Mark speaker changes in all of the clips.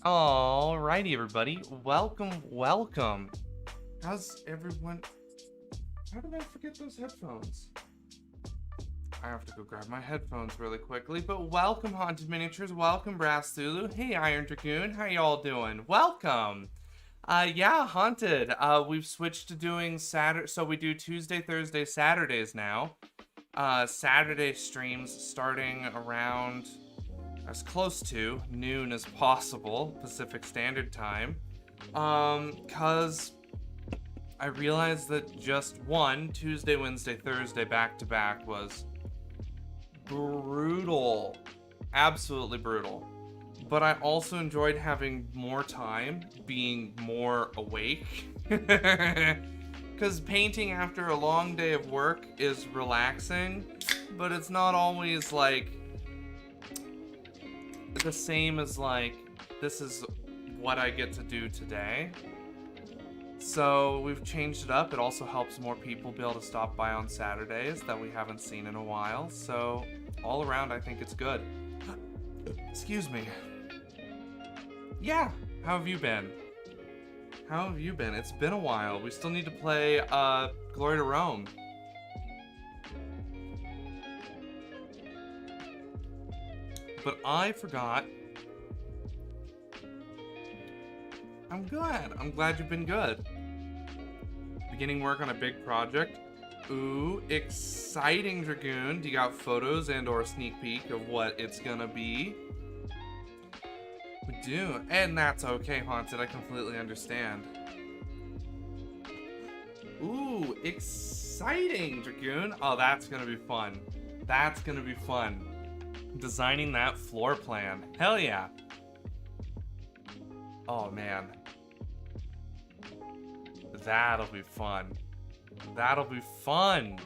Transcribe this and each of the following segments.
Speaker 1: Alrighty, everybody. Welcome. How's everyone? How did I forget those headphones? I have to go grab my headphones really quickly. But welcome, Haunted Miniatures. Welcome, Brass Zulu. Hey, Iron Dragoon. How y'all doing? Welcome. Yeah, Haunted. We've switched to doing Saturday. So we do Tuesday, Thursday, Saturdays now. Saturday streams starting around as close to noon as possible, Pacific Standard Time. Cause I realized that just one Tuesday, Wednesday, Thursday back-to-back was brutal. Absolutely brutal. But I also enjoyed having more time, being more awake. Because painting after a long day of work is relaxing, but it's not always like the same as like, this is what I get to do today. So we've changed it up. It also helps more people be able to stop by on Saturdays that we haven't seen in a while. So all around, I think it's good. Excuse me. Yeah, how have you been? How have you been? It's been a while. We still need to play Glory to Rome. But I forgot. I'm glad. I'm glad you've been good. Beginning work on a big project. Ooh, exciting, Dragoon. Do you got photos and or a sneak peek of what it's gonna be? We do, and that's okay, Haunted. I completely understand. Ooh, exciting, Dragoon. Oh, that's gonna be fun. That's gonna be fun. Designing that floor plan. Hell yeah. Oh, man. That'll be fun. That'll be fun.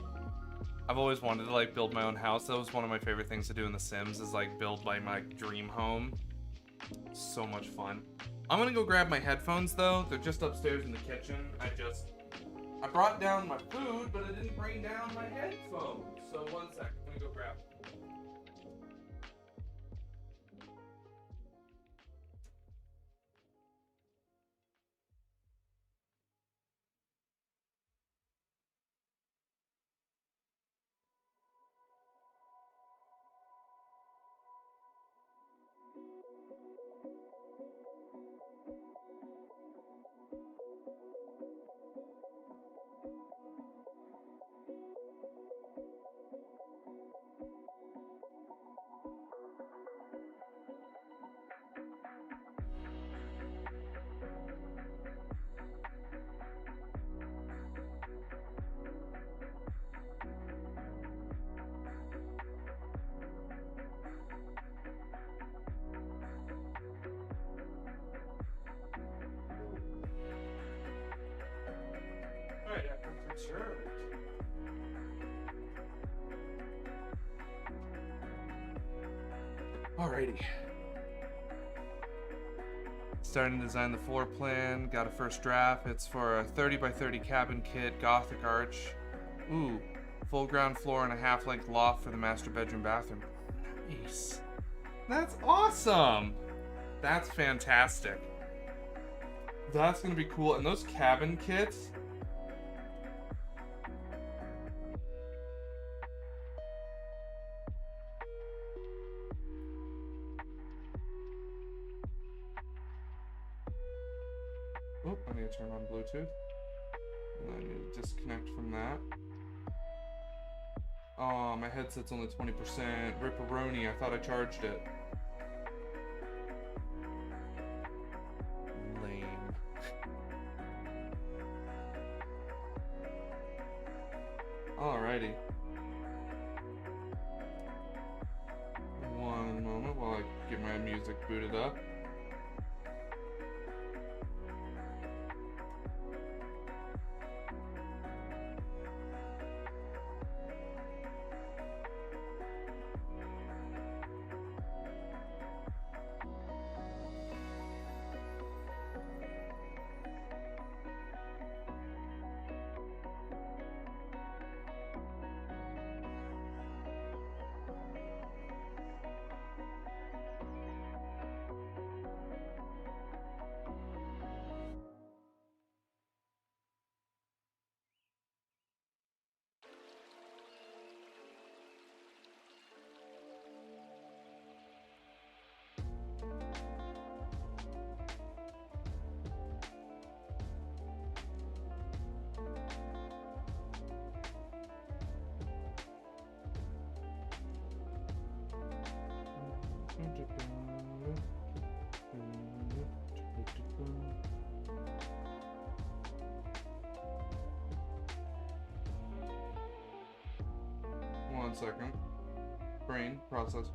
Speaker 1: I've always wanted to, like, build my own house. That was one of my favorite things to do in The Sims, is, like, build my dream home. So much fun. I'm gonna go grab my headphones, though. They're just upstairs in the kitchen. I brought down my food, but I didn't bring down my headphones. So, one sec. I'm gonna go grab them. Alright, sure. Alrighty. Starting to design the floor plan. Got a first draft. It's for a 30 by 30 cabin kit, Gothic arch. Ooh, full ground floor and a half-length loft for the master bedroom bathroom. Nice. That's awesome. That's fantastic. That's gonna be cool. And those cabin kits. Oh, I need to turn on Bluetooth. And I need to disconnect from that. Oh, my headset's only 20%. Ripperoni, I thought I charged it. Lame. Alrighty. One moment while I get my music booted up. 1 second. Brain process.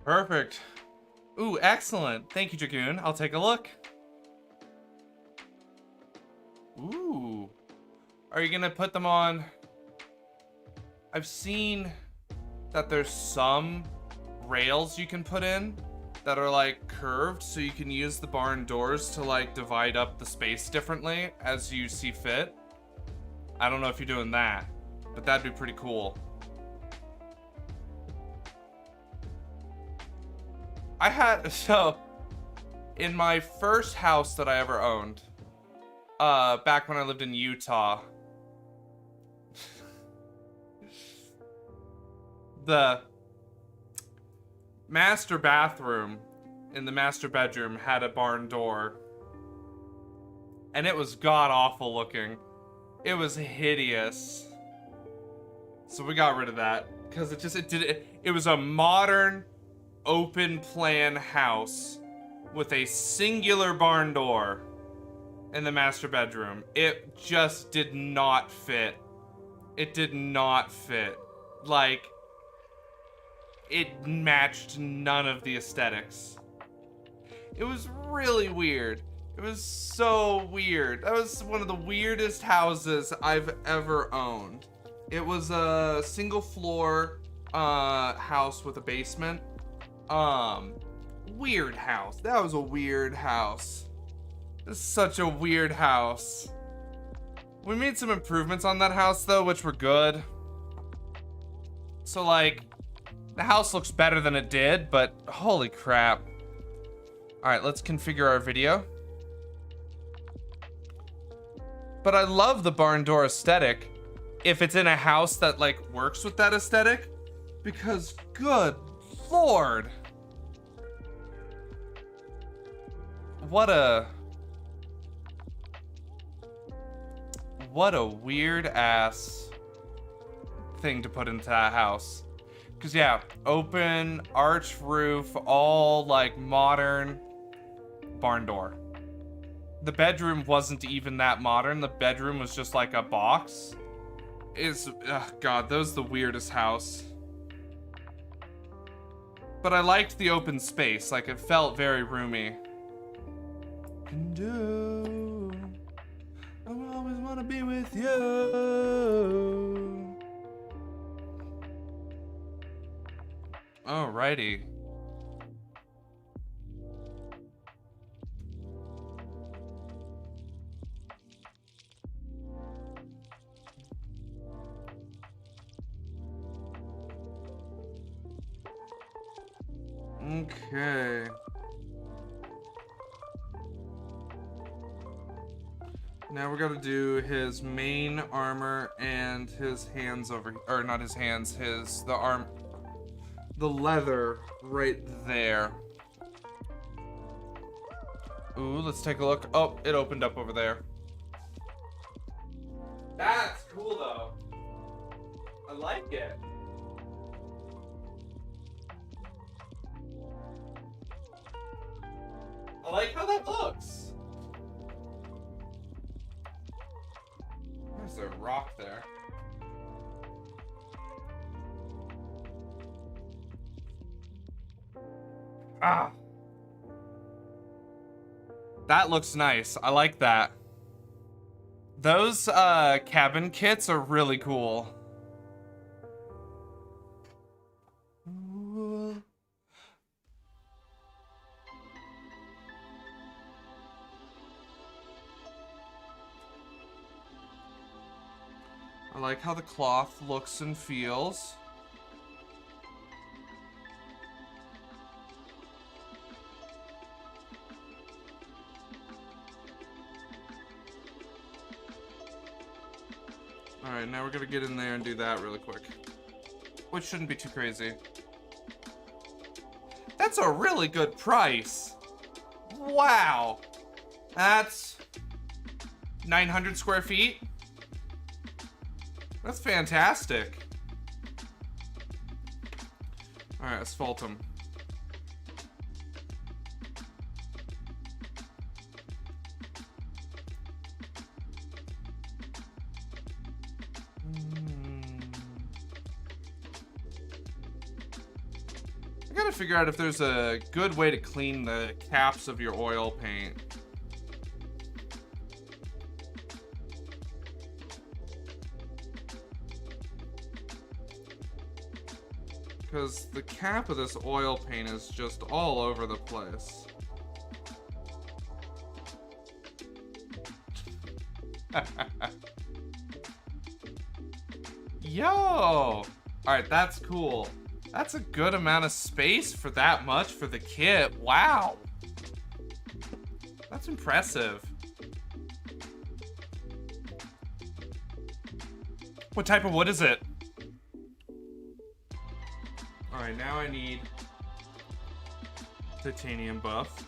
Speaker 1: Perfect. Ooh, excellent. Thank you, Dragoon. I'll take a look. Ooh. Are you gonna put them on? I've seen that there's some rails you can put in that are like curved, so you can use the barn doors to like divide up the space differently as you see fit. I don't know if you're doing that, but that'd be pretty cool. So in my first house that I ever owned, back when I lived in Utah, the master bathroom in the master bedroom had a barn door, and it was god-awful looking. It was hideous. So we got rid of that because it was a modern open plan house with a singular barn door in the master bedroom. It just did not fit. It did not fit. Like, it matched none of the aesthetics. It was really weird. It was so weird. That was one of the weirdest houses I've ever owned. It was a single floor house with a basement. Weird house. That was a weird house. It's such a weird house. We made some improvements on that house though, which were good. So like, the house looks better than it did, but holy crap. All right, let's configure our video. But I love the barn door aesthetic if it's in a house that like works with that aesthetic, because good Lord. What a weird ass thing to put into that house. Cause yeah, open arch roof, all like modern barn door. The bedroom wasn't even that modern. The bedroom was just like a box. God, that was the weirdest house. But I liked the open space. Like, it felt very roomy. Can do. I always want to be with you. Alrighty. Okay. Now we're gonna do his main armor and his hands over, or not his hands, the leather right there. Ooh, let's take a look. Oh, it opened up over there. That's cool though. I like it. I like how that looks. There's a rock there. Ah. That looks nice. I like that. Those cabin kits are really cool. I like how the cloth looks and feels. Alright, now we're gonna get in there and do that really quick. Which shouldn't be too crazy. That's a really good price. Wow. That's 900 square feet. That's fantastic. Alright, asphalt them. I gotta figure out if there's a good way to clean the caps of your oil paint. Because the cap of this oil paint is just all over the place. Yo! Alright, that's cool. That's a good amount of space for that much for the kit. Wow. That's impressive. What type of wood is it? Alright, now I need titanium buff.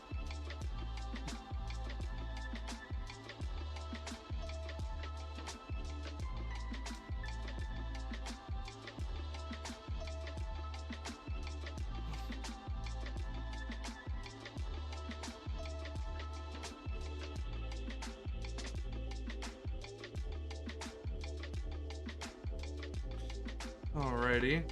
Speaker 1: Alrighty.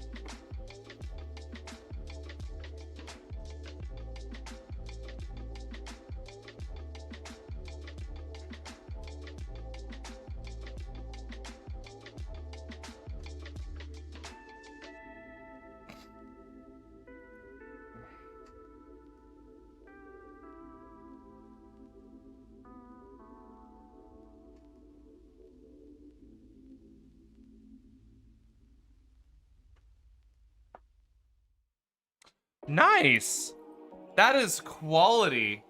Speaker 1: Nice! That is quality.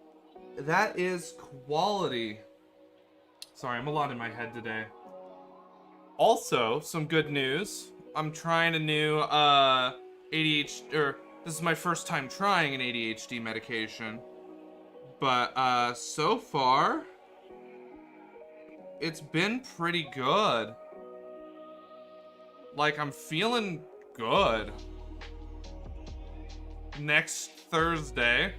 Speaker 1: That is quality. Sorry, I'm a lot in my head today. Also, some good news. I'm trying a new ADHD, or this is my first time trying an ADHD medication. But so far, it's been pretty good. Like, I'm feeling good. Next Thursday.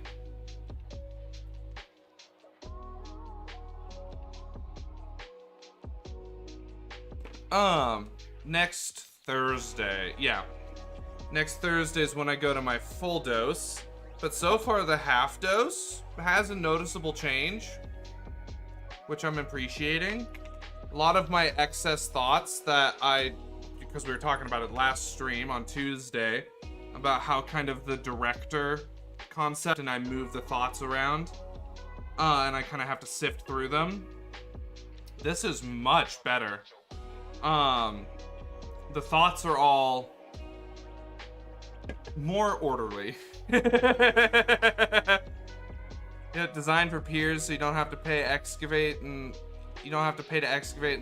Speaker 1: Next Thursday. Yeah. Next Thursday is when I go to my full dose. But so far the half dose has a noticeable change, which I'm appreciating. A lot of my excess thoughts that because we were talking about it last stream on Tuesday, about how kind of the director concept and I move the thoughts around and I kind of have to sift through them. This is much better. The thoughts are all more orderly. Yeah, designed for peers so you don't have to pay to excavate and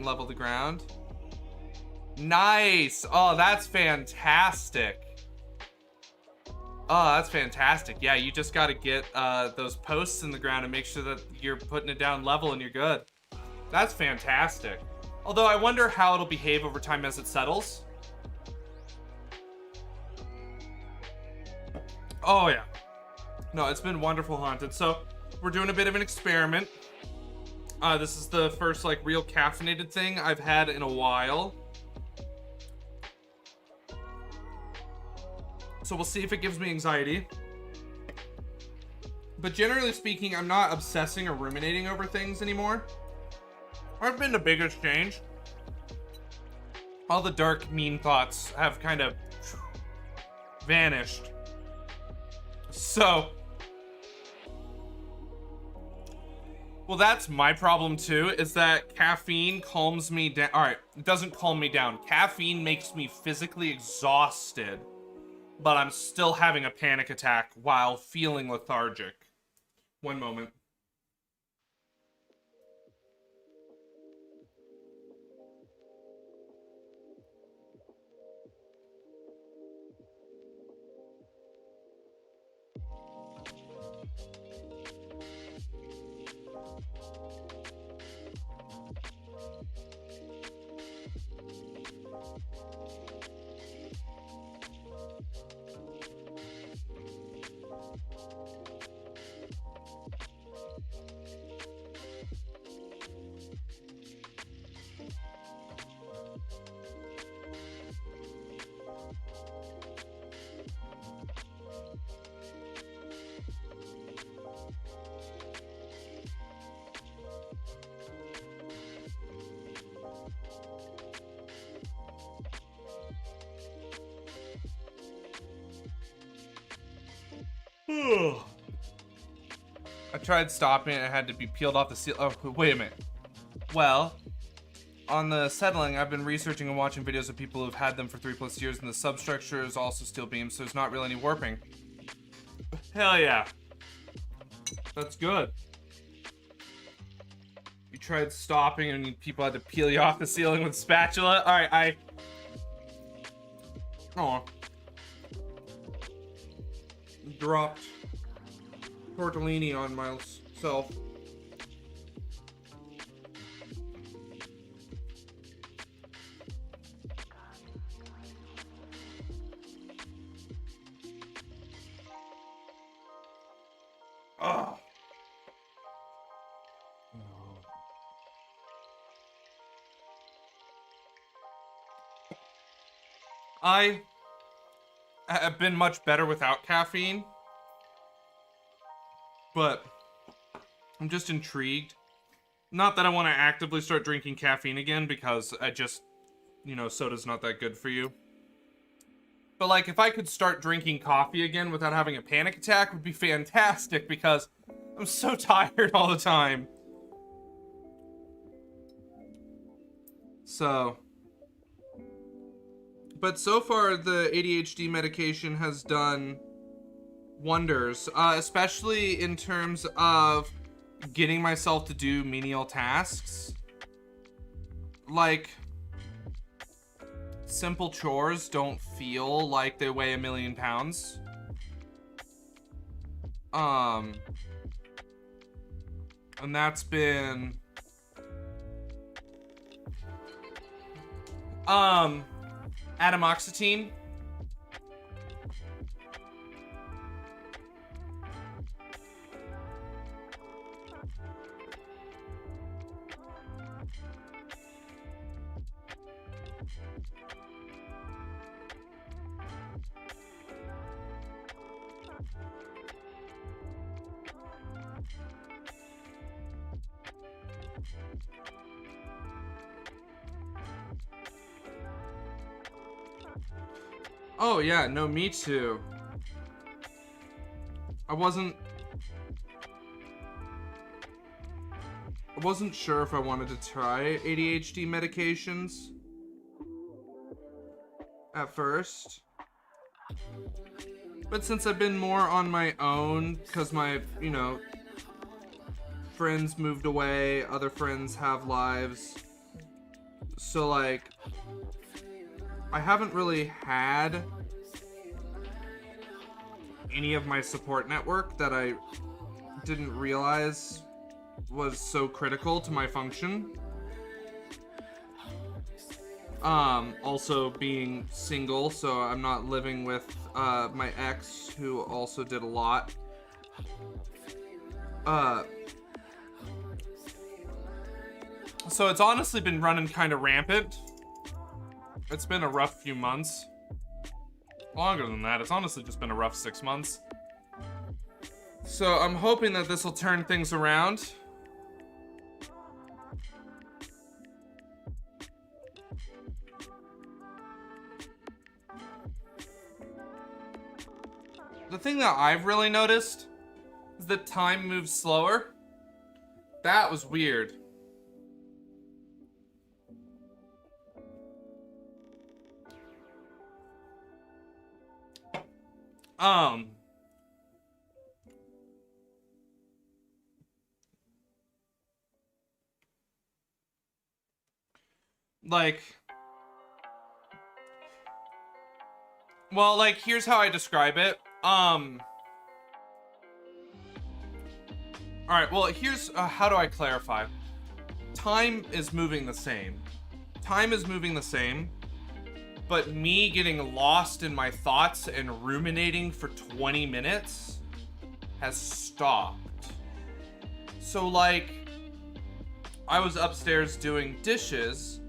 Speaker 1: level the ground. Nice. Oh, that's fantastic. Oh, that's fantastic. Yeah, you just got to get those posts in the ground and make sure that you're putting it down level and you're good. That's fantastic. Although I wonder how it'll behave over time as it settles. Oh, yeah. No, it's been wonderful, Haunted. So, we're doing a bit of an experiment. This is the first, like, real caffeinated thing I've had in a while. So we'll see if it gives me anxiety. But generally speaking, I'm not obsessing or ruminating over things anymore. I've been the biggest change. All the dark, mean thoughts have kind of vanished. So, well, that's my problem too, is that caffeine calms me down. All right, it doesn't calm me down. Caffeine makes me physically exhausted, but I'm still having a panic attack while feeling lethargic. One moment. Ugh. I tried stopping it. It had to be peeled off the seal. Oh, wait a minute. Well, on the settling, I've been researching and watching videos of people who've had them for 3+ years, and the substructure is also steel beams, so there's not really any warping. Hell yeah. That's good. You tried stopping and people had to peel you off the ceiling with a spatula? Alright, Oh. Dropped tortellini on myself. Oh. I have been much better without caffeine, but I'm just intrigued. Not that I want to actively start drinking caffeine again, because I just, you know, soda's not that good for you. But like, if I could start drinking coffee again without having a panic attack, would be fantastic, because I'm so tired all the time. So, but so far the ADHD medication has done wonders, especially in terms of getting myself to do menial tasks. Like, simple chores don't feel like they weigh 1,000,000 pounds. And that's been atomoxetine. Oh yeah, no, me too. I wasn't sure if I wanted to try ADHD medications at first. But since I've been more on my own, because my, you know, friends moved away, other friends have lives. So like, I haven't really had any of my support network that I didn't realize was so critical to my function. Also being single, so I'm not living with my ex, who also did a lot. So it's honestly been running kind of rampant. It's been a rough few months. Longer than that, it's honestly just been a rough 6 months. So I'm hoping that this will turn things around. The thing that I've really noticed is that time moves slower. That was weird. Like, well, like, here's how I describe it. Alright, well, here's, how do I clarify? Time is moving the same. Time is moving the same, but me getting lost in my thoughts and ruminating for 20 minutes has stopped. So, like, I was upstairs doing dishes,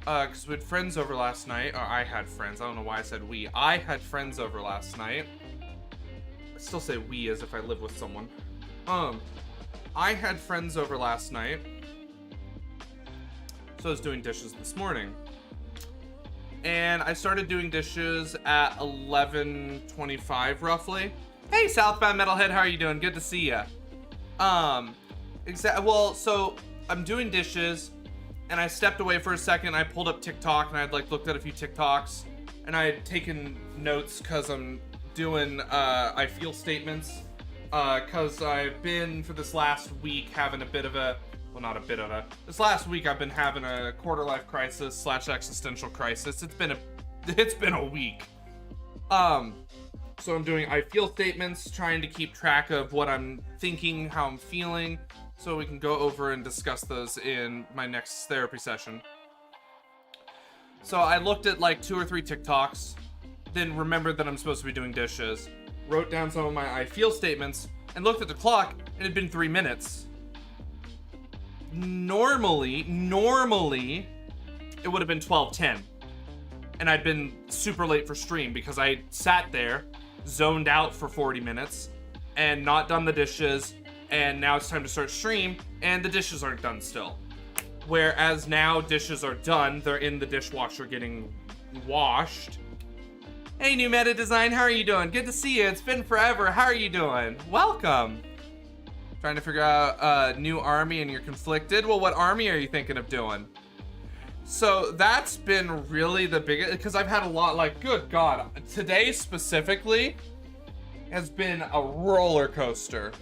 Speaker 1: because we had friends over last night. Or I had friends. I don't know why I said we. I had friends over last night. I still say we as if I live with someone. I had friends over last night. So I was doing dishes this morning. And I started doing dishes at 11:25 roughly. Hey, Southbound Metalhead, how are you doing? Good to see ya. Well, so I'm doing dishes, and I stepped away for a second. I pulled up TikTok, and I'd like looked at a few TikToks, and I had taken notes because I'm doing I feel statements, because I've been for this last week having a bit of a, well, not a bit of a. This last week I've been having a quarter life crisis / existential crisis. It's been a week. So I'm doing I feel statements, trying to keep track of what I'm thinking, how I'm feeling, so we can go over and discuss those in my next therapy session. So I looked at like 2 or 3 TikToks, then remembered that I'm supposed to be doing dishes, wrote down some of my I feel statements, and looked at the clock, and it had been 3 minutes. Normally, it would have been 12:10. And I'd been super late for stream because I sat there, zoned out for 40 minutes, and not done the dishes, and now it's time to start stream, and the dishes aren't done still. Whereas now dishes are done, they're in the dishwasher getting washed. Hey, New Meta Design, how are you doing? Good to see you, it's been forever, how are you doing? Welcome! Trying to figure out new army and you're conflicted? Well, what army are you thinking of doing? So that's been really the biggest, because I've had a lot, like, good God, today specifically has been a roller coaster.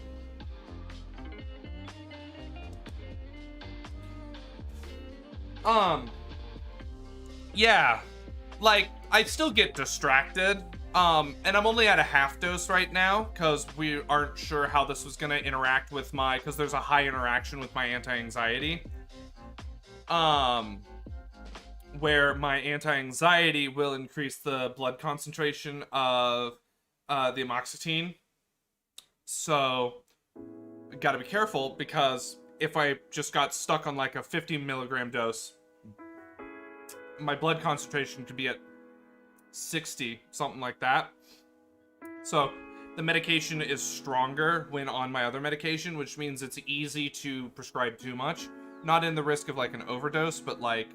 Speaker 1: Yeah, like, I still get distracted, and I'm only at a half dose right now, because we aren't sure how this was gonna interact with my, because there's a high interaction with my anti-anxiety. Where my anti-anxiety will increase the blood concentration of the amoxicillin. So, gotta be careful, because if I just got stuck on like a 50 milligram dose, my blood concentration could be at 60, something like that. So, the medication is stronger when on my other medication, which means it's easy to prescribe too much. Not in the risk of like an overdose, but like,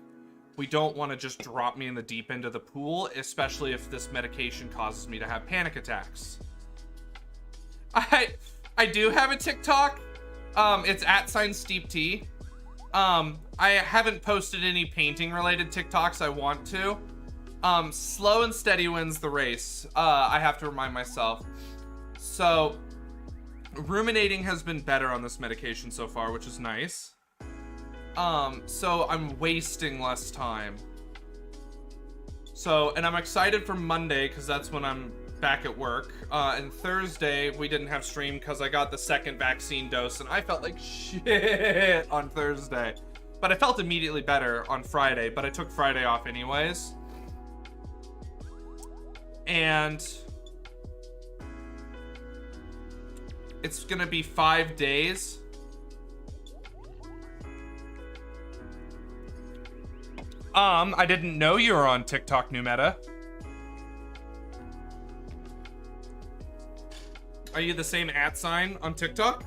Speaker 1: we don't want to just drop me in the deep end of the pool, especially if this medication causes me to have panic attacks. I do have a TikTok. It's @SteepT. I haven't posted any painting related TikToks. I want to. Slow and steady wins the race. I have to remind myself. So, ruminating has been better on this medication so far, which is nice. So I'm wasting less time. So, and I'm excited for Monday because that's when I'm back at work. And Thursday we didn't have stream because I got the second vaccine dose and I felt like shit on Thursday. But I felt immediately better on Friday, but I took Friday off anyways. And it's gonna be 5 days. I didn't know you were on TikTok, New Meta. Are you the same @ on TikTok?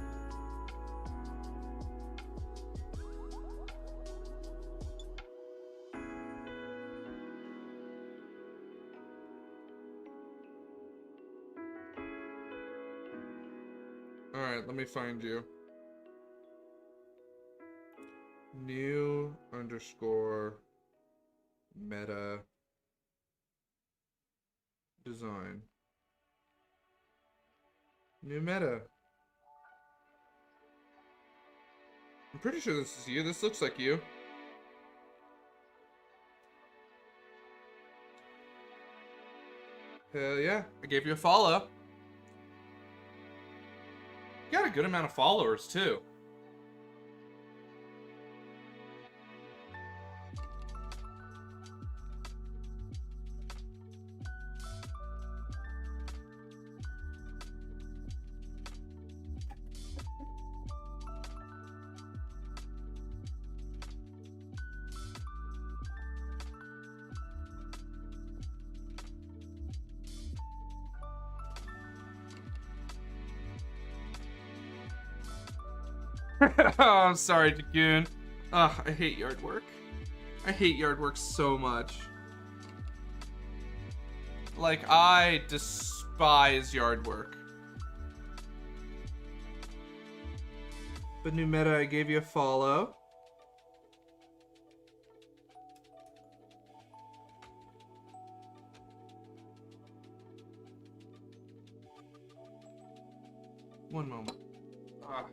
Speaker 1: Alright, let me find you. New _ Meta Design. New Meta. I'm pretty sure this is you. This looks like you. Hell yeah. I gave you a follow. You got a good amount of followers too. Oh, I'm sorry, Dagoon. Ugh, I hate yard work. I hate yard work so much. Like, I despise yard work. But new meta, I gave you a follow. One moment. Ah.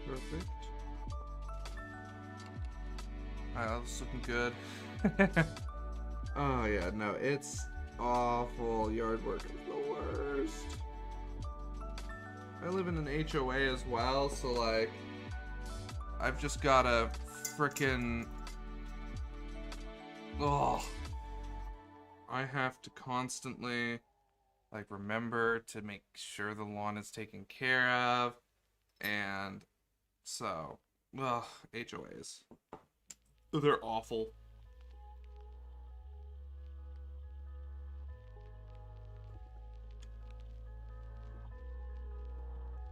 Speaker 1: Perfect. Alright, that's looking good. Oh yeah, no, it's awful. Yard work is the worst. I live in an HOA as well, so like, I've just gotta frickin'... Oh, I have to constantly like remember to make sure the lawn is taken care of, and so, ugh, HOAs. They're awful.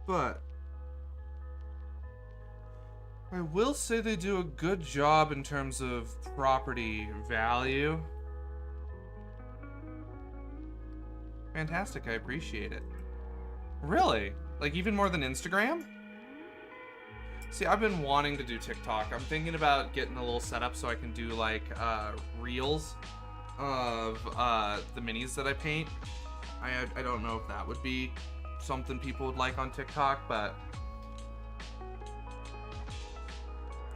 Speaker 1: But I will say they do a good job in terms of property value. Fantastic, I appreciate it. Really? Like even more than Instagram? See, I've been wanting to do TikTok. I'm thinking about getting a little setup so I can do like reels of the minis that I paint. I don't know if that would be something people would like on TikTok, but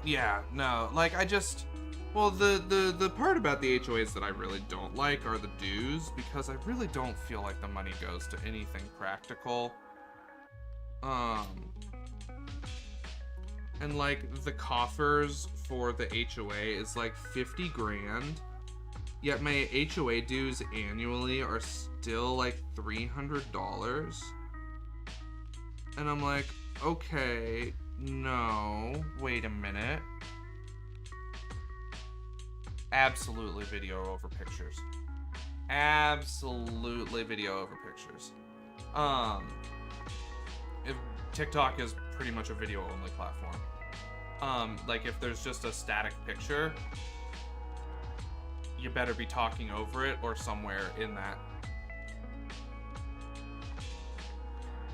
Speaker 1: yeah, no, like I just, well, the part about the HOAs that I really don't like are the dues, because I really don't feel like the money goes to anything practical. And like the coffers for the HOA is like 50 grand, yet my HOA dues annually are still like $300. And I'm like, okay, no, wait a minute. Absolutely video over pictures. Absolutely video over pictures. If TikTok is pretty much a video only platform. Like if there's just a static picture, you better be talking over it or somewhere in that.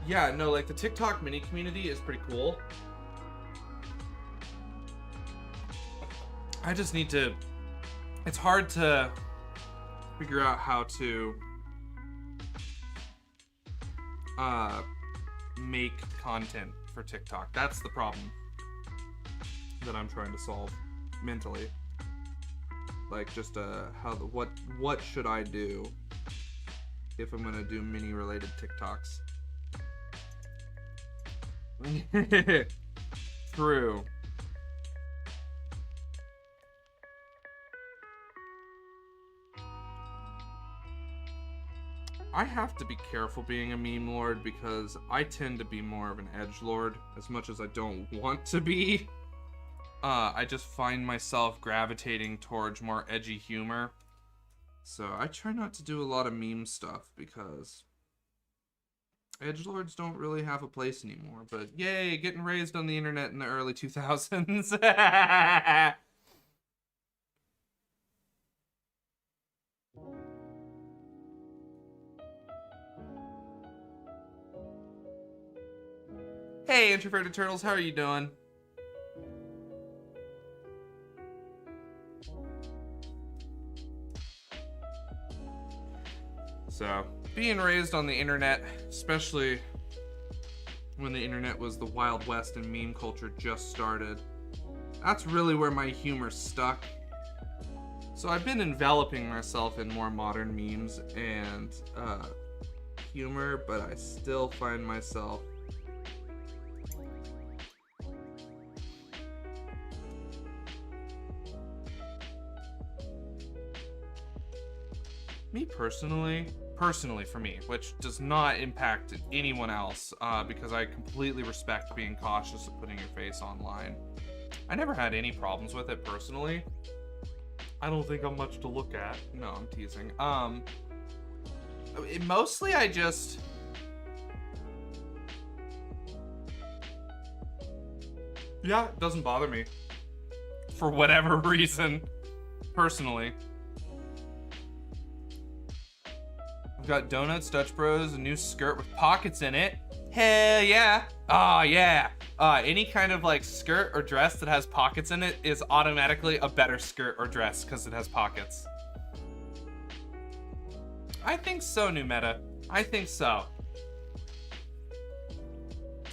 Speaker 1: Yeah, no, like the TikTok mini community is pretty cool. I just need to, it's hard to figure out how to make content for TikTok. That's the problem that I'm trying to solve mentally. Like just what should I do if I'm gonna do mini related TikToks? True. I have to be careful being a meme lord because I tend to be more of an edgelord as much as I don't want to be. I just find myself gravitating towards more edgy humor. So I try not to do a lot of meme stuff because edgelords don't really have a place anymore. But yay, getting raised on the internet in the early 2000s. Hey, Introverted Turtles, how are you doing? So, being raised on the internet, especially when the internet was the Wild West and meme culture just started, that's really where my humor stuck. So I've been enveloping myself in more modern memes and humor, but I still find myself personally for me, which does not impact anyone else, because I completely respect being cautious of putting your face online. I never had any problems with it personally. I don't think I'm much to look at. No, I'm teasing. Mostly I just... Yeah, it doesn't bother me. For whatever reason, personally. I've got donuts, Dutch Bros, a new skirt with pockets in it. Hell yeah. Oh yeah. Any kind of like skirt or dress that has pockets in it is automatically a better skirt or dress because it has pockets. I think so, new meta. I think so.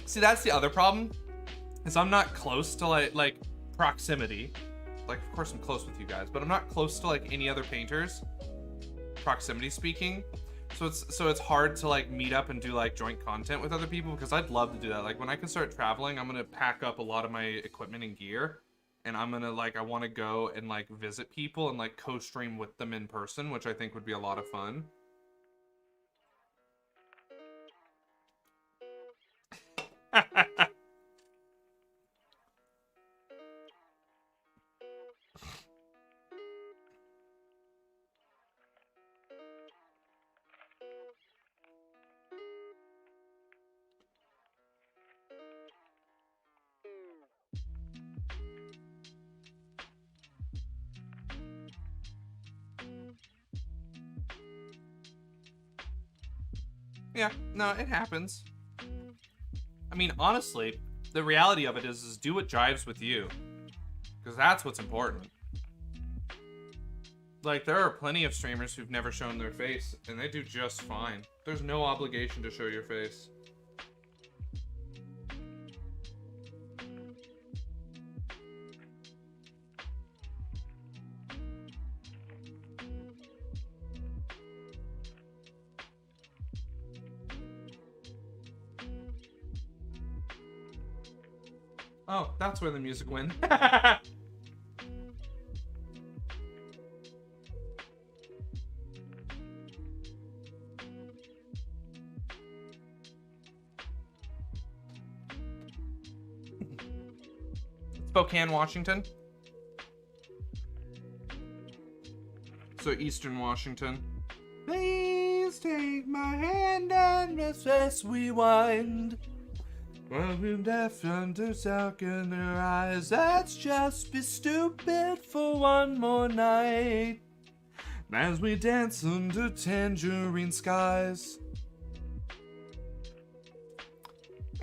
Speaker 1: See, that's the other problem, is I'm not close to like proximity. Like, of course I'm close with you guys, but I'm not close to like any other painters, proximity speaking. So it's hard to like meet up and do like joint content with other people, because I'd love to do that. Like when I can start traveling, I'm gonna pack up a lot of my equipment and gear, and I'm gonna like, I want to go and like visit people and like co-stream with them in person, which I think would be a lot of fun. Yeah, no, it happens. I mean, honestly, the reality of it is do what jives with you, because that's what's important. Like, there are plenty of streamers who've never shown their face, and they do just fine. There's no obligation to show your face. Oh, that's where the music went. Spokane, Washington. So Eastern Washington. Please take my hand and let's rewind. Well, we're deaf under dark in their eyes. Let's just be stupid for one more night as we dance under tangerine skies.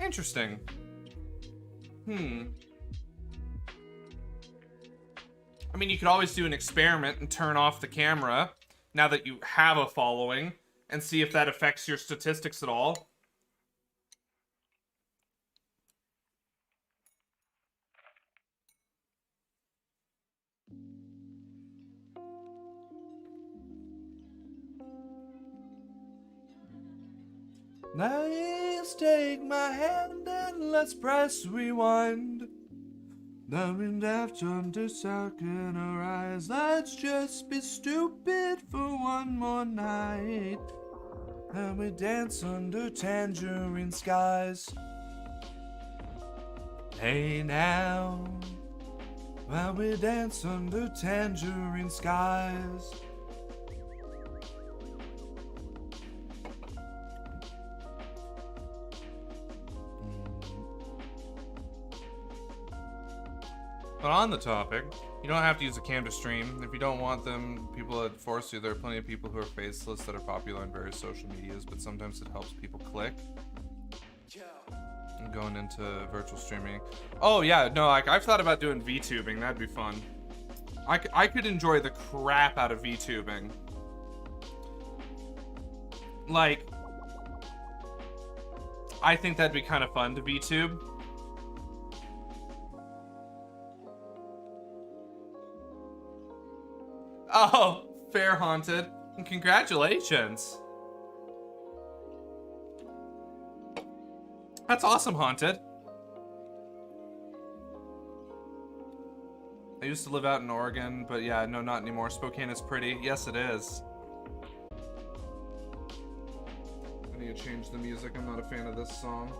Speaker 1: Interesting. I mean, you could always do an experiment and turn off the camera now that you have a following and see if that affects your statistics at all. Let's take my hand and let's press rewind. Now we're left under dark in our eyes. Let's just be stupid for one more night. And we dance under tangerine skies. Hey now, while we dance under tangerine skies. But on the topic, you don't have to use a cam to stream. If you don't want them, people that force you, there are plenty of people who are faceless that are popular on various social medias, but sometimes it helps people click. I'm going into virtual streaming. Oh yeah, no, like I've thought about doing VTubing. That'd be fun. I could enjoy the crap out of VTubing. Like, I think that'd be kind of fun to VTube. Oh, fair, Haunted. Congratulations. That's awesome, Haunted. I used to live out in Oregon, but yeah, no, not anymore. Spokane is pretty. Yes, it is. I need to change the music. I'm not a fan of this song.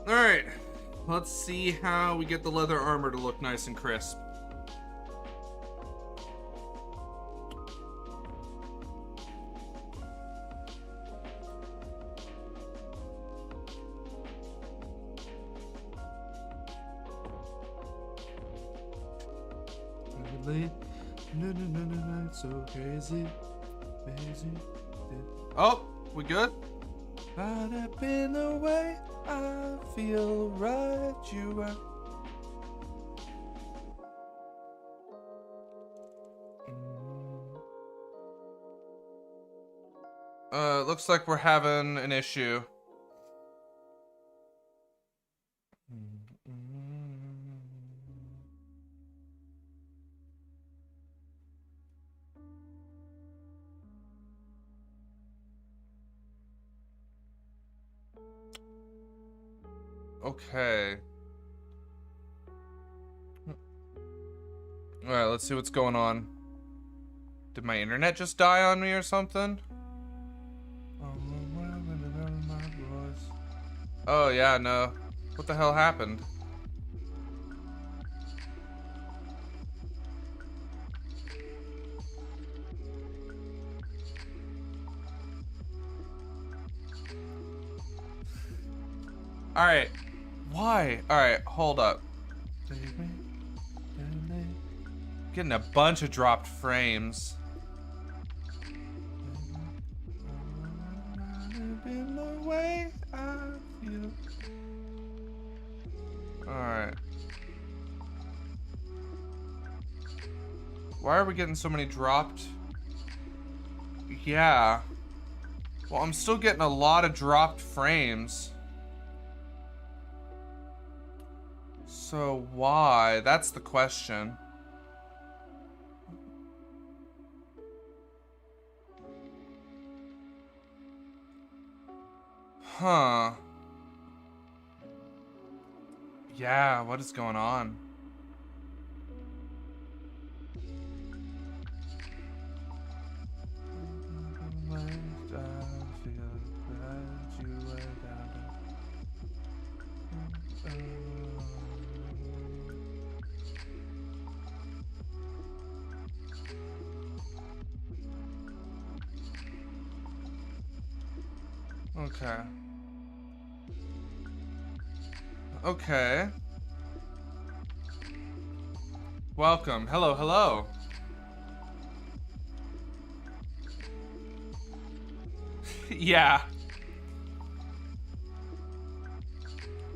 Speaker 1: Alright, let's see how we get the leather armor to look nice and crisp. No, it's so crazy. Oh, we good? Caught up in the way I feel right, you are. Looks like we're having an issue. Okay. Alright, let's see what's going on. Did my internet just die on me or something? Oh, yeah, no. What the hell happened? Alright. Why? Alright, hold up. Getting a bunch of dropped frames. Alright. Why are we getting so many dropped? Yeah. Well, I'm still getting a lot of dropped frames. So why? That's the question. Huh. Yeah, what is going on? Okay. Okay. Welcome. Hello, hello. Yeah.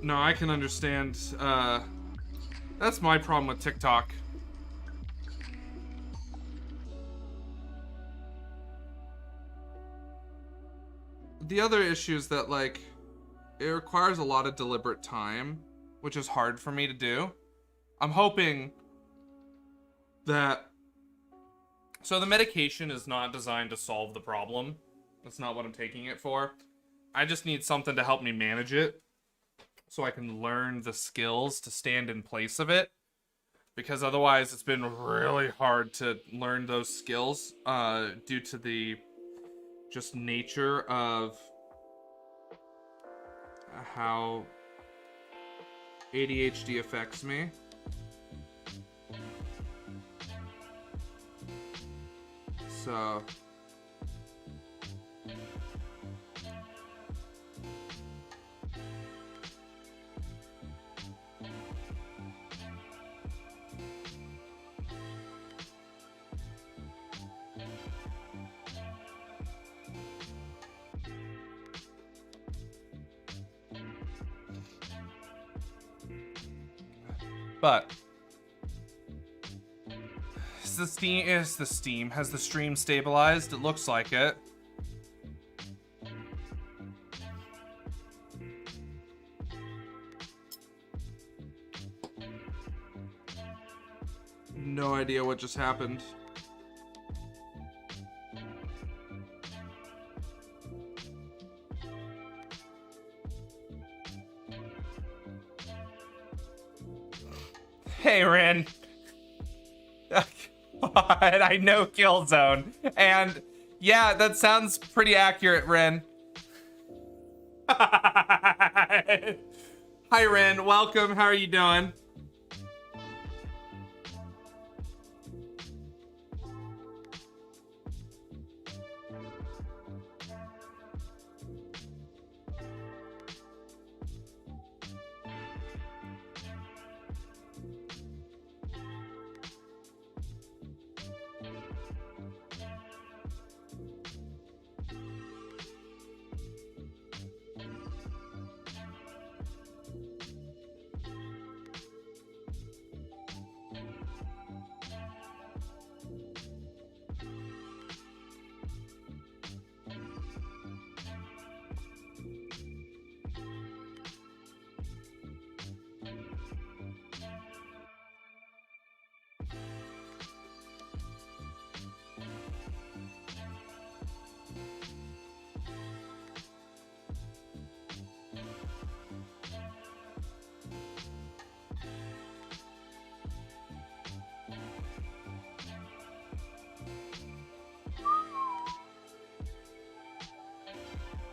Speaker 1: No, I can understand. That's my problem with TikTok. The other issue is that, like, it requires a lot of deliberate time, which is hard for me to do. I'm hoping that... So the medication is not designed to solve the problem. That's not what I'm taking it for. I just need something to help me manage it so I can learn the skills to stand in place of it. Because otherwise it's been really hard to learn those skills due to the just nature of how ADHD affects me. So but has the stream stabilized? It looks like it. No idea what just happened. Hey, Ren. God, I know Killzone. And yeah, that sounds pretty accurate, Ren. Hi, Hi, Ren. Welcome. How are you doing?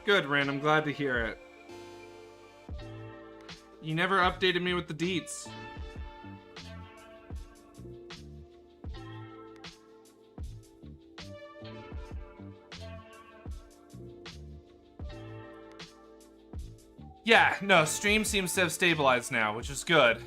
Speaker 1: Good, Ren. I'm glad to hear it. You never updated me with the deets. Yeah, no, stream seems to have stabilized now, which is good.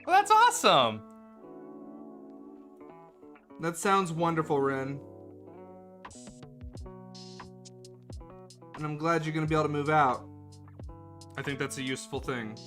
Speaker 1: Well, that's awesome. That sounds wonderful, Ren. And I'm glad you're gonna be able to move out. I think that's a useful thing.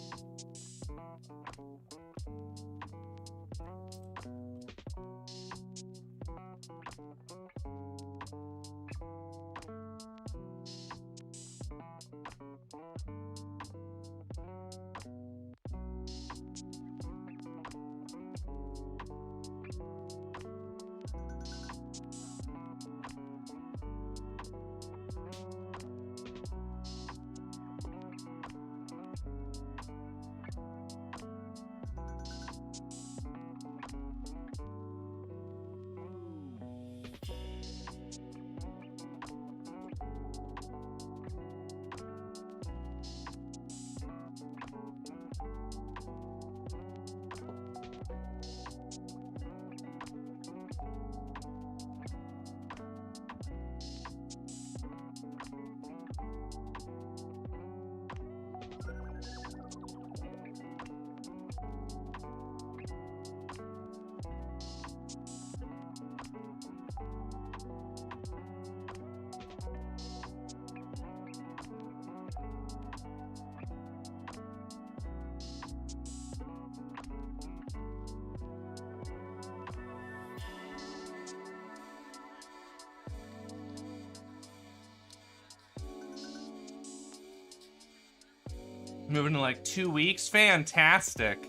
Speaker 1: Moving in like 2 weeks. Fantastic.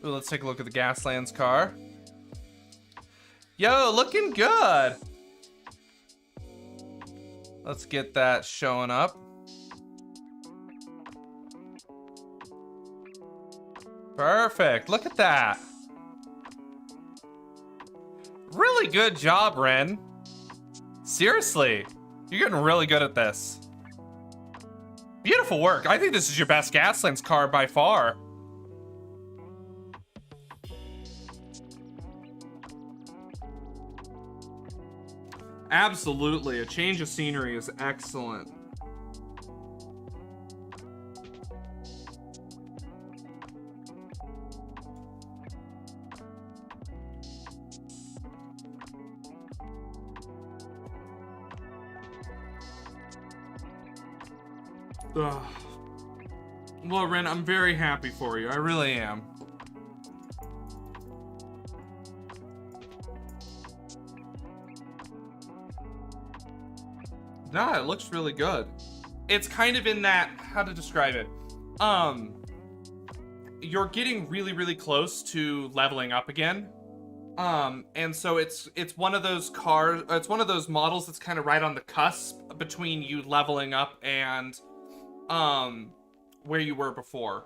Speaker 1: Ooh, let's take a look at the Gaslands car. Yo, looking good. Let's get that showing up. Perfect. Look at that. Really good job, Ren. Seriously. You're getting really good at this. Beautiful work. I think this is your best Gaslands car by far. Absolutely. A change of scenery is excellent. Ugh. Well, Ren, I'm very happy for you. I really am. No, it looks really good. It's kind of in that, how to describe it? You're getting really, really close to leveling up again. And so it's one of those cars, it's one of those models that's kind of right on the cusp between you leveling up and, where you were before.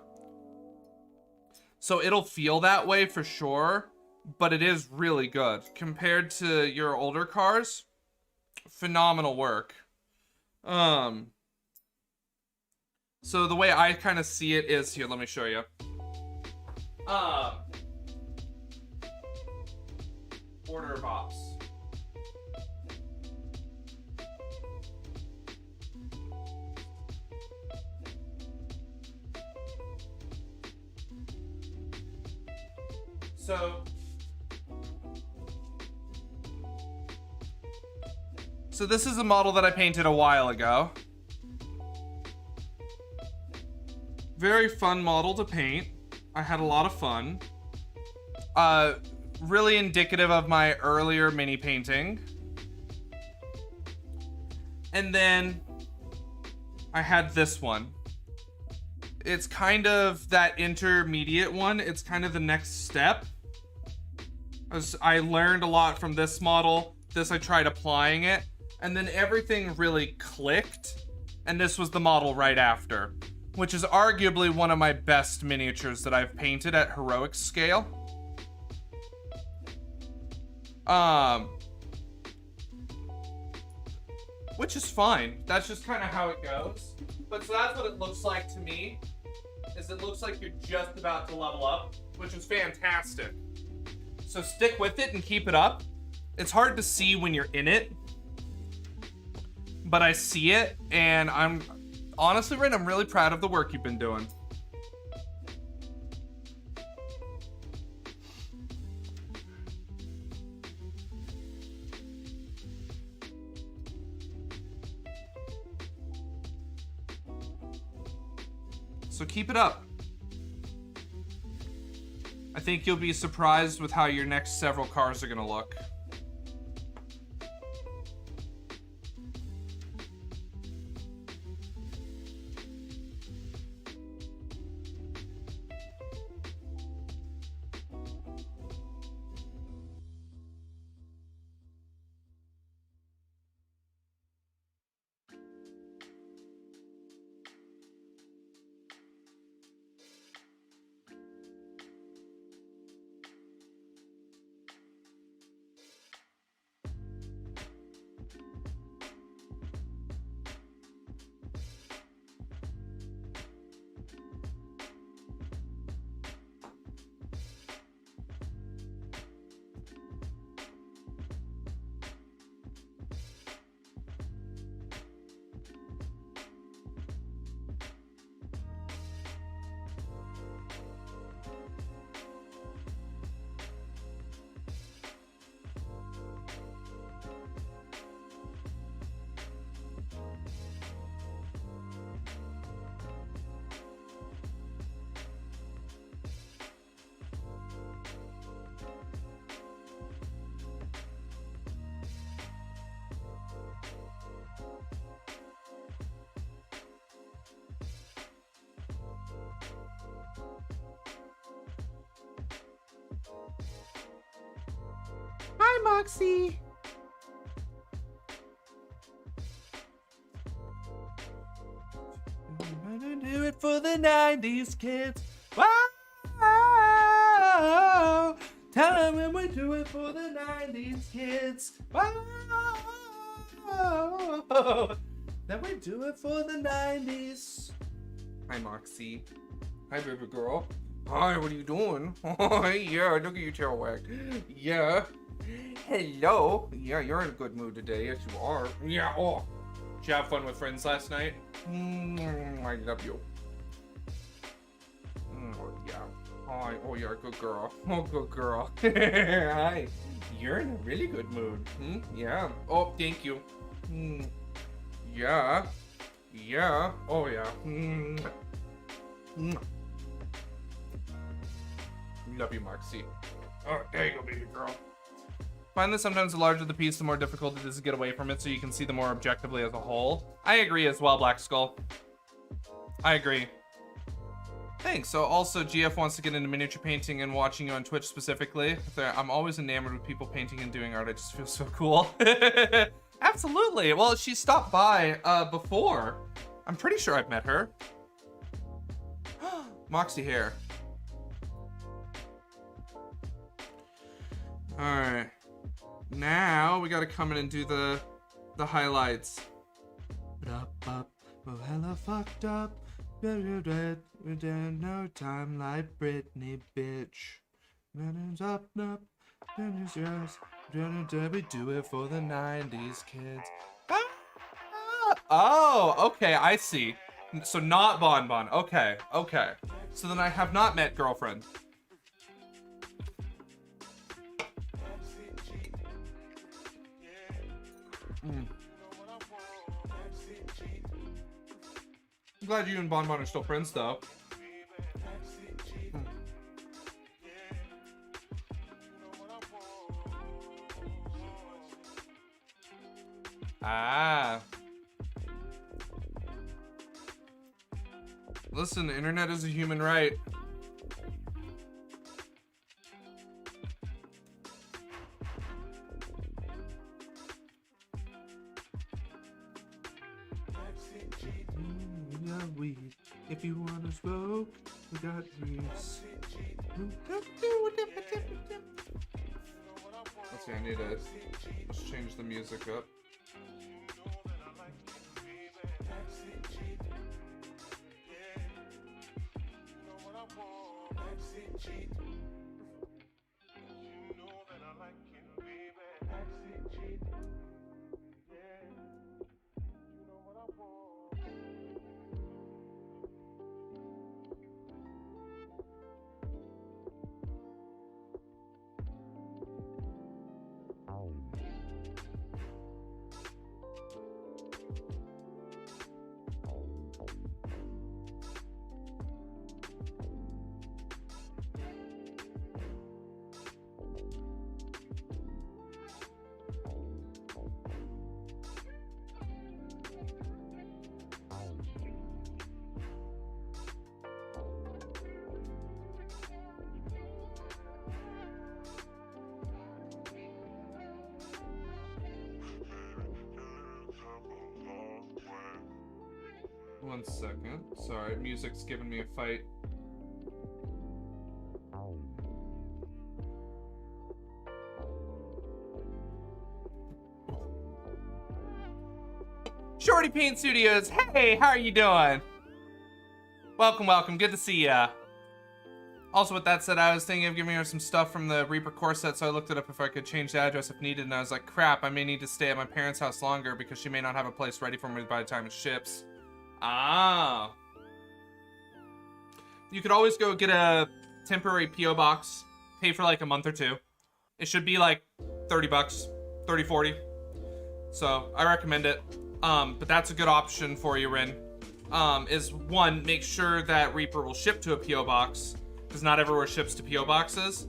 Speaker 1: So it'll feel that way for sure, but it is really good. Compared to your older cars, phenomenal work. So the way I kind of see it is, here, let me show you. Order of ops. So this is a model that I painted a while ago. Very fun model to paint. I had a lot of fun. Really indicative of my earlier mini painting. And then I had this one. It's kind of that intermediate one. It's kind of the next step. I learned a lot from this model. This, I tried applying it. And then everything really clicked. And this was the model right after, which is arguably one of my best miniatures that I've painted at heroic scale. Which is fine. That's just kind of how it goes. But so that's what it looks like to me, is it looks like you're just about to level up, which is fantastic. So stick with it and keep it up. It's hard to see when you're in it, but I see it, and I'm honestly, Rin, I'm really proud of the work you've been doing. So keep it up. I think you'll be surprised with how your next several cars are gonna look. Hi, Moxie. I'm gonna do it for the 90s kids. Wow. Time when we do it for the 90s kids. Wow. Then we do it for the 90s. Hi, Moxie. Hi, baby girl. Hi, what are you doing? Oh, yeah, look at your tail wag. Yeah. Hello. Yeah, you're in a good mood today. Yes, you are. Yeah. Oh. Did you have fun with friends last night? I love you. Oh, yeah. Hi. Oh, you're a good girl. Oh, good girl. Hi. You're in a really good mood. Yeah. Oh, thank you. Yeah. Yeah. Oh, yeah. Love you, Moxie. Oh, there you go, baby girl. Find that sometimes the larger the piece, the more difficult it is to get away from it, so you can see them more objectively as a whole. I agree as well, Black Skull. I agree. Thanks. So also, GF wants to get into miniature painting and watching you on Twitch specifically. I'm always enamored with people painting and doing art. I just feel so cool. Absolutely. Well, she stopped by before. I'm pretty sure I've met her. Moxie hair. All right. Now we gotta come in and do the highlights. Oh, hella fucked up. We don't know time like Britney, bitch. Up, we do it for the 90s kids. Oh, okay, I see. So not Bon Bon. Okay, okay. So then I have not met girlfriend. I'm glad you and Bon Bon are still friends, though. Ah. Listen, the internet is a human right. Weed. If you wanna smoke, we got grease. Let's see, I need to just change the music up. One second. Sorry, music's giving me a fight. Shorty Paint Studios, hey, how are you doing? Welcome, welcome, good to see ya. Also, with that said, I was thinking of giving her some stuff from the Reaper core set, so I looked it up if I could change the address if needed, and I was like, crap, I may need to stay at my parents' house longer because she may not have a place ready for me by the time it ships. Ah. You could always go get a temporary P.O. box, pay for like a month or two. It should be like 30 bucks, 30, 40. So I recommend it. But that's a good option for you, Rin. Is one, make sure that Reaper will ship to a P.O. box, because not everywhere ships to P.O. boxes.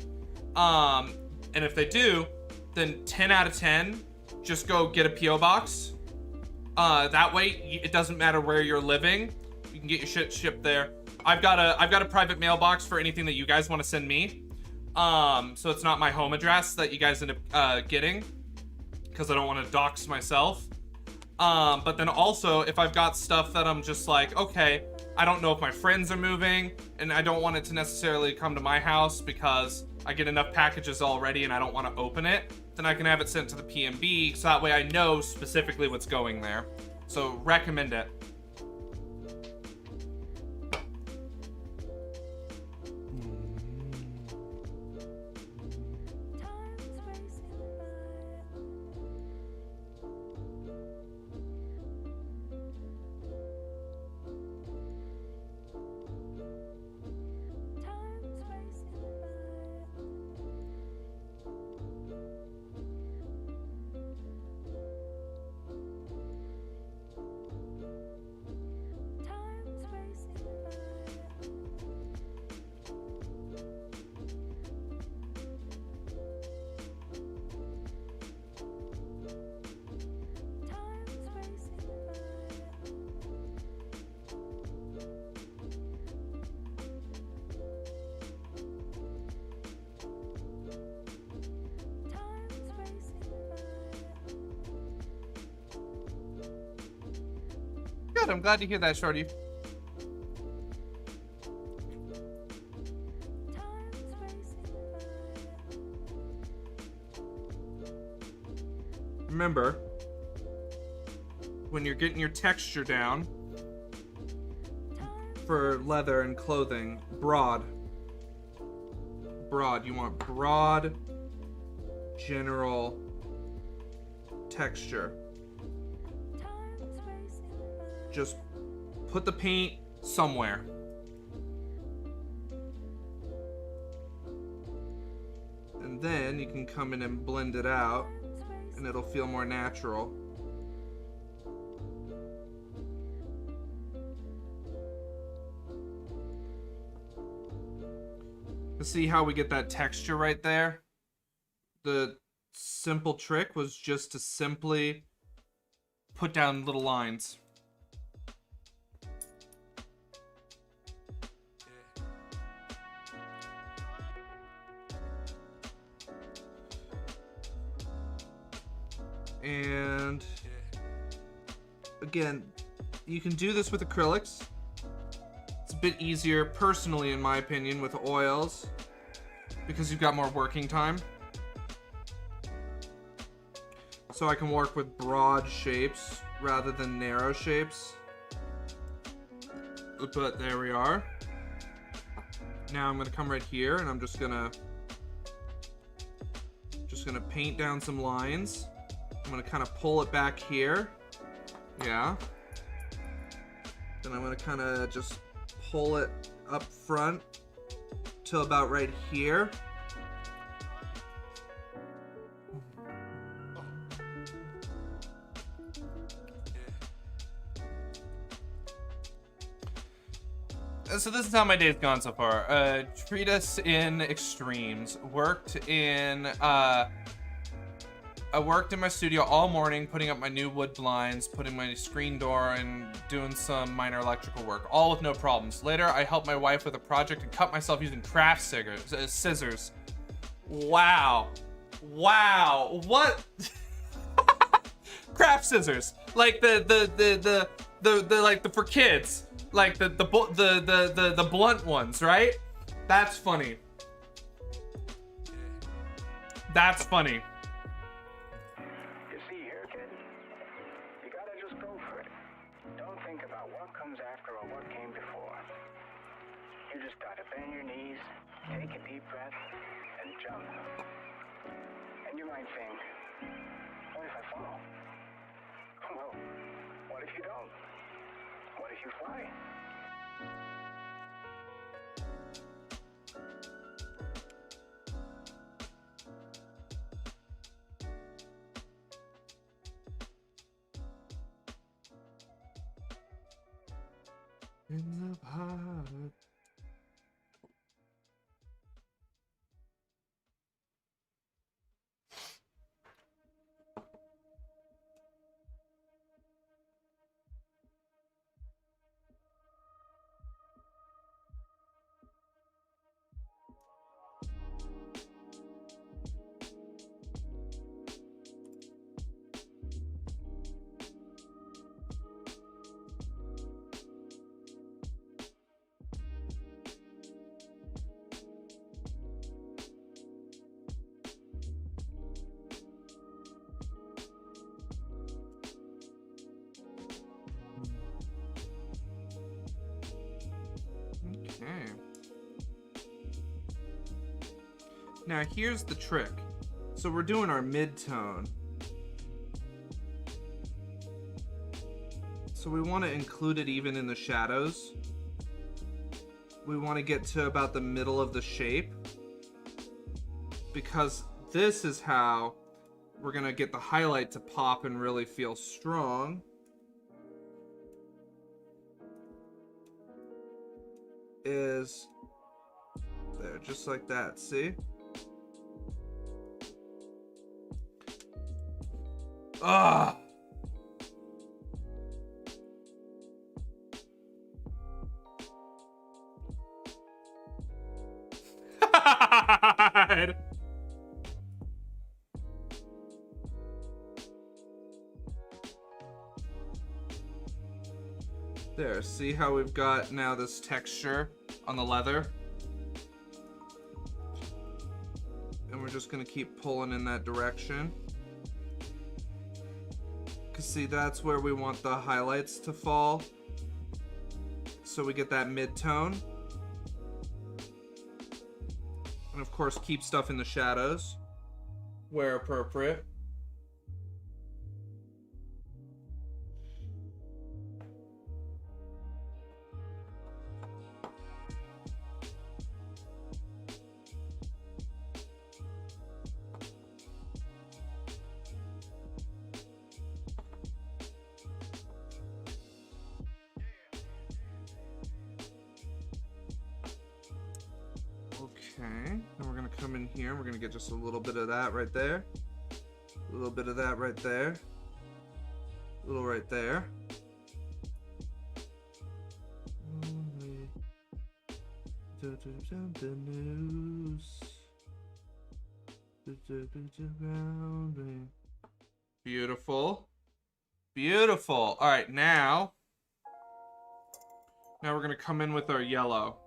Speaker 1: And if they do, then 10 out of 10, just go get a P.O. box. That way, it doesn't matter where you're living. You can get your shit shipped there. I've got a private mailbox for anything that you guys want to send me. So it's not my home address that you guys end up getting, because I don't want to dox myself. But then also, if I've got stuff that I'm just like, okay, I don't know if my friends are moving, and I don't want it to necessarily come to my house because I get enough packages already and I don't want to open it, then I can have it sent to the PMB, so that way I know specifically what's going there. So recommend it. good. I'm glad to hear that, Shorty. Remember, when you're getting your texture down for leather and clothing, broad. You want broad, general texture. Just put the paint somewhere. And then you can come in and blend it out, and it'll feel more natural. See how we get that texture right there? The simple trick was just to simply put down little lines. And again, you can do this with acrylics. It's a bit easier, personally, in my opinion, with oils, because you've got more working time. So I can work with broad shapes rather than narrow shapes. But there we are. Now I'm gonna come right here and I'm just gonna paint down some lines. I'm gonna kind of pull it back here. Yeah. Then I'm gonna kind of just pull it up front to about right here. So this is how my day's gone so far. Treat us in extremes. I worked in my studio all morning, putting up my new wood blinds, putting my screen door, and doing some minor electrical work, all with no problems. Later, I helped my wife with a project and cut myself using craft scissors. Wow. What? Craft scissors, like the like the for kids, like the blunt ones, right? That's funny. That's funny.
Speaker 2: Bend your knees, take a deep breath, and jump. And you might think, what if I fall? Well, what if you don't? What if you fly?
Speaker 1: In the pot. Okay. Now here's the trick. So we're doing our mid-tone. So we want to include it even in the shadows. We want to get to about the middle of the shape, because this is how we're going to get the highlight to pop and really feel strong. Is there, just like that, see? Ah. There, see how we've got now this texture on the leather? And we're just gonna keep pulling in that direction. Cause see, that's where we want the highlights to fall. So we get that mid-tone. And of course, keep stuff in the shadows where appropriate. Okay, and we're gonna come in here and we're gonna get just a little bit of that right there. A little bit of that right there. A little right there. Beautiful. Beautiful. All right, now we're gonna come in with our yellow.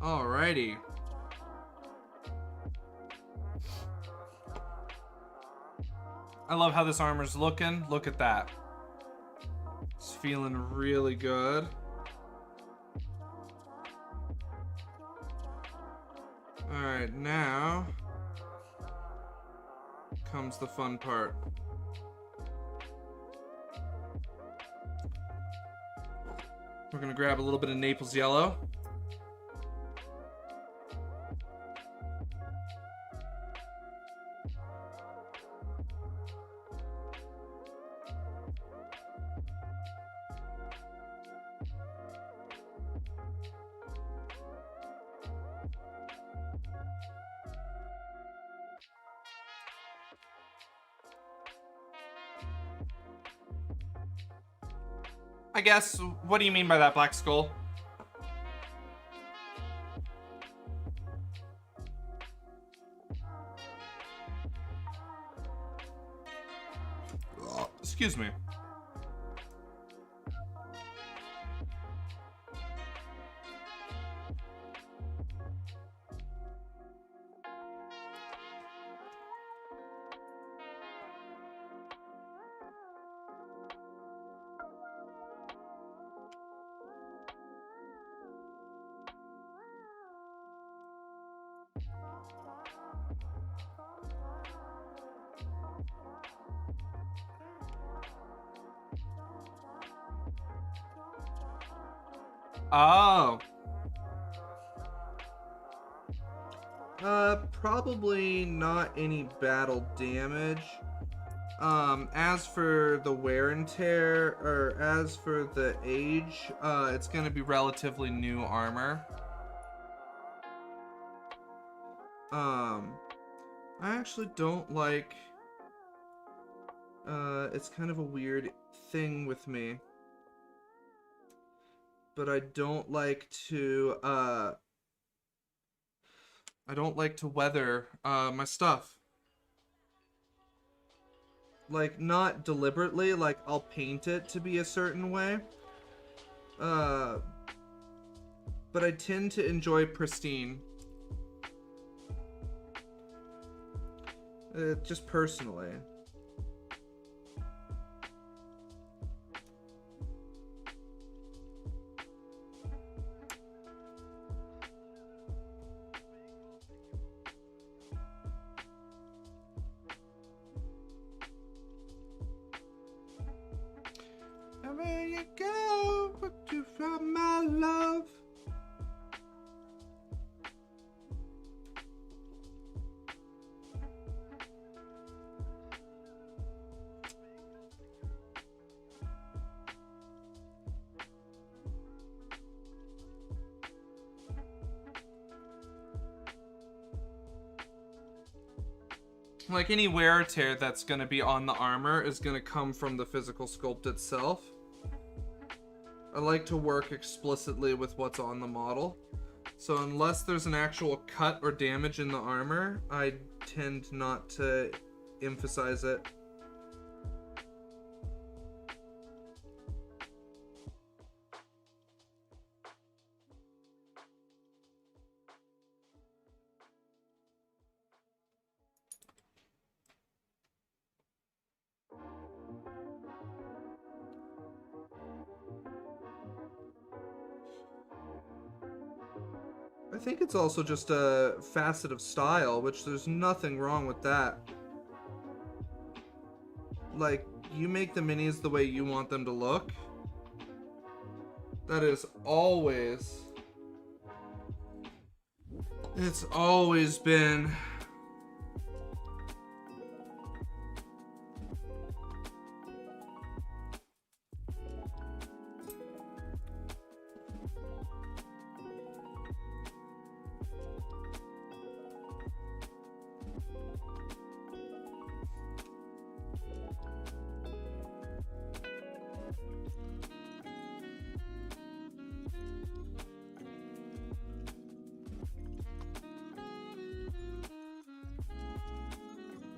Speaker 1: Alrighty. I love how this armor's looking. Look at that. It's feeling really good. Alright, now comes the fun part. We're gonna grab a little bit of Naples yellow. I guess, what do you mean by that, Black Skull? Excuse me. Oh. Probably not any battle damage. As for the wear and tear, or as for the age, it's gonna be relatively new armor. I actually don't like, it's kind of a weird thing with me, but I don't like to weather, my stuff. Like, not deliberately, like, I'll paint it to be a certain way. But I tend to enjoy pristine. Just personally. Like, any wear or tear that's going to be on the armor is going to come from the physical sculpt itself. I like to work explicitly with what's on the model. So unless there's an actual cut or damage in the armor, I tend not to emphasize it. I think it's also just a facet of style, which there's nothing wrong with that. Like, you make the minis the way you want them to look. That is always... It's always been...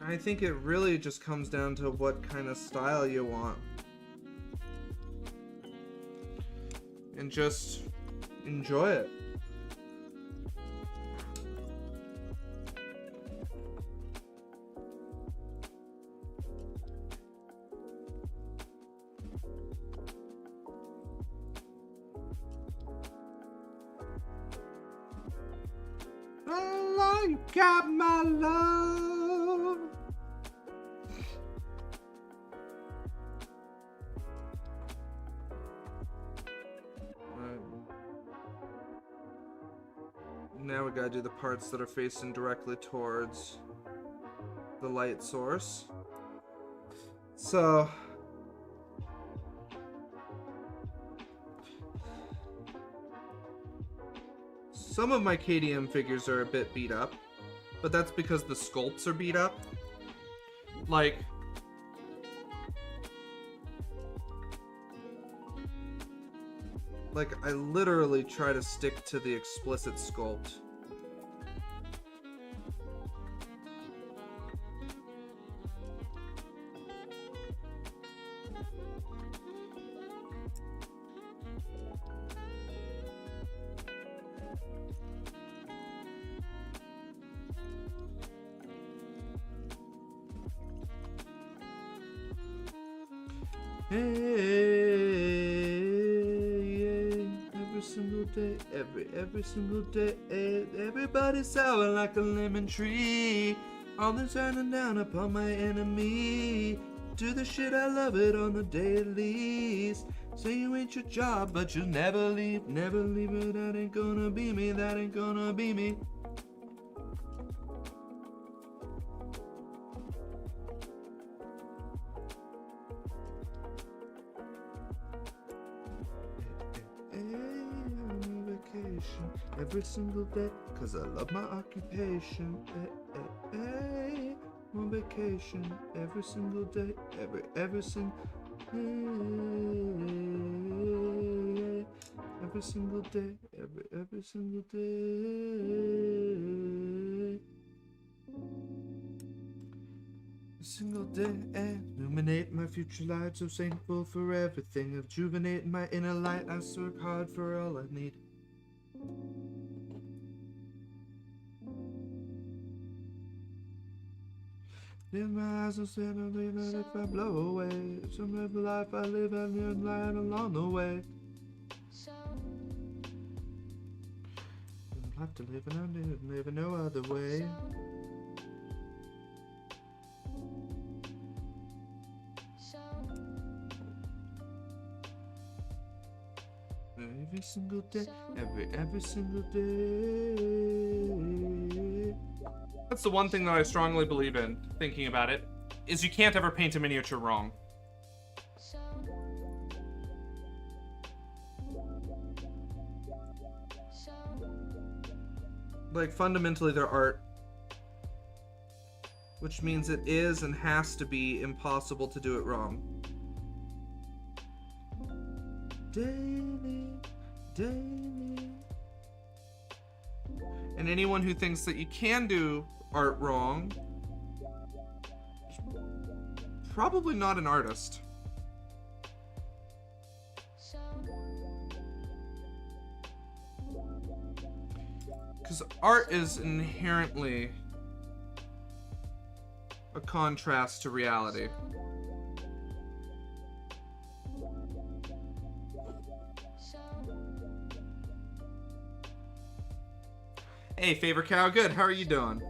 Speaker 1: I think it really just comes down to what kind of style you want. And just enjoy it. Oh, you got my love. Now we gotta do the parts that are facing directly towards the light source. So some of my KDM figures are a bit beat up, but that's because the sculpts are beat up. Like, I literally try to stick to the explicit sculpt. Every single day, everybody's sour like a lemon tree. All the shining down upon my enemy. Do the shit, I love it on the dailies. Say you ain't your job, but you'll never leave it. That ain't gonna be me, that ain't gonna be me. Every single day, cause I love my occupation. On vacation, every single day, every single day, every single day. Single day, illuminate my future light, so thankful for everything. Rejuvenate my inner light, I work hard for all I need. In my eyes, I'm saying even if I blow away. Some of the life I live and live light along the way. Life to live and I live no other way. Every single day, every single day. That's the one thing that I strongly believe in, thinking about it, is you can't ever paint a miniature wrong. Like, fundamentally, their art which means it is and has to be impossible to do it wrong. Daily, daily. And anyone who thinks that you can do art wrong is probably not an artist. Because art is inherently a contrast to reality. Hey, Favor Cow, good. How are you doing?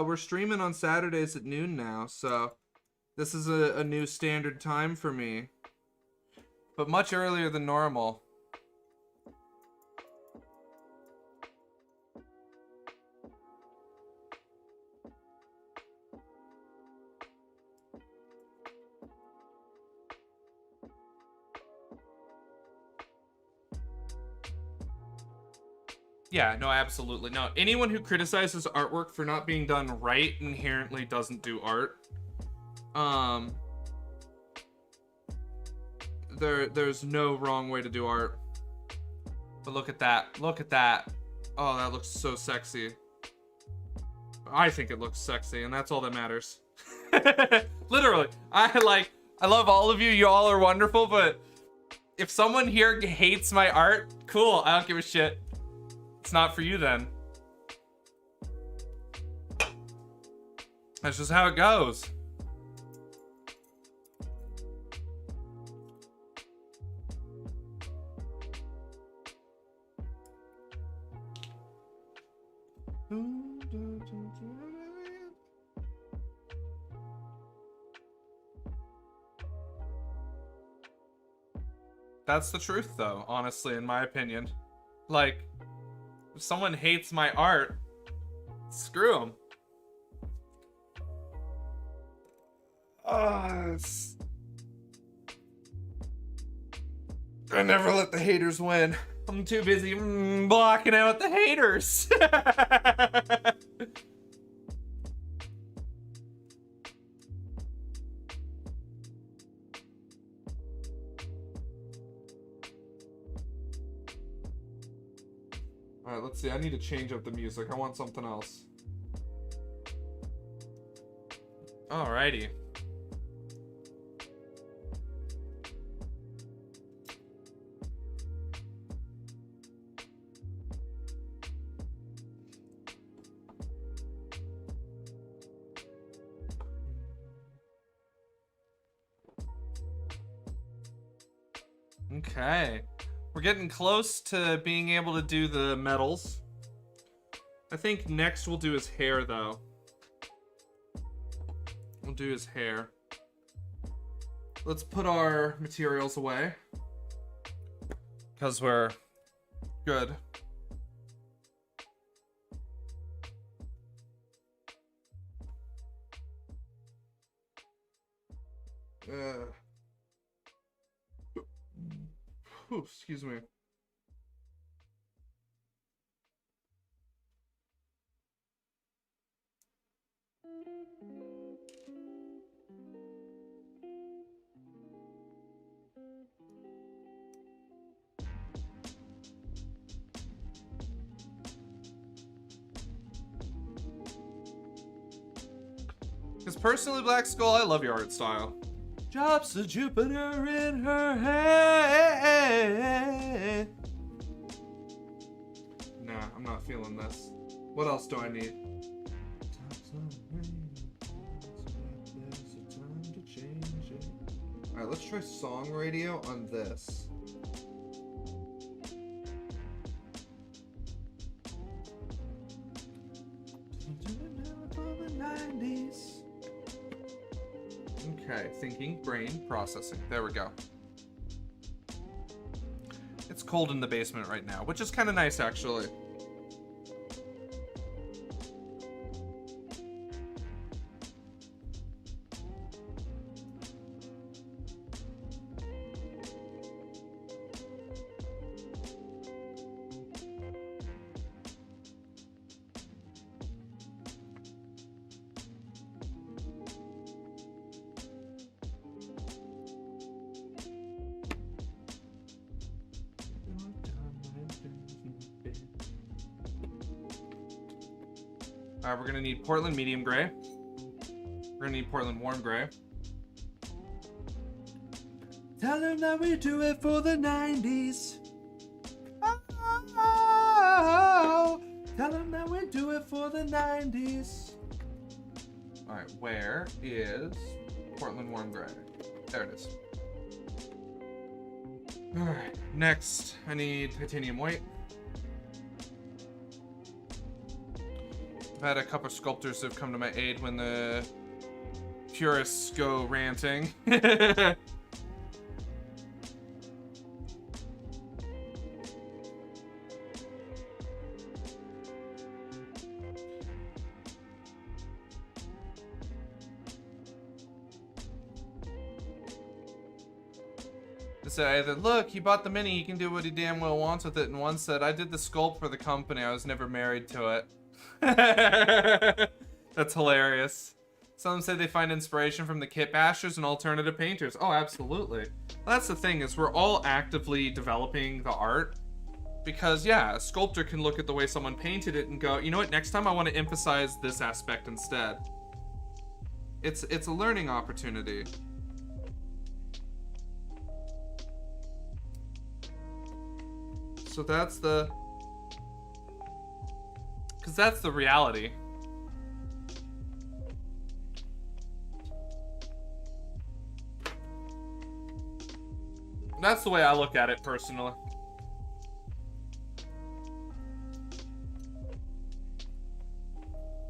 Speaker 1: We're streaming on Saturdays at noon now, so this is a new standard time for me, but much earlier than normal. Yeah, no, absolutely. No, anyone who criticizes artwork for not being done right inherently doesn't do art. There's no wrong way to do art. But look at that. Look at that. Oh, that looks so sexy. I think it looks sexy, and that's all that matters. Literally. I love all of you. You all are wonderful, but if someone here hates my art, cool. I don't give a shit. It's not for you then. That's just how it goes. That's the truth, though, honestly, in my opinion. Like, if someone hates my art, screw them. I never let the haters win. I'm too busy blocking out the haters. Alright, let's see. I need to change up the music. I want something else. Alrighty. Okay. We're getting close to being able to do the medals. I think next we'll do his hair, though. We'll do his hair. Let's put our materials away, because we're good. Excuse me. Because personally, Black Skull, I love your art style. Drops of Jupiter in her head. Nah, I'm not feeling this. What else do I need? Alright, let's try song radio on this. Okay, thinking, brain, processing. There we go. It's cold in the basement right now, which is kind of nice, actually. Alright, we're gonna need Portland medium gray. We're gonna need Portland warm gray. Tell them that we do it for the 90s. Oh, tell them that we do it for the 90s. Alright, where is Portland warm gray? There it is. Alright, next I need titanium white. I've had a couple of sculptors that have come to my aid when the purists go ranting. They said either, look, he bought the Mini, he can do what he damn well wants with it, and one said, I did the sculpt for the company, I was never married to it. That's hilarious. Some say they find inspiration from the kit bashers and alternative painters. Oh, absolutely. Well, that's the thing, is we're all actively developing the art. Because, yeah, a sculptor can look at the way someone painted it and go, you know what, next time I want to emphasize this aspect instead. It's a learning opportunity. So that's the... Because that's the reality. That's the way I look at it, personally.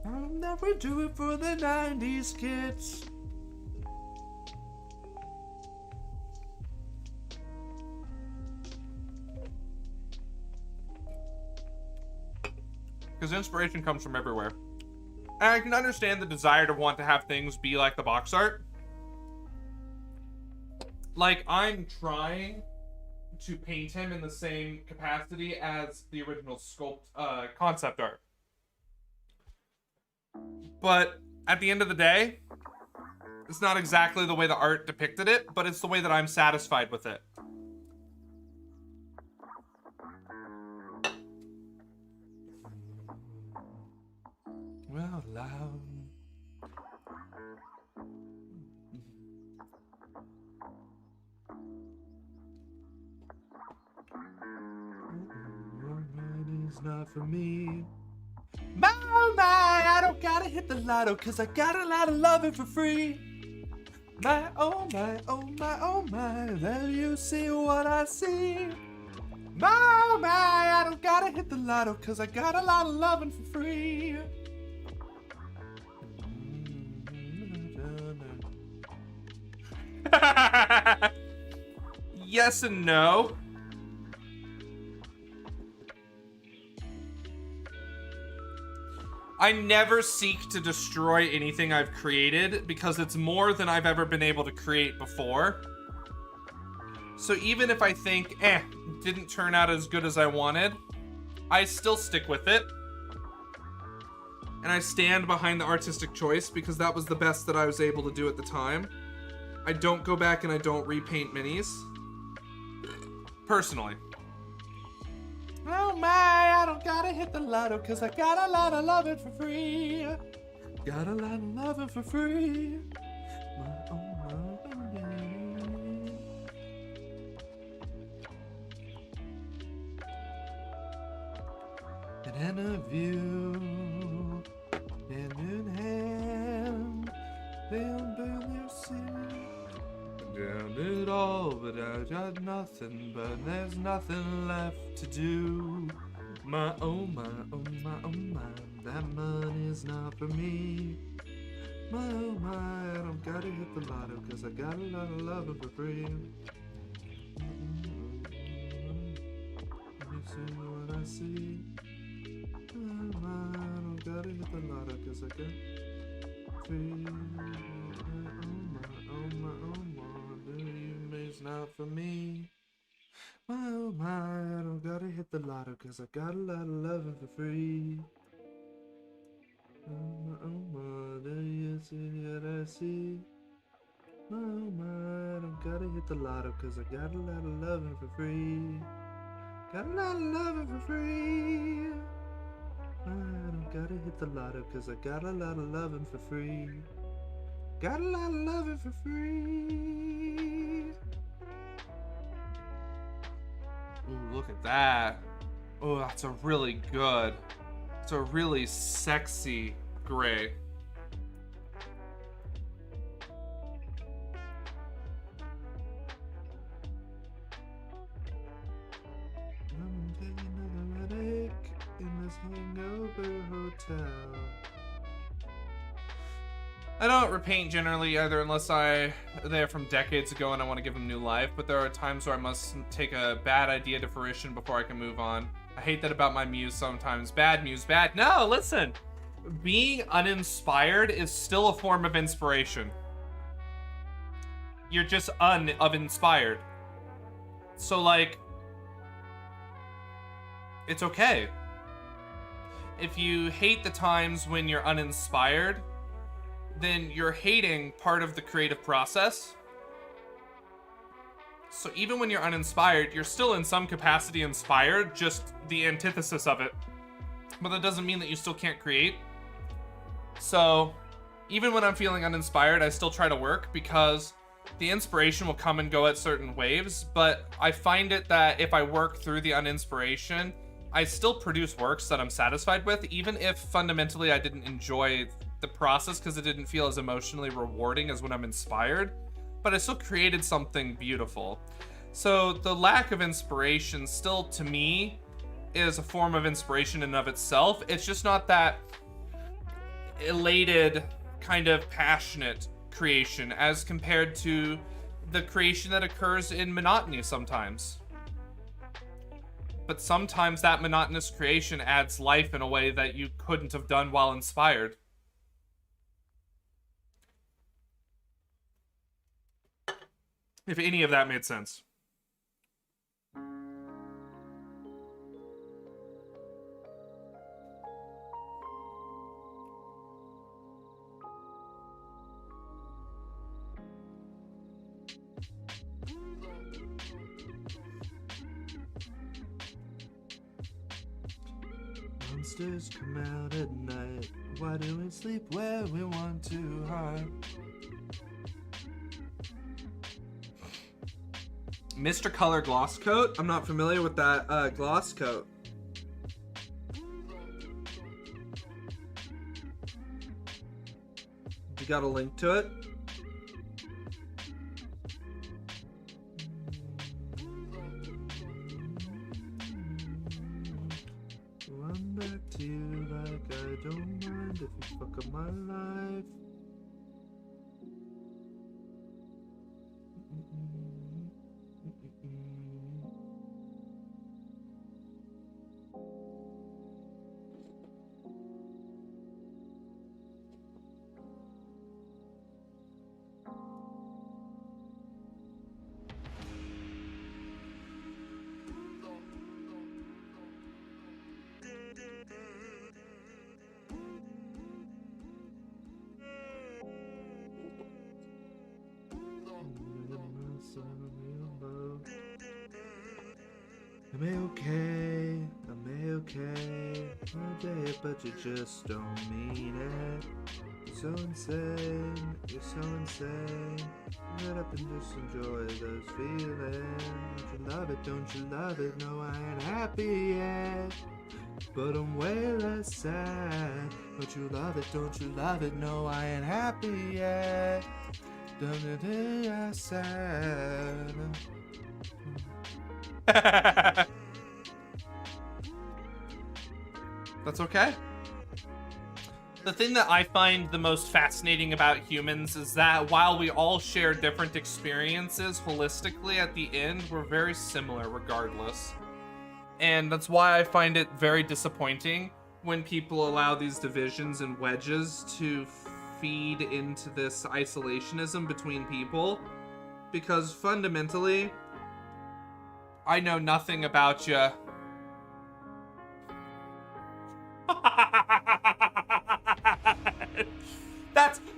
Speaker 1: I'll never do it for the 90s kids. Because inspiration comes from everywhere. And I can understand the desire to want to have things be like the box art. Like, I'm trying to paint him in the same capacity as the original concept art. But at the end of the day, it's not exactly the way the art depicted it, but it's the way that I'm satisfied with it. Well, loud. It's not for me. My, oh my, I don't gotta hit the lotto, cause I got a lot of loving for free. My, oh my, oh my, oh my, there you see what I see. My, oh my, I don't gotta hit the lotto, cause I got a lot of loving for free. Yes and no. I never seek to destroy anything I've created because it's more than I've ever been able to create before. So even if I think, didn't turn out as good as I wanted, I still stick with it. And I stand behind the artistic choice because that was the best that I was able to do at the time. I don't go back and I don't repaint minis. Personally. Oh my, I don't gotta hit the lotto cause I got a lot of loving for free. Got a lot of loving for free. My, oh my, an interview, hand in hand, they'll burn their sin. Down it all, but I got nothing, but there's nothing left to do. My, oh my, oh my, oh my, that money's not for me. My, oh my, I don't gotta hit hit the lotto, cause I got a lot of love for free. You see what I see? I don't gotta hit the lotto, cause I got free. Oh my, do you means not for me? Oh my, I don't gotta hit the lotto, cause I got a lot of loving for free. Oh my, do you see what I see? Oh my, I don't gotta hit the lotto, cause I got a lot of loving for free. Got a lot of loving for free. I don't gotta hit the lotto, cause I got a lot of loving for free. Got a lot of loving for free. Ooh, look at that. Oh, that's a really good. It's a really sexy gray. I'm taking another headache in this hangover hotel. I don't repaint generally either unless they're from decades ago and I want to give them new life, but there are times where I must take a bad idea to fruition before I can move on. I hate that about my muse sometimes. Bad muse, bad. No, listen. Being uninspired is still a form of inspiration. You're just uninspired. So, like, it's okay. If you hate the times when you're uninspired, then you're hating part of the creative process. So even when you're uninspired, you're still in some capacity inspired, just the antithesis of it. But that doesn't mean that you still can't create. So even when I'm feeling uninspired, I still try to work because the inspiration will come and go at certain waves. But I find it that if I work through the uninspiration, I still produce works that I'm satisfied with, even if fundamentally I didn't enjoy the process because it didn't feel as emotionally rewarding as when I'm inspired, but I still created something beautiful. So the lack of inspiration still, to me, is a form of inspiration in and of itself. It's just not that elated, kind of passionate creation as compared to the creation that occurs in monotony sometimes. But sometimes that monotonous creation adds life in a way that you couldn't have done while inspired. If any of that made sense. Monsters come out at night. Why do we sleep where we want to hide? Mr. Color gloss coat? I'm not familiar with that gloss coat. You got a link to it? Run back to you like I don't mind if you fuck up my life. I'm okay, but you just don't mean it. You're so insane, Get up and just enjoy those feelings. Don't you love it, no I ain't happy yet. But I'm way less sad. Don't you love it, no I ain't happy yet. I'm sad. That's okay. The thing that I find the most fascinating about humans is that while we all share different experiences, holistically at the end, we're very similar regardless. And that's why I find it very disappointing when people allow these divisions and wedges to feed into this isolationism between people. Because fundamentally, I know nothing about you.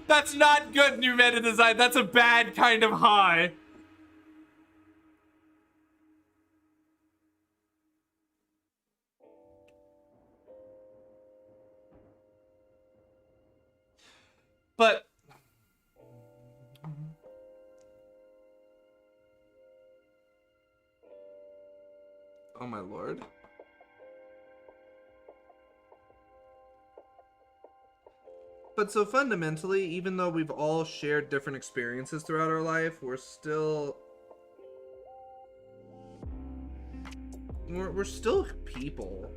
Speaker 1: That's not good new meta design. That's a bad kind of high. But oh my lord. But so fundamentally, even though we've all shared different experiences throughout our life, we're still people.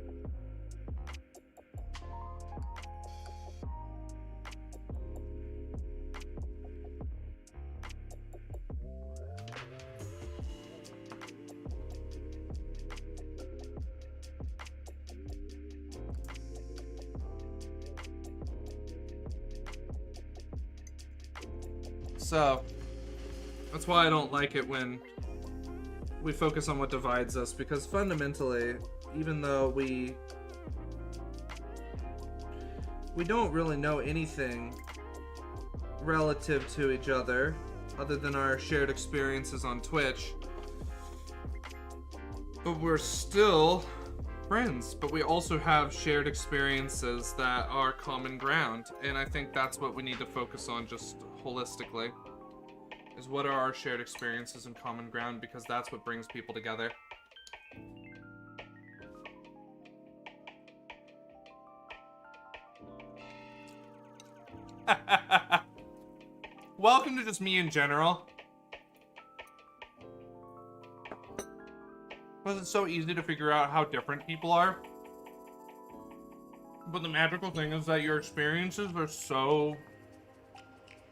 Speaker 1: So, that's why I don't like it when we focus on what divides us, because fundamentally, even though we don't really know anything relative to each other than our shared experiences on Twitch, but we're still friends, but we also have shared experiences that are common ground, and I think that's what we need to focus on just holistically, is what are our shared experiences and common ground, because that's what brings people together. Welcome to just me in general. Because it's so easy to figure out how different people are. But the magical thing is that your experiences are so...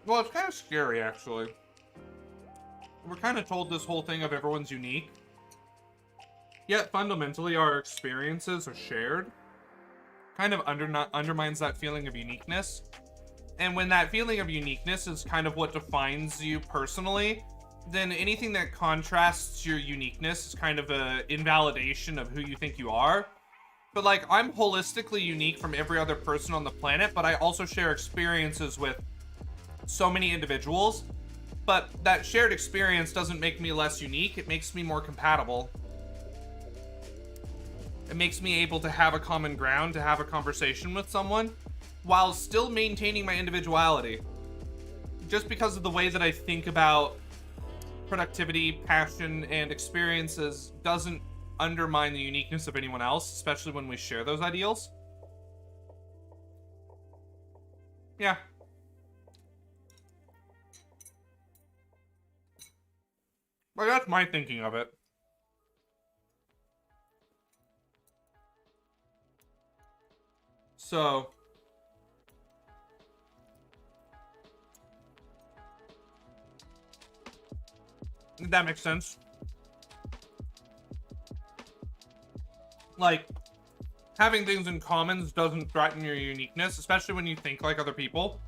Speaker 1: well, it's kind of scary, actually. We're kind of told this whole thing of everyone's unique. Yet, fundamentally, our experiences are shared. Kind of undermines that feeling of uniqueness. And when that feeling of uniqueness is kind of what defines you personally, then anything that contrasts your uniqueness is kind of an invalidation of who you think you are. But, like, I'm holistically unique from every other person on the planet, but I also share experiences with so many individuals. But that shared experience doesn't make me less unique, it makes me more compatible. It makes me able to have a common ground, to have a conversation with someone, while still maintaining my individuality. Just because of the way that I think about productivity, passion, and experiences doesn't undermine the uniqueness of anyone else, especially when we share those ideals. Yeah. Well, that's my thinking of it. So... that makes sense. Like, having things in common doesn't threaten your uniqueness, especially when you think like other people.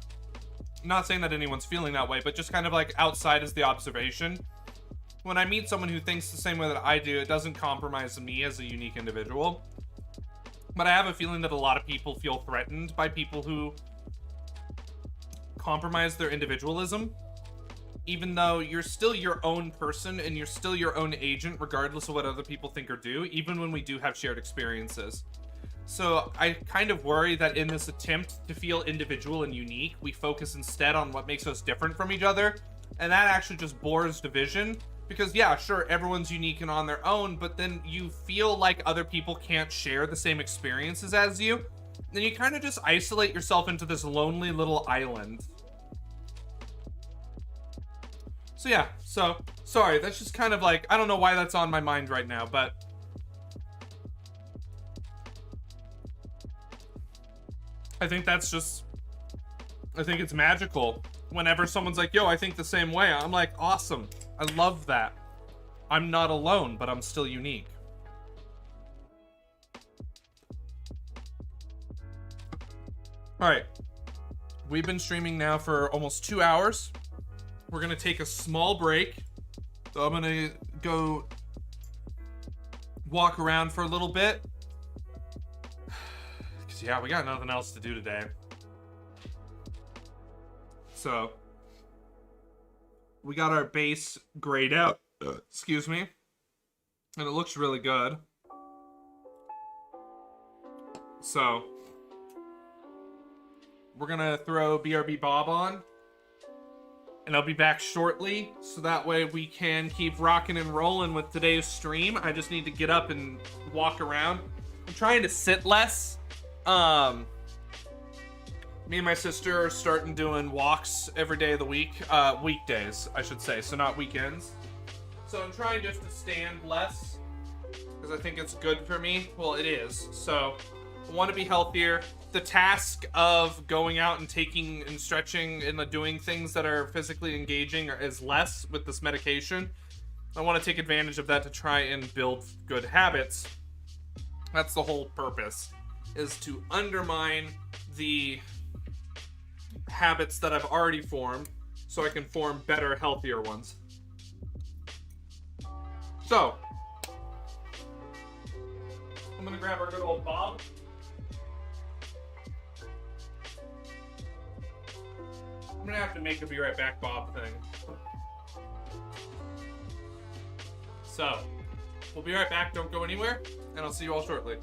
Speaker 1: I'm not saying that anyone's feeling that way, but just kind of like outside as the observation. When I meet someone who thinks the same way that I do, it doesn't compromise me as a unique individual. But I have a feeling that a lot of people feel threatened by people who compromise their individualism. Even though you're still your own person and you're still your own agent, regardless of what other people think or do, even when we do have shared experiences. So I kind of worry that in this attempt to feel individual and unique, we focus instead on what makes us different from each other. And that actually just bores division. Because yeah, sure, everyone's unique and on their own, but then you feel like other people can't share the same experiences as you. Then you kind of just isolate yourself into this lonely little island. So yeah, so, sorry, that's just kind of like, I don't know why that's on my mind right now, but... I think that's just I think it's magical. Whenever someone's like, yo, I think the same way, I'm like, awesome. I love that. I'm not alone, but I'm still unique. Alright. We've been streaming now for almost 2 hours. We're gonna take a small break. So I'm gonna go walk around for a little bit. Because, yeah, we got nothing else to do today. So, we got our base grayed out. Excuse me. And it looks really good. So, we're gonna throw BRB Bob on. And I'll be back shortly, so that way we can keep rocking and rolling with today's stream. I just need to get up and walk around. I'm trying to sit less. Me and my sister are starting doing walks every day of the week. Weekdays, I should say, so not weekends. So I'm trying just to stand less, because I think it's good for me. Well, it is. So I want to be healthier. The task of going out and taking and stretching and doing things that are physically engaging is less with this medication. I want to take advantage of that to try and build good habits. That's the whole purpose, is to undermine the habits that I've already formed so I can form better, healthier ones. So, I'm gonna grab our good old Bob. I'm gonna have to make a be right back Bob thing. So, we'll be right back, don't go anywhere, and I'll see you all shortly.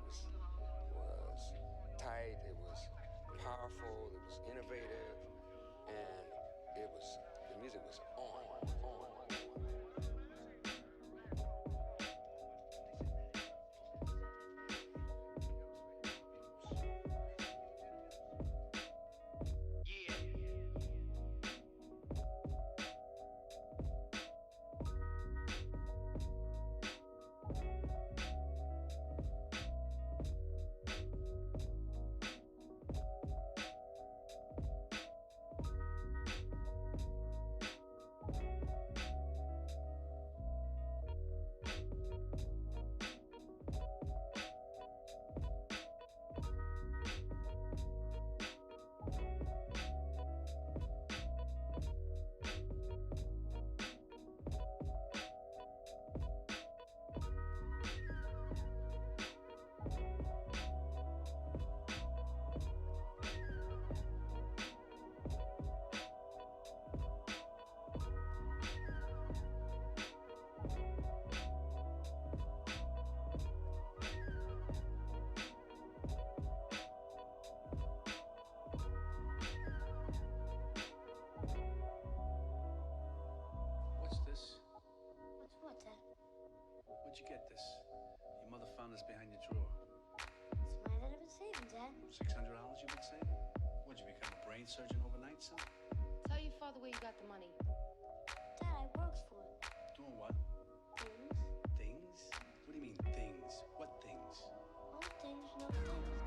Speaker 3: was tight, it was powerful, it was innovative, and the music was on.
Speaker 4: What's this?
Speaker 5: What's what, Dad?
Speaker 4: Where'd you get this? Your mother found this behind your drawer.
Speaker 5: It's money that I've been saving, Dad.
Speaker 4: $600 you've been saving? What'd you become a brain surgeon overnight, son?
Speaker 6: Tell your father where you got the money.
Speaker 5: Dad, I worked for it.
Speaker 4: Doing what?
Speaker 5: Things.
Speaker 4: Things? What do you mean, things? What things?
Speaker 5: All things, no things.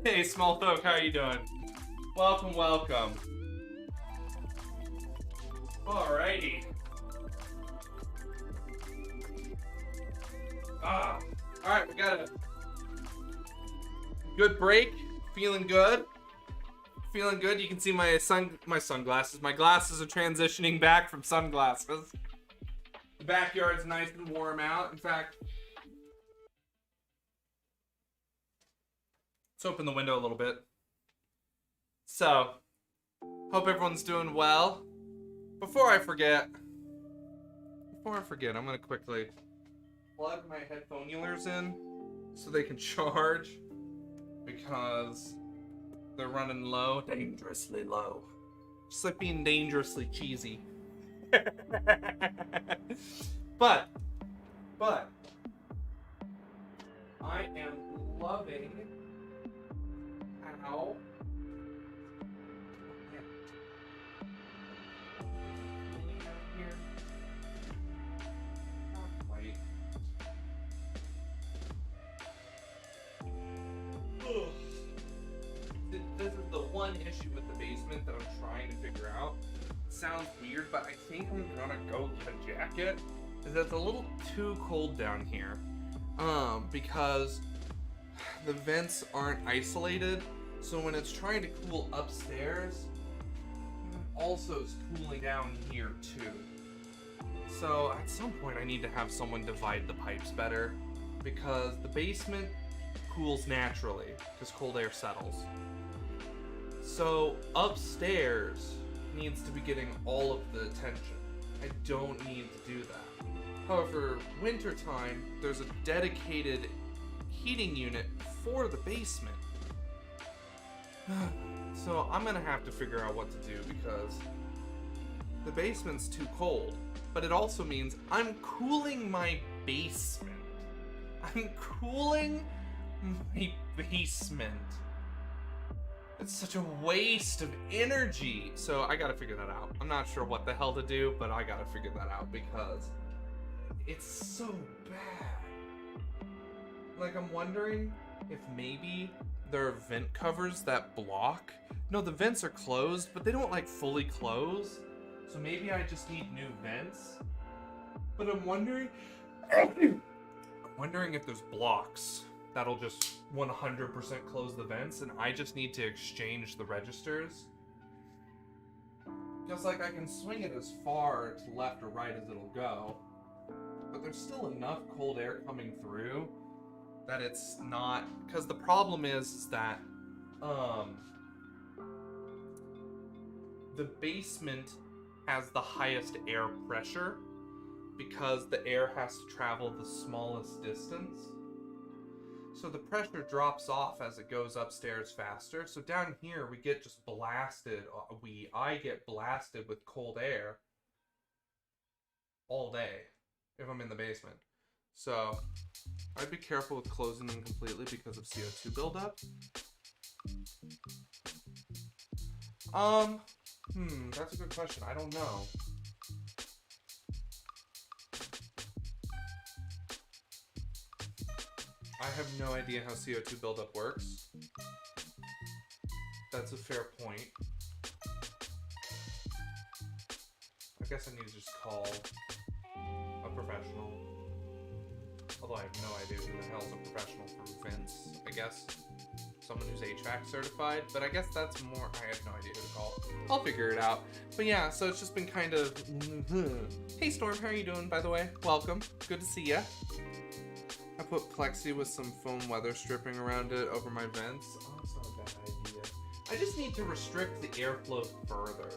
Speaker 1: Hey, small folk, how are you doing? Welcome, welcome. Alrighty. Alright, we got a good break. Feeling good. Feeling good. You can see my sunglasses. My glasses are transitioning back from sunglasses. The backyard's nice and warm out. In fact, let's open the window a little bit. So, hope everyone's doing well. Before I forget, I'm gonna quickly plug my headphone-ulars in so they can charge because they're running low, dangerously low. Just like being dangerously cheesy. But I am loving how this is the one issue with the basement that I'm trying to figure out. Sounds weird, but I think I'm gonna go get a jacket. Is that it's a little too cold down here. Because the vents aren't isolated, so when it's trying to cool upstairs, also it's cooling down here too. So at some point I need to have someone divide the pipes better, because the basement cools naturally because cold air settles. So upstairs needs to be getting all of the attention. I don't need to do that. However, wintertime, there's a dedicated heating unit for the basement. So I'm gonna have to figure out what to do because the basement's too cold. But it also means I'm cooling my basement. I'm cooling my basement. It's such a waste of energy. So I gotta figure that out. I'm not sure what the hell to do, but I gotta figure that out because it's so bad. Like, I'm wondering if maybe there are vent covers that block. No, the vents are closed, but they don't like fully close. So maybe I just need new vents. But I'm wondering if there's blocks that'll just 100% close the vents, and I just need to exchange the registers. Because, like, I can swing it as far to left or right as it'll go, but there's still enough cold air coming through that it's not... Because the problem is that, the basement has the highest air pressure because the air has to travel the smallest distance. So the pressure drops off as it goes upstairs faster. So down here we get just blasted. I get blasted with cold air all day if I'm in the basement. So I'd be careful with closing them completely because of CO2 buildup. That's a good question. I don't know. I have no idea how CO2 buildup works. That's a fair point. I guess I need to just call a professional. Although I have no idea who the hell is a professional for vents, I guess. Someone who's HVAC certified, but I guess that's more, I have no idea who to call. I'll figure it out. But yeah, so it's just been kind of, Hey Storm, how are you doing, by the way? Welcome, good to see ya. I put plexi with some foam weather stripping around it over my vents. Oh, that's not a bad idea. I just need to restrict the airflow further.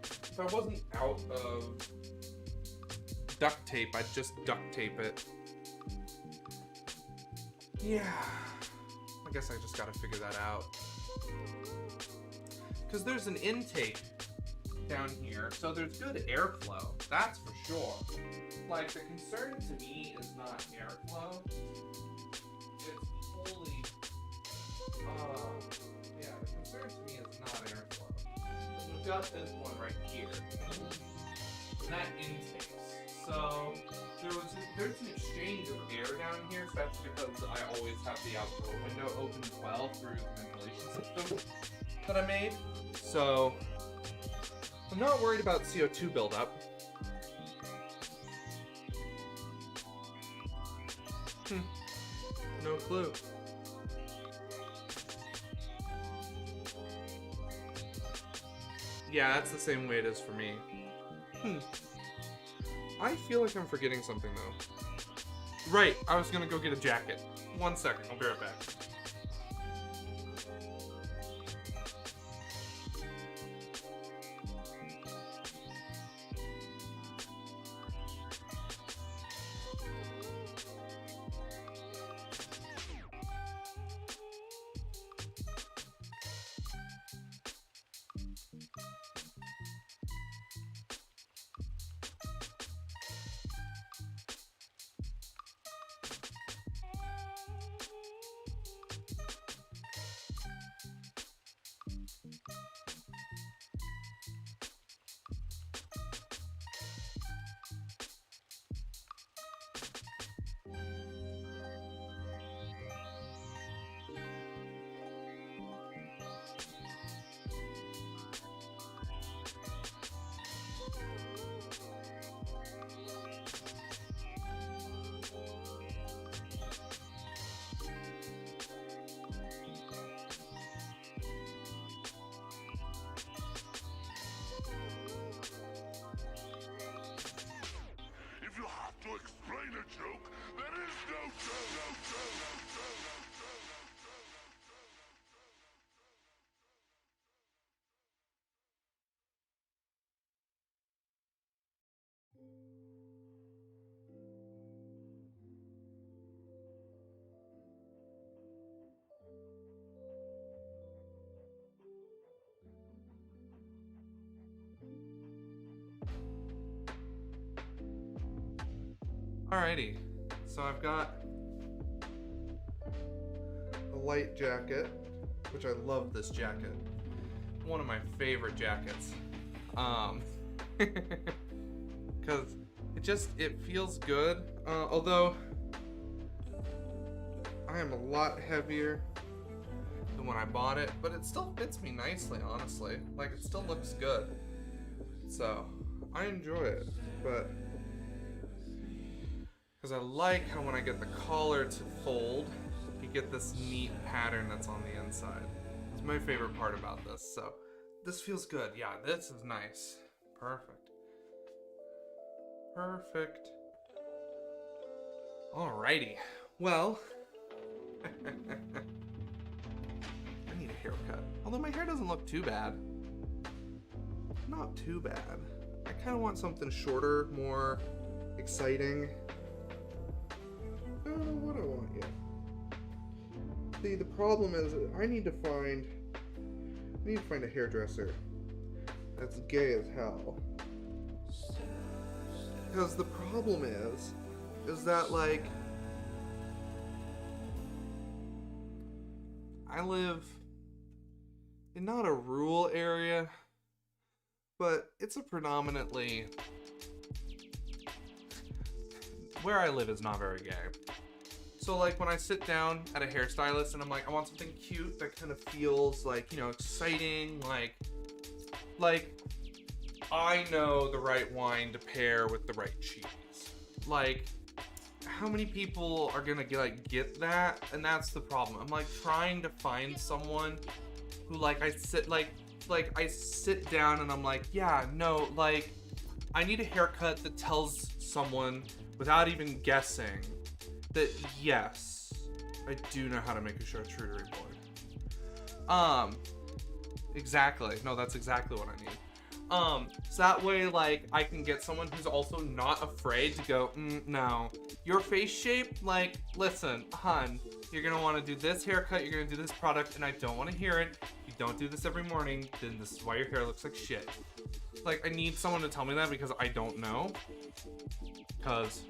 Speaker 1: If I wasn't out of duct tape, I'd just duct tape it. Yeah. I guess I just gotta figure that out. Because there's an intake down here, so there's good airflow. That's for sure. Like, the concern to me is not airflow. It's wholly... yeah, the concern to me is not airflow. We've got this one right here. And that intakes So there's an exchange of air down here, especially because I always have the outdoor window open as well through the ventilation system that I made. So I'm not worried about CO2 buildup. No clue. Yeah, that's the same way it is for me. I feel like I'm forgetting something though. Right, I was gonna go get a jacket. 1 second, I'll be right back.
Speaker 7: If you have to explain a joke, there is no joke.
Speaker 1: Alrighty, so I've got a light jacket, which I love this jacket. One of my favorite jackets. Because it feels good. Although I am a lot heavier than when I bought it, but it still fits me nicely, honestly. Like, it still looks good. So I enjoy it, but because I like how when I get the collar to fold, you get this neat pattern that's on the inside. It's my favorite part about this. So this feels good. Yeah, this is nice. Perfect. Perfect. Alrighty. Well, I need a haircut. Although my hair doesn't look too bad. Not too bad. I kind of want something shorter, more exciting. I don't know what I want yet. See, the problem is I need to find a hairdresser that's gay as hell. Because the problem is that, like, I live in not a rural area, but it's a predominantly, where I live is not very gay. So, like, when I sit down at a hairstylist and I'm like, I want something cute that kind of feels like, you know, exciting, like I know the right wine to pair with the right cheese. Like, how many people are gonna get that? And that's the problem. I'm like trying to find someone who, like, I sit down and I'm like, yeah, no, like, I need a haircut that tells someone without even guessing that, yes, I do know how to make a charcuterie board. Exactly. No, that's exactly what I need. So that way, like, I can get someone who's also not afraid to go, no, your face shape, like, listen, hun, you're gonna want to do this haircut, you're gonna do this product, and I don't want to hear it. If you don't do this every morning, then this is why your hair looks like shit. Like, I need someone to tell me that because I don't know. Because,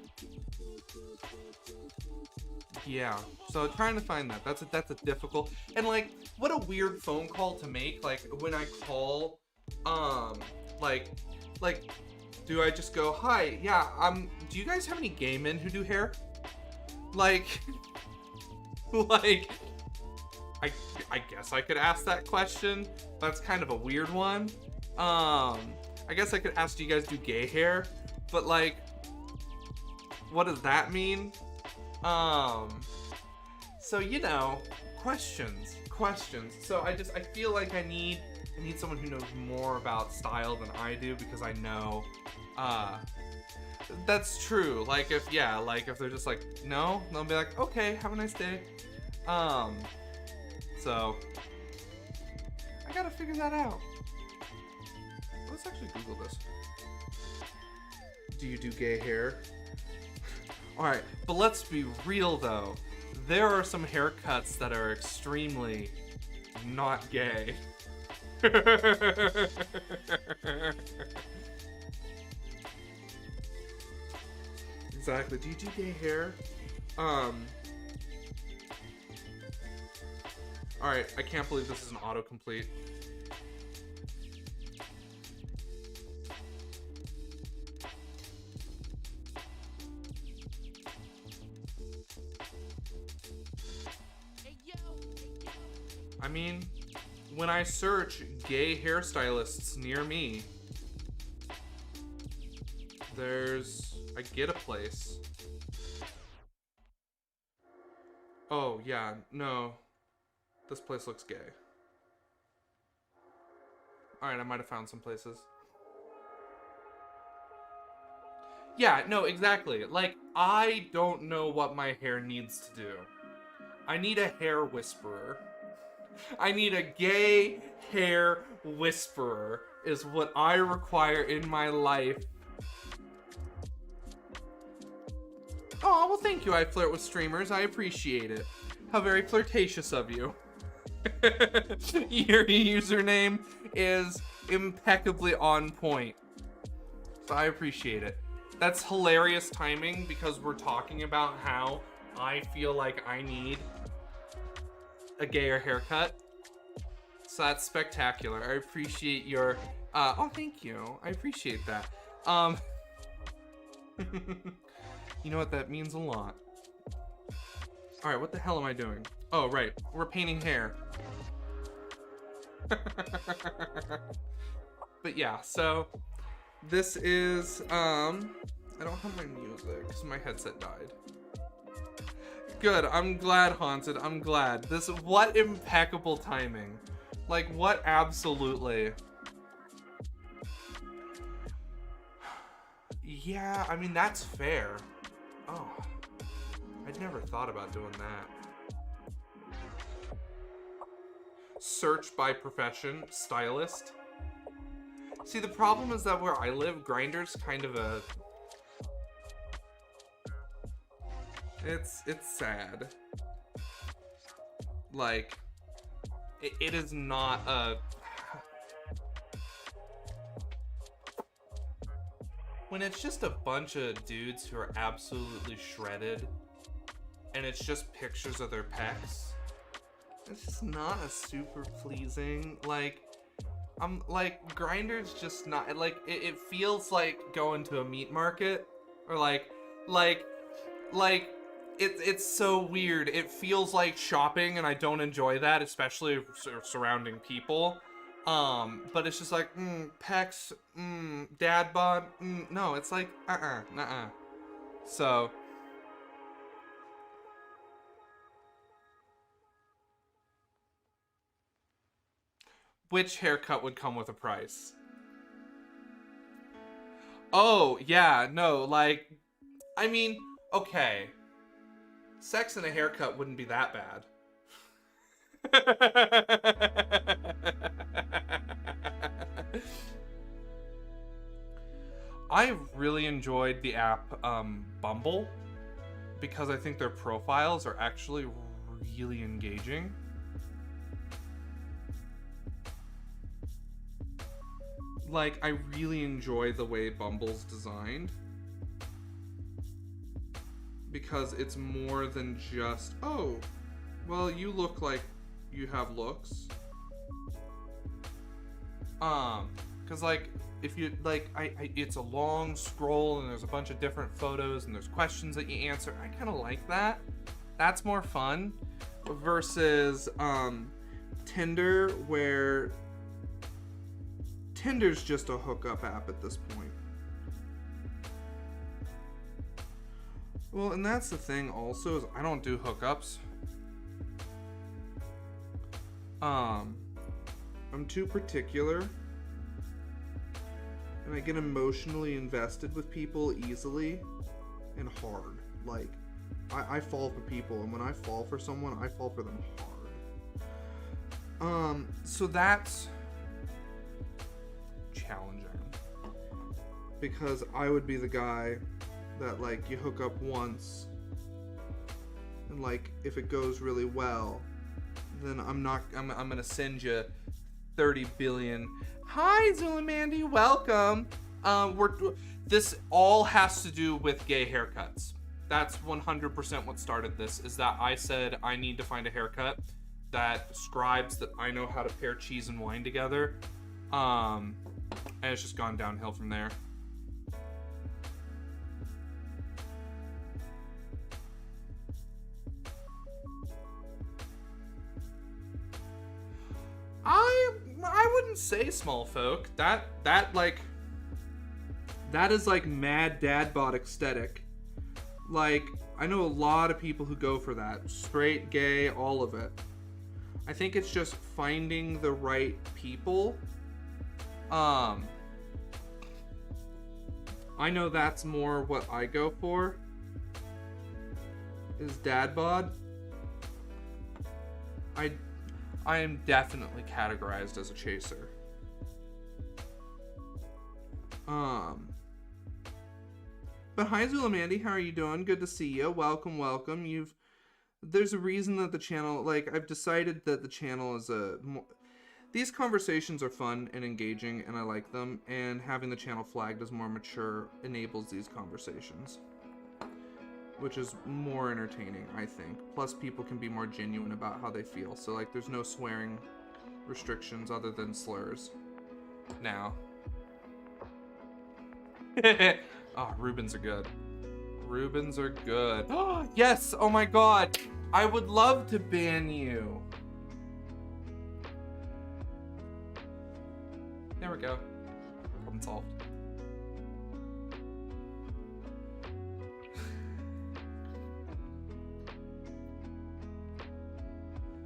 Speaker 1: yeah, so trying to find that, that's a difficult, and, like, what a weird phone call to make, like, when I call, like, Do I just go, hi, yeah, do you guys have any gay men who do hair? Like, like, I guess I could ask that question. That's kind of a weird one. I guess I could ask, do you guys do gay hair? But like, what does that mean? So, you know, questions. So I feel like I need someone who knows more about style than I do, because I know, that's true. Like if they're just like, no, they'll be like, okay, have a nice day. So I gotta figure that out. Let's actually Google this. Do you do gay hair? Alright, but let's be real though. There are some haircuts that are extremely not gay. Exactly. Do you do gay hair? Alright, I can't believe this is an autocomplete. I mean, when I search gay hairstylists near me, I get a place. Oh, yeah, no. This place looks gay. Alright, I might have found some places. Yeah, no, exactly. Like, I don't know what my hair needs to do. I need a hair whisperer. I need a gay hair whisperer is what I require in my life. Oh, well, thank you. I flirt with streamers. I appreciate it. How very flirtatious of you. Your username is impeccably on point. So I appreciate it. That's hilarious timing, because we're talking about how I feel like I need a gayer haircut. So that's spectacular. I appreciate your oh, thank you. I appreciate that. You know what, that means a lot. Alright, what the hell am I doing? Oh, right. We're painting hair. But yeah, so this is I don't have my music because my headset died. Good, I'm glad, Haunted. I'm glad. What impeccable timing. Like, what absolutely. Yeah, I mean, that's fair. Oh, I'd never thought about doing that. Search by profession, stylist. See, the problem is that where I live, Grindr's kind of a... It's sad. Like, it is not a... When it's just a bunch of dudes who are absolutely shredded, and it's just pictures of their pecs, it's just not a super pleasing, like, Grindr's just not, like, it feels like going to a meat market, or it's so weird. It feels like shopping, and I don't enjoy that, especially surrounding people. But it's just like, pecs, dad bod, no, it's like, nuh-uh. So, which haircut would come with a price? Oh, yeah, no, like, I mean, okay. Sex and a haircut wouldn't be that bad. I really enjoyed the app Bumble, because I think their profiles are actually really engaging. Like, I really enjoy the way Bumble's designed, because it's more than just, oh, well, you look like you have looks. Because, like, if you, like, it's a long scroll and there's a bunch of different photos and there's questions that you answer. I kind of like that. That's more fun versus Tinder, where Tinder's just a hookup app at this point. Well, and that's the thing also, is I don't do hookups. I'm too particular. And I get emotionally invested with people easily and hard. Like, I fall for people, and when I fall for someone, I fall for them hard. So that's challenging. Because I would be the guy that, like, you hook up once, and, like, if it goes really well, then I'm gonna send you 30 billion. Hi, Zulamandy, welcome. This all has to do with gay haircuts. That's 100% what started this, is that I said I need to find a haircut that describes that I know how to pair cheese and wine together. And it's just gone downhill from there. I wouldn't say small folk. That is like mad dad bod aesthetic. Like, I know a lot of people who go for that. Straight, gay, all of it. I think it's just finding the right people. I know that's more what I go for. Is dad bod. I am definitely categorized as a chaser. But hi Zulamandy, how are you doing? Good to see you. Welcome, welcome. There's a reason that the channel, like, I've decided that the channel is these conversations are fun and engaging, and I like them, and having the channel flagged as more mature enables these conversations, which is more entertaining, I think. Plus, people can be more genuine about how they feel. So, like, there's no swearing restrictions other than slurs now. Oh, Rubens are good. Rubens are good. Oh, yes! Oh my god! I would love to ban you. There we go. Problem solved.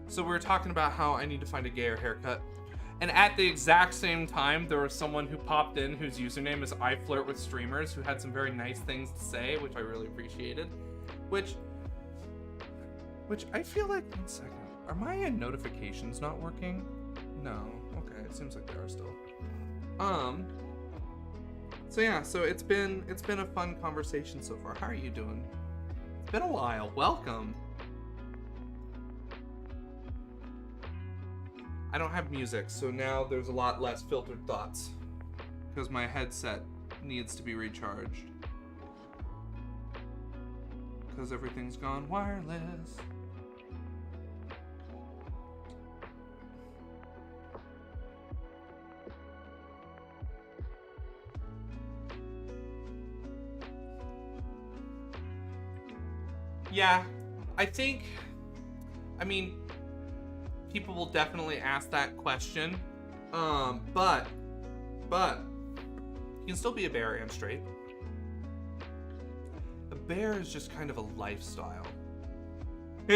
Speaker 1: So we were talking about how I need to find a gayer haircut. And at the exact same time, there was someone who popped in whose username is I Flirt With Streamers, who had some very nice things to say, which I really appreciated. Which I feel like, 1 second, are my notifications not working? No, okay, it seems like they are still. So yeah, so it's been a fun conversation so far. How are you doing? It's been a while. Welcome. I don't have music, so now there's a lot less filtered thoughts because my headset needs to be recharged because everything's gone wireless. Yeah, I mean, people will definitely ask that question, but you can still be a bear and straight. A bear is just kind of a lifestyle. I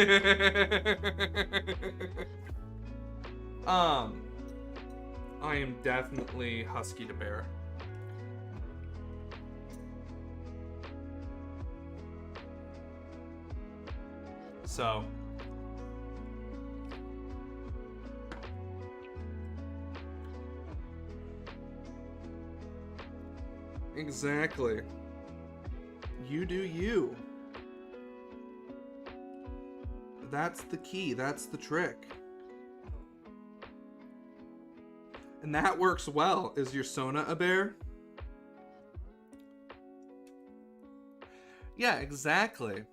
Speaker 1: am definitely husky to bear. So exactly. You do you. That's the key. That's the trick. And that works well. Is your Sona a bear? Yeah, exactly.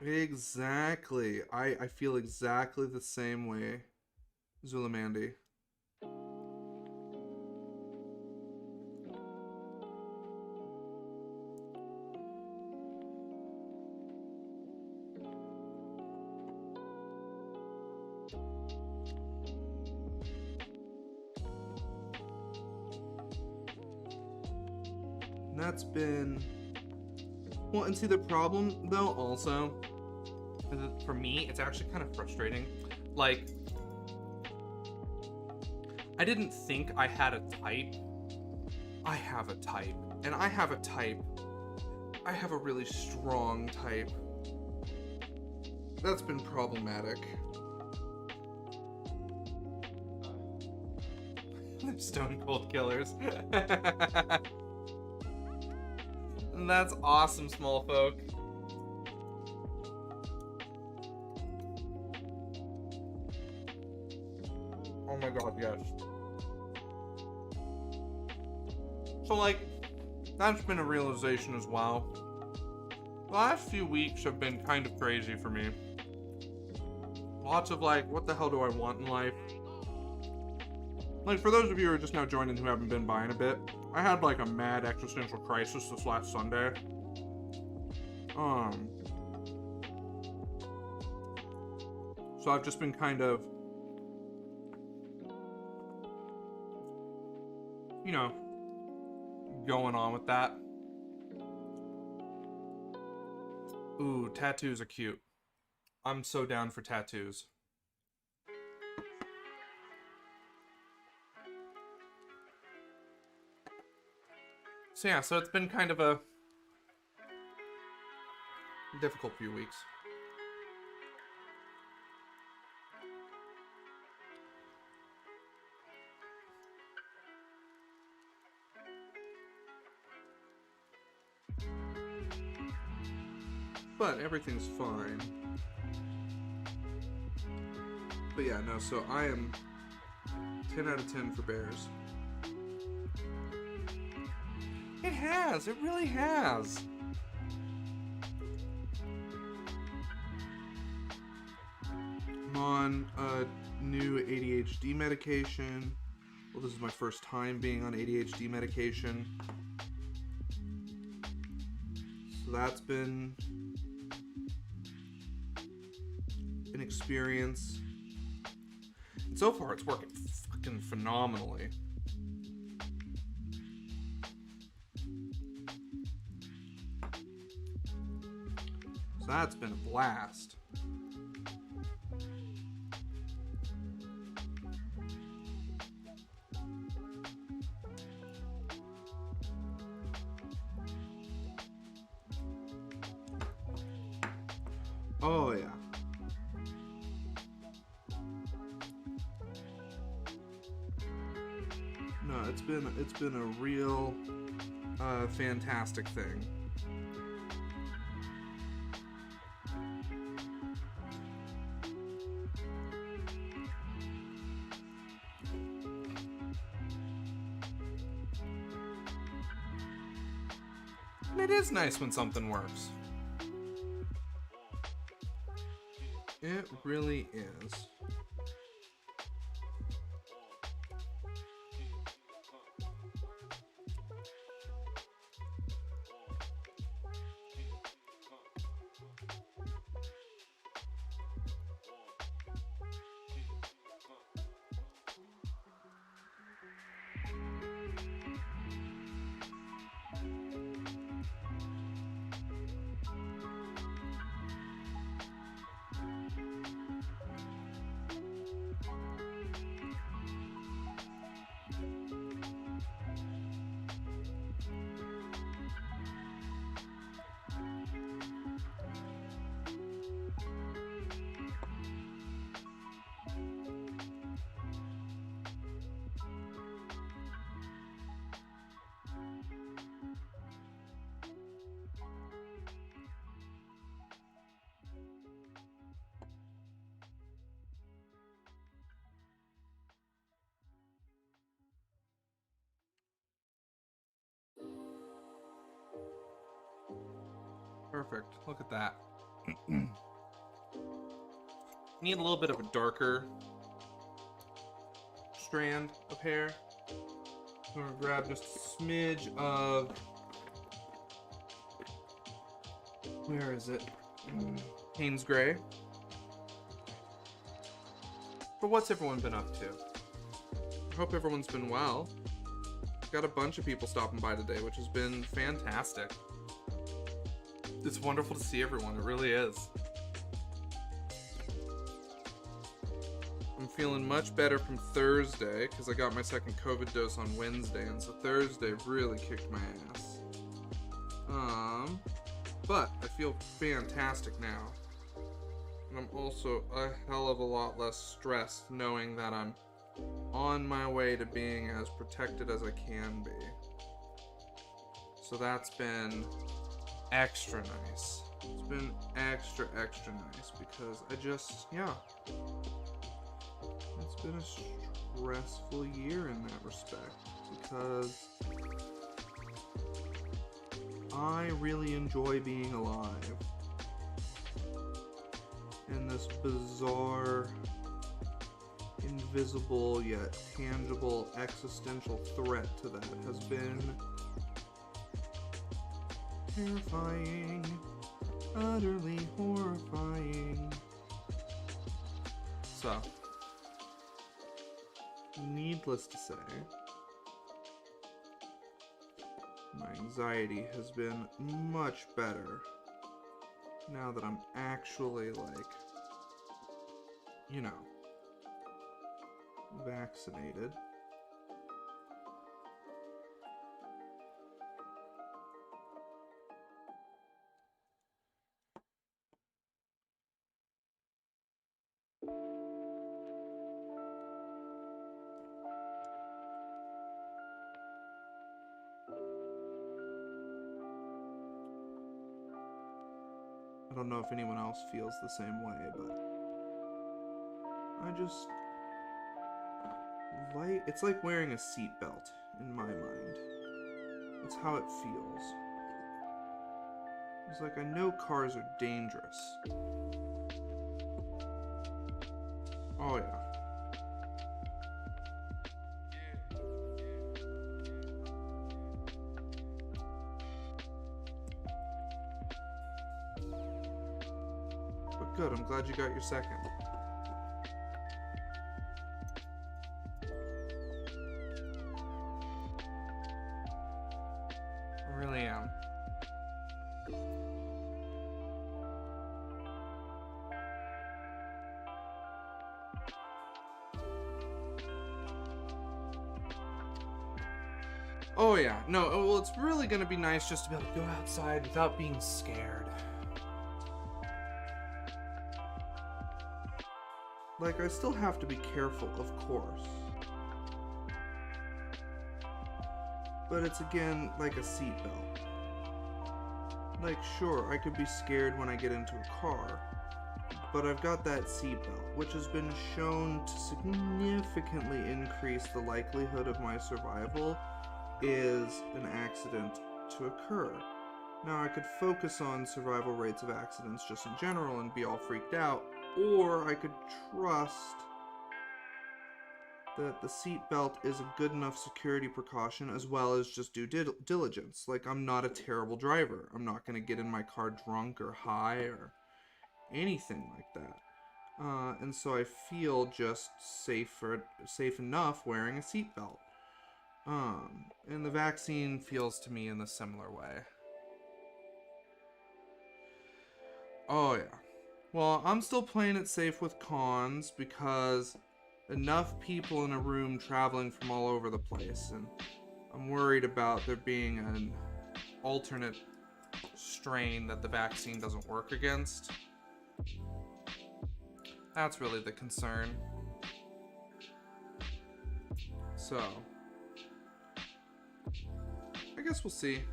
Speaker 1: Exactly. I feel exactly the same way, Zulamandy. And that's been... Well, and see, the problem, though, also, is that for me, it's actually kind of frustrating. Like, I didn't think I had a type. I have a type. And I have a type. I have a really strong type. That's been problematic. They're stone cold killers. And that's awesome, small folk. Oh my god, yes. So, like, that's been a realization as well. The last few weeks have been kind of crazy for me. Lots of, like, what the hell do I want in life? Like, for those of you who are just now joining who haven't been by in a bit, I had, like, a mad existential crisis this last Sunday. So I've just been kind of, you know, going on with that. Ooh, tattoos are cute. I'm so down for tattoos. So yeah, so it's been kind of a difficult few weeks. But everything's fine. But yeah, no, so I am 10 out of 10 for bears. It has, it really has. I'm on a new ADHD medication. Well, this is my first time being on ADHD medication. So that's been an experience. And so far, it's working fucking phenomenally. So that's been a blast. Oh yeah. No, it's been a real fantastic thing. And it is nice when something works. It really is. Perfect. Look at that. Need a little bit of a darker strand of hair. I'm gonna grab just a smidge of... Where is it? Payne's Gray. But what's everyone been up to? I hope everyone's been well. Got a bunch of people stopping by today, which has been fantastic. It's wonderful to see everyone, it really is. I'm feeling much better from Thursday, because I got my second COVID dose on Wednesday, and so Thursday really kicked my ass. But I feel fantastic now. And I'm also a hell of a lot less stressed knowing that I'm on my way to being as protected as I can be. So that's been extra nice. It's been extra nice because it's been a stressful year in that respect because I really enjoy being alive. And this bizarre, invisible yet tangible existential threat to that has been terrifying, utterly horrifying. So, needless to say, my anxiety has been much better now that I'm actually, vaccinated. I don't know if anyone else feels the same way, but it's like wearing a seatbelt in my mind. It's how it feels. It's like I know cars are dangerous. Oh yeah. But good, I'm glad you got your second. I really am. Oh yeah, no, well it's really gonna be nice just to be able to go outside without being scared. Like, I still have to be careful, of course. But it's again like a seatbelt. Like, sure, I could be scared when I get into a car, but I've got that seatbelt, which has been shown to significantly increase the likelihood of my survival is an accident to occur. Now, I could focus on survival rates of accidents just in general and be all freaked out, or I could trust that the seatbelt is a good enough security precaution as well as just due diligence. Like, I'm not a terrible driver. I'm not going to get in my car drunk or high or anything like that. And so I feel just safe enough wearing a seatbelt. And the vaccine feels to me in a similar way. Oh yeah. Well, I'm still playing it safe with cons because enough people in a room traveling from all over the place, and I'm worried about there being an alternate strain that the vaccine doesn't work against. That's really the concern. So, I guess we'll see.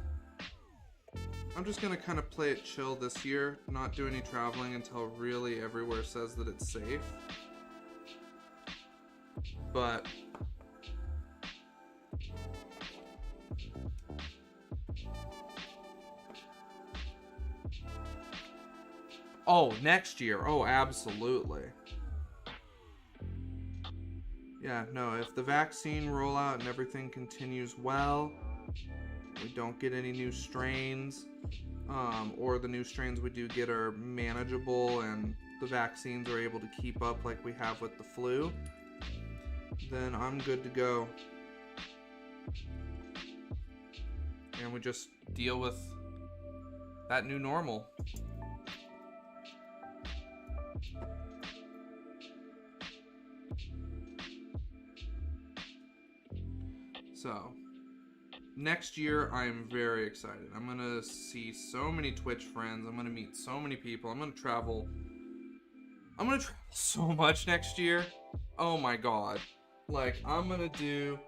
Speaker 1: I'm just gonna kind of play it chill this year, not do any traveling until really everywhere says that it's safe. But oh, next year. Oh, absolutely. Yeah, no, if the vaccine rollout and everything continues well, we don't get any new strains, or the new strains we do get are manageable and the vaccines are able to keep up like we have with the flu, then I'm good to go. And we just deal with that new normal. So, next year I'm very excited. I'm gonna see so many Twitch friends. I'm gonna meet so many people. I'm gonna travel so much next year. Oh my god. Like, I'm gonna do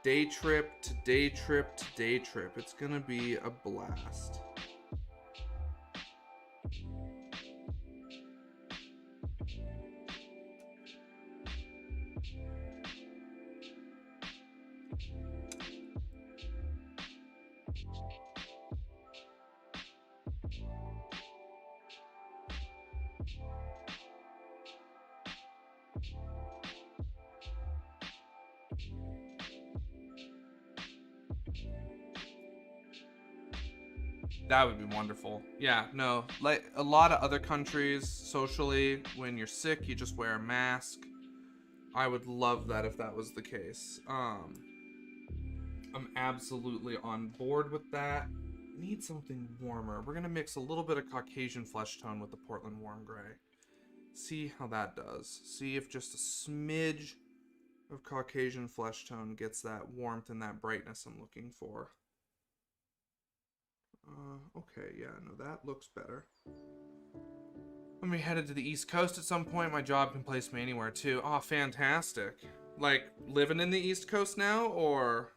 Speaker 1: day trip to day trip to day trip. It's gonna be a blast. That would be wonderful. Yeah, no, like a lot of other countries, socially, when you're sick, you just wear a mask. I would love that if that was the case. I'm absolutely on board with that. Need something warmer. We're gonna mix a little bit of Caucasian flesh tone with the Portland warm gray. See how that does. See if just a smidge of Caucasian flesh tone gets that warmth and that brightness I'm looking for. Okay, yeah, no, that looks better. When we headed to the East Coast at some point, my job can place me anywhere too. Oh, fantastic. Like, living in the East Coast now, or...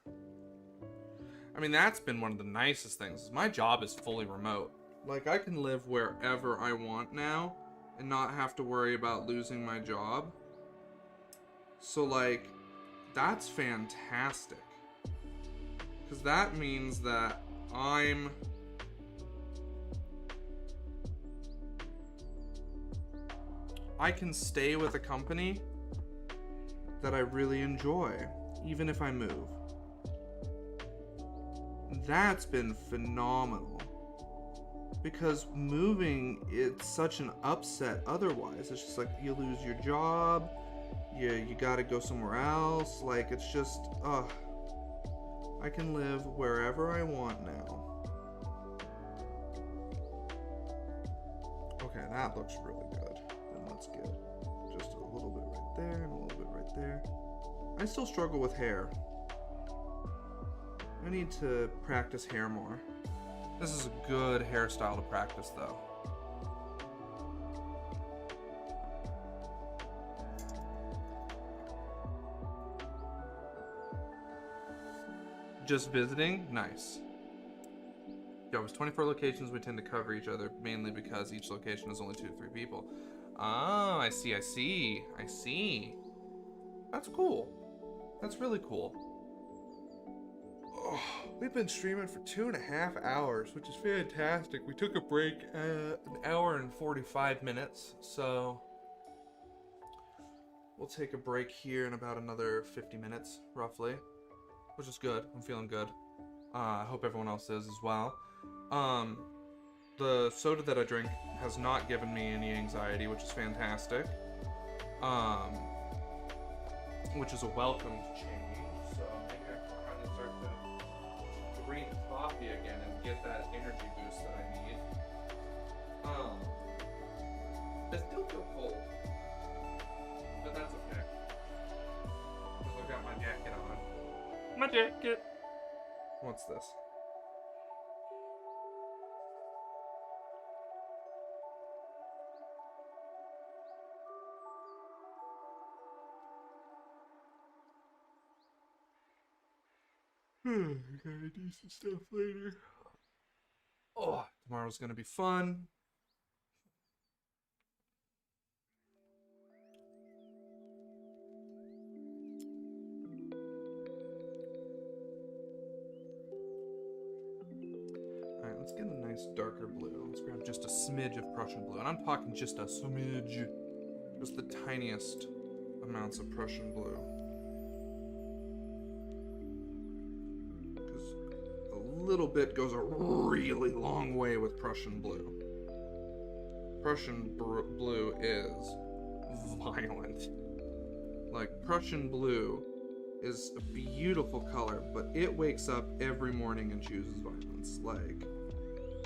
Speaker 1: I mean, that's been one of the nicest things. My job is fully remote. Like, I can live wherever I want now and not have to worry about losing my job. So, like, that's fantastic. Because that means that I can stay with a company that I really enjoy, even if I move. That's been phenomenal. Because moving, it's such an upset otherwise. It's just like, you lose your job, you gotta go somewhere else. Like, it's just, I can live wherever I want now. Okay, that looks really good. Then let's get just a little bit right there and a little bit right there. I still struggle with hair. I need to practice hair more. This is a good hairstyle to practice, though. Just visiting? Nice. Yeah, it was 24 locations. We tend to cover each other, mainly because each location is only 2 to 3 people. Oh, I see, I see. I see. That's cool. That's really cool. Oh, we've been streaming for 2.5 hours, which is fantastic. We took a break at 1 hour and 45 minutes, so we'll take a break here in about another 50 minutes, roughly, which is good. I'm feeling good. I hope everyone else is as well. The soda that I drink has not given me any anxiety, which is fantastic. Which is a welcome change. So maybe I can try to start to drink coffee again and get that energy boost that I need. I still feel cold, but that's okay. Because I've got my jacket on. My jacket. What's this? Gotta do some stuff later. Oh, tomorrow's gonna be fun. Alright, let's get a nice darker blue. Let's grab just a smidge of Prussian blue. And I'm talking just a smidge. Just the tiniest amounts of Prussian blue. Little bit goes a really long way with Prussian blue. Prussian blue is violent. Like, Prussian blue is a beautiful color, but it wakes up every morning and chooses violence. Like,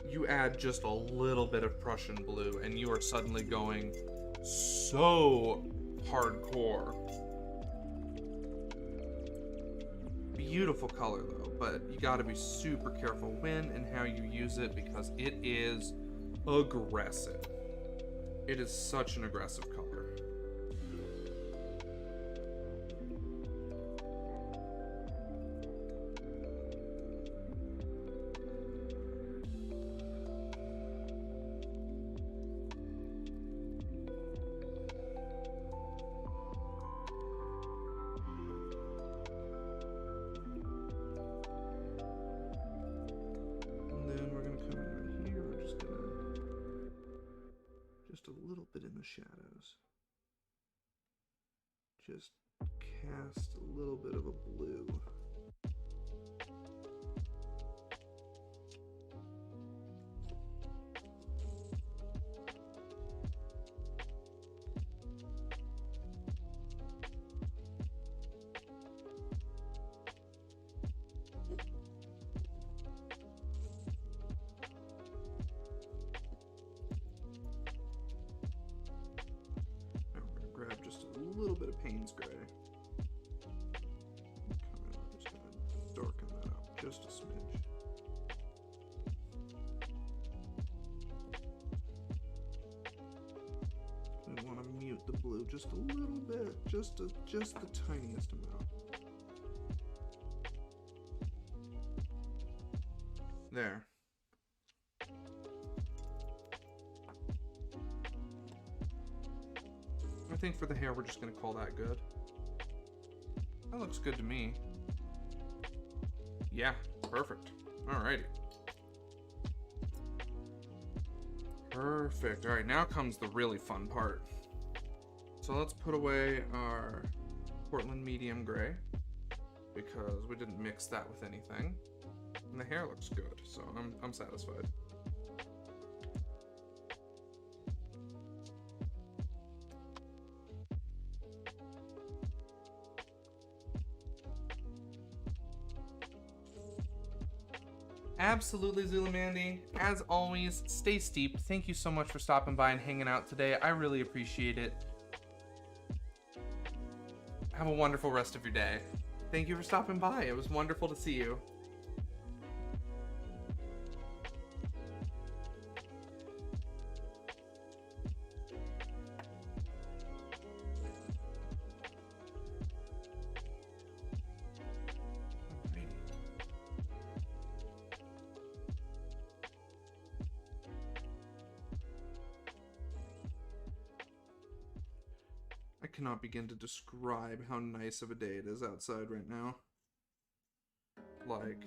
Speaker 1: you add just a little bit of Prussian blue and you are suddenly going so hardcore. Beautiful color though, but you gotta be super careful when and how you use it because it is aggressive. It is such an aggressive color. A little bit in the shadows. Just cast a little bit of a blue. Just a little bit of Payne's Gray. I'm just gonna darken that up just a smidge. We want to mute the blue just a little bit, just the tiniest amount. There. I think for the hair, we're just going to call that good. That looks good to me. Yeah, perfect. Alrighty. Perfect. Alright, now comes the really fun part. So let's put away our Portland medium gray because we didn't mix that with anything. And the hair looks good, so I'm satisfied. Absolutely, Zulamandy. As always, stay steep. Thank you so much for stopping by and hanging out today. I really appreciate it. Have a wonderful rest of your day. Thank you for stopping by. It was wonderful to see you. I cannot begin to describe how nice of a day it is outside right now. Like,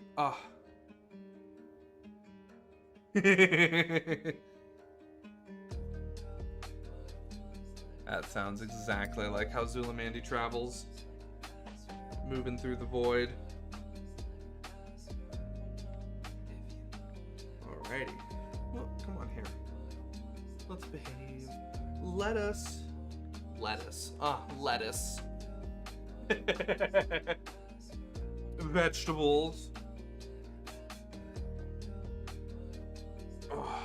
Speaker 1: That sounds exactly like how Zulamandy travels. Moving through the void. Alrighty. Well, come on here. Let's behave. Lettuce. Vegetables. Oh.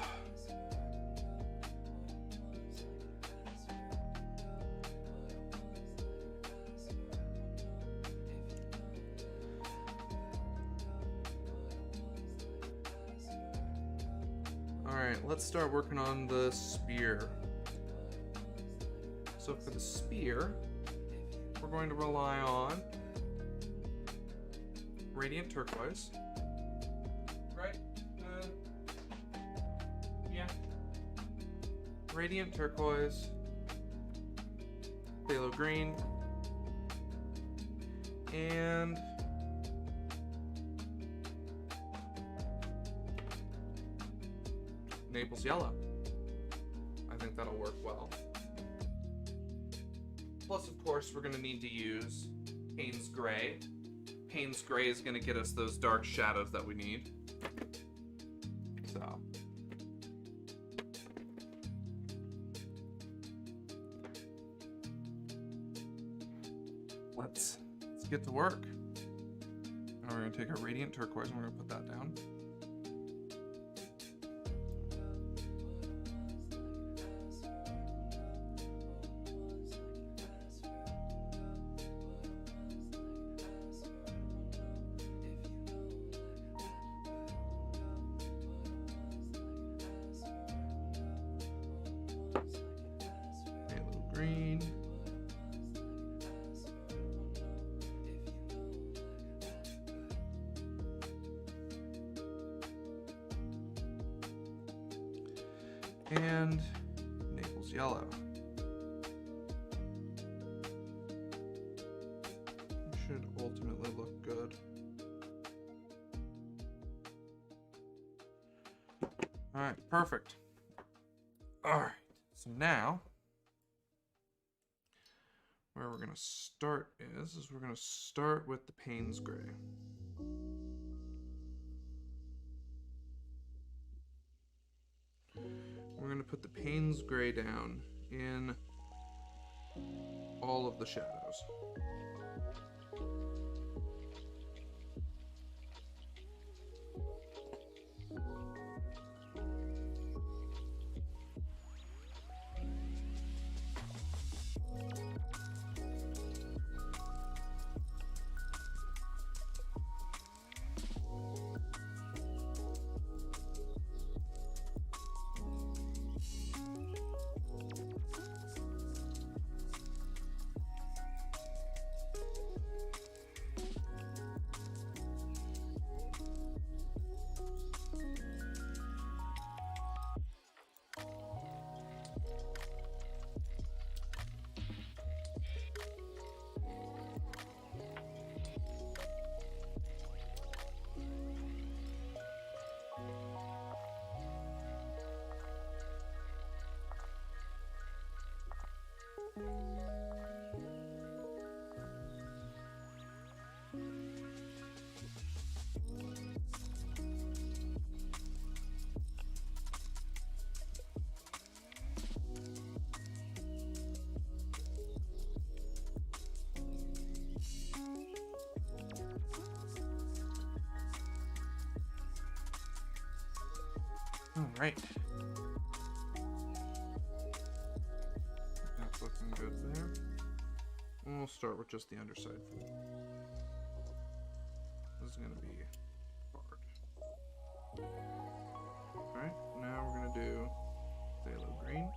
Speaker 1: Alright, let's start working on the spear. So for the spear, we're going to rely on Radiant Turquoise. Right? Yeah. Radiant Turquoise. Phthalo Green. And Naples Yellow. I think that'll work well. Plus, of course, we're going to need to use Payne's Gray. Payne's Gray is going to get us those dark shadows that we need. So. get to work. And we're going to take our radiant turquoise and we're going to put that down. Green. And Naples yellow. Should ultimately look good. All right, perfect. All right, so now where we're going to start is we're going to start with the Payne's Gray. We're going to put the Payne's Gray down in all of the shadows. All right. That's looking good there. And we'll start with just the underside for you. This is going to be hard. All right, now we're going to do phthalo green.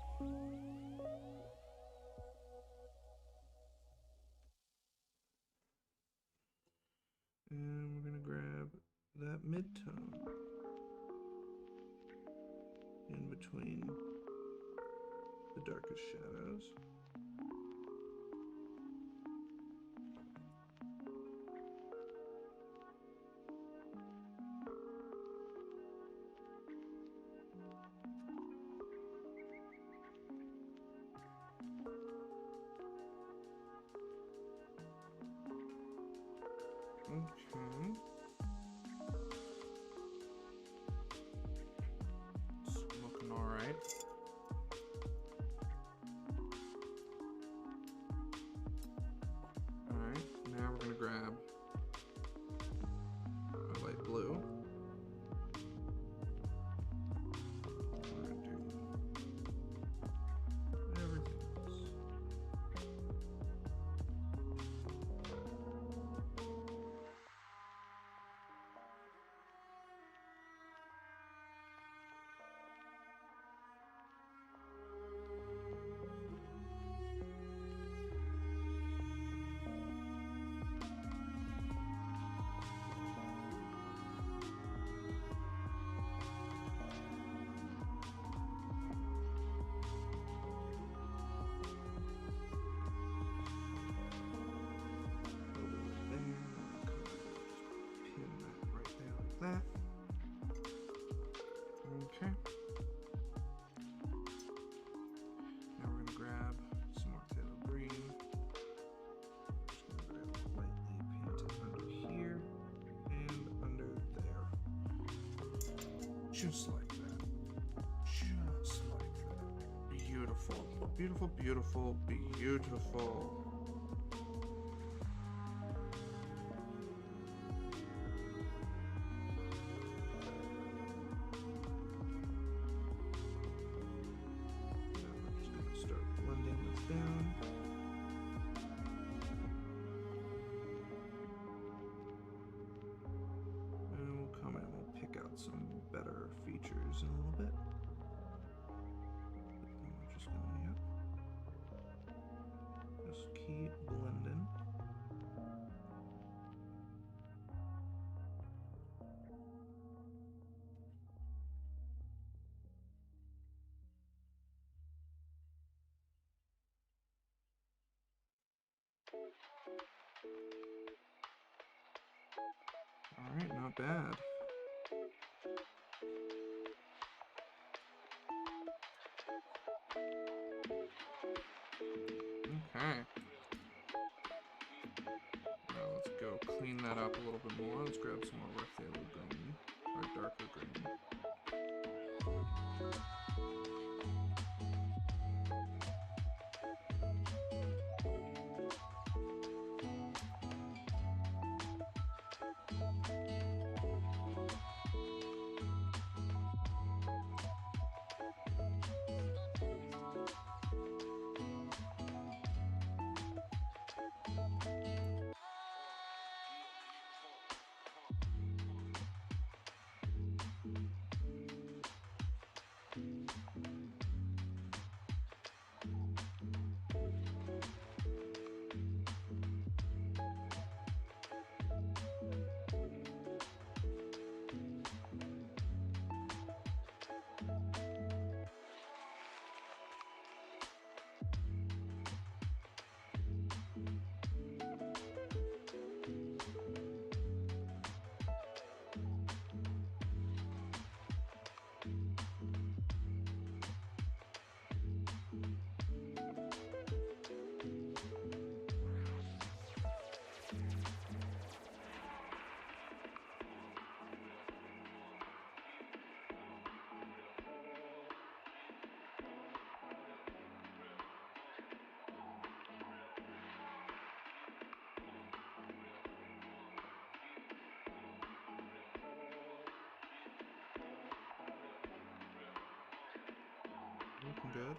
Speaker 1: And we're going to grab that mid-tone in between the darkest shadows. Okay. It's looking all right. All right, now we're gonna grab a light blue. We're gonna do everything else. That. Okay. Now we're going to grab some more phthalo green. Just going to grab lightly painted under here and under there. Just like that. Just like that. Beautiful. Beautiful, beautiful, beautiful. colors in a little bit. But then we're just gonna, just keep blending. Alright, not bad. Okay. Now let's go clean that up a little bit more. Let's grab some more phthalo green, or darker green. Looking good.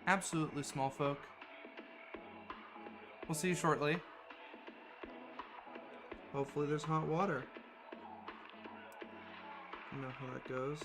Speaker 1: Absolutely, small folk. We'll see you shortly. Hopefully there's hot water. You know how that goes.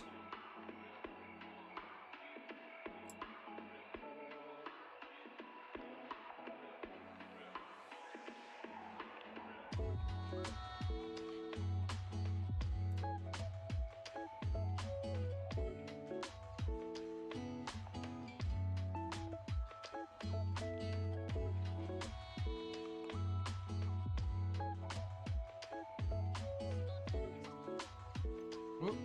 Speaker 1: Whoop.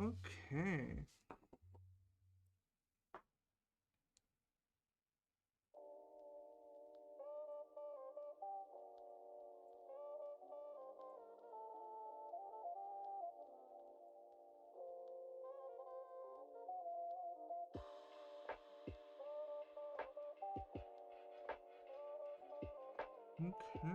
Speaker 1: Okay. Okay.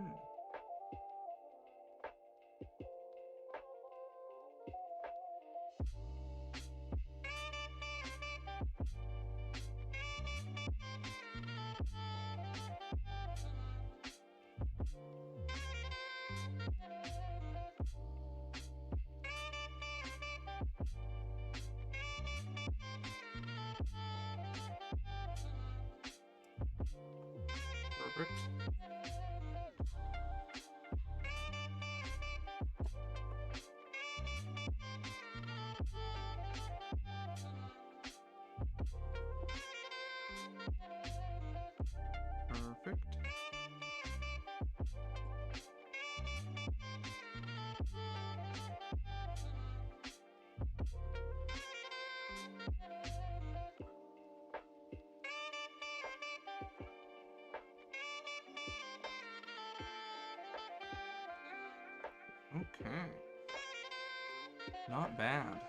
Speaker 1: Perfect. Perfect. Okay. Not bad.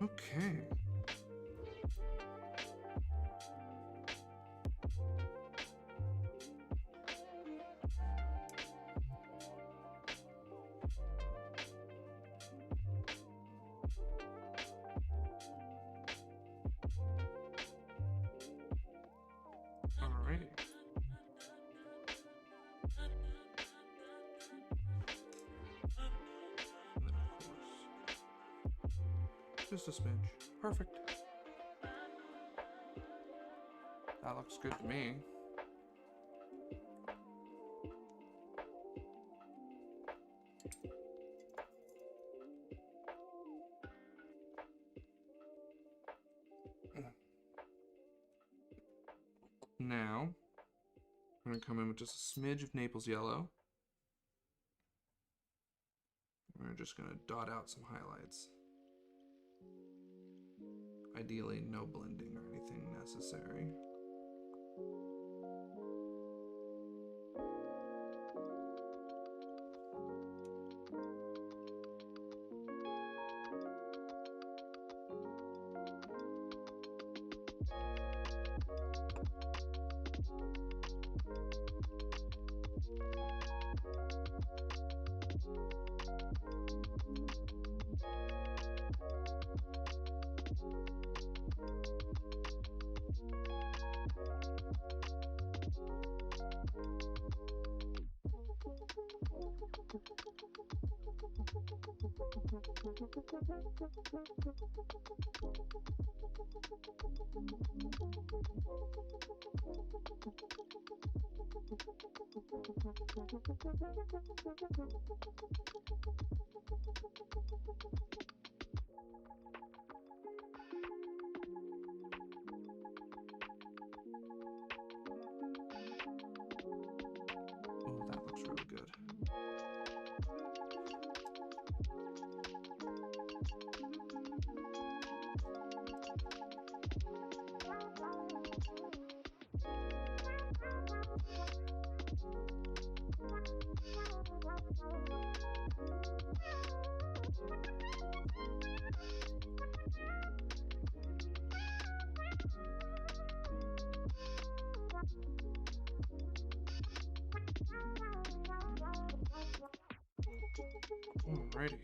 Speaker 1: Okay. Alrighty. And then, of course, just a smidge. Perfect. That looks good to me. Now, I'm going to come in with just a smidge of Naples yellow. We're just going to dot out some highlights. Ideally, no blending or anything necessary. Oh, that looks really good. Alrighty.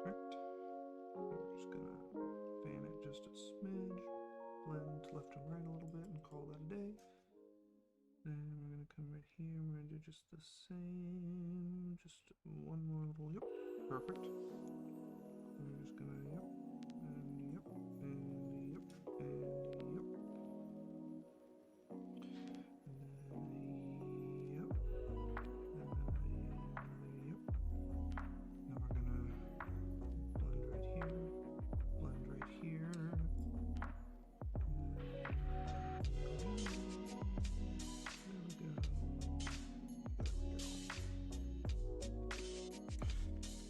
Speaker 1: Perfect. And we're just gonna fan it just a smidge, blend left and right a little bit, and call that a day. Then we're gonna come right here. We're gonna do just the same, just one more little yep. Perfect. And we're just gonna yep, and yep, and yep, and yep. Yep. Yep. Now we're gonna blend right here.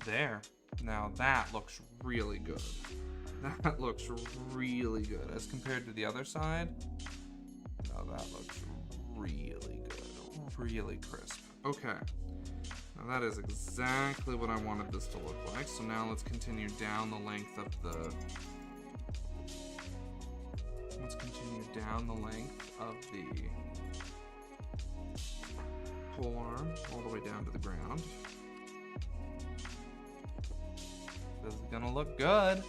Speaker 1: There. Now that looks really good. That looks really good as compared to the other side. Now that looks really good. Really crisp. Okay. Now that is exactly what I wanted this to look like. So now let's continue down the length of the... Let's continue down the length of the pole arm all the way down to the ground. This is gonna look good.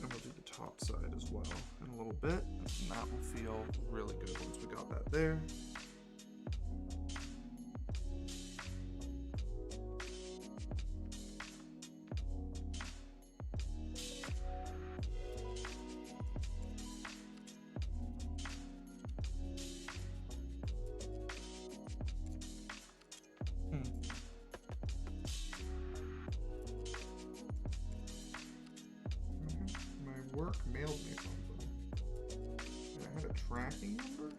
Speaker 1: And we'll do the top side as well in a little bit. And that will feel really good once we got that there. tracking number?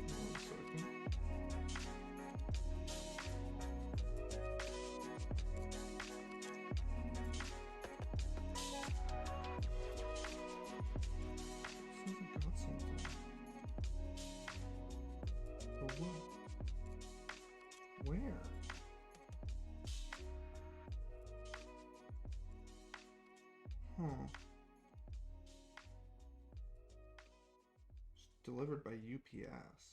Speaker 1: One second. Says I got something. But what? Where? Huh. It's delivered by UPS.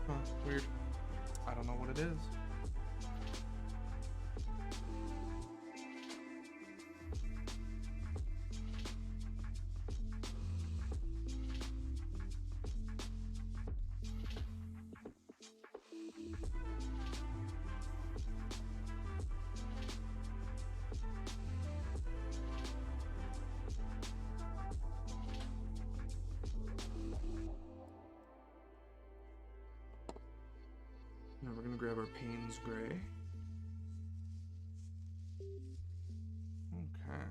Speaker 1: Huh, weird. I don't know what it is. Now we're gonna grab our Payne's Gray. Okay.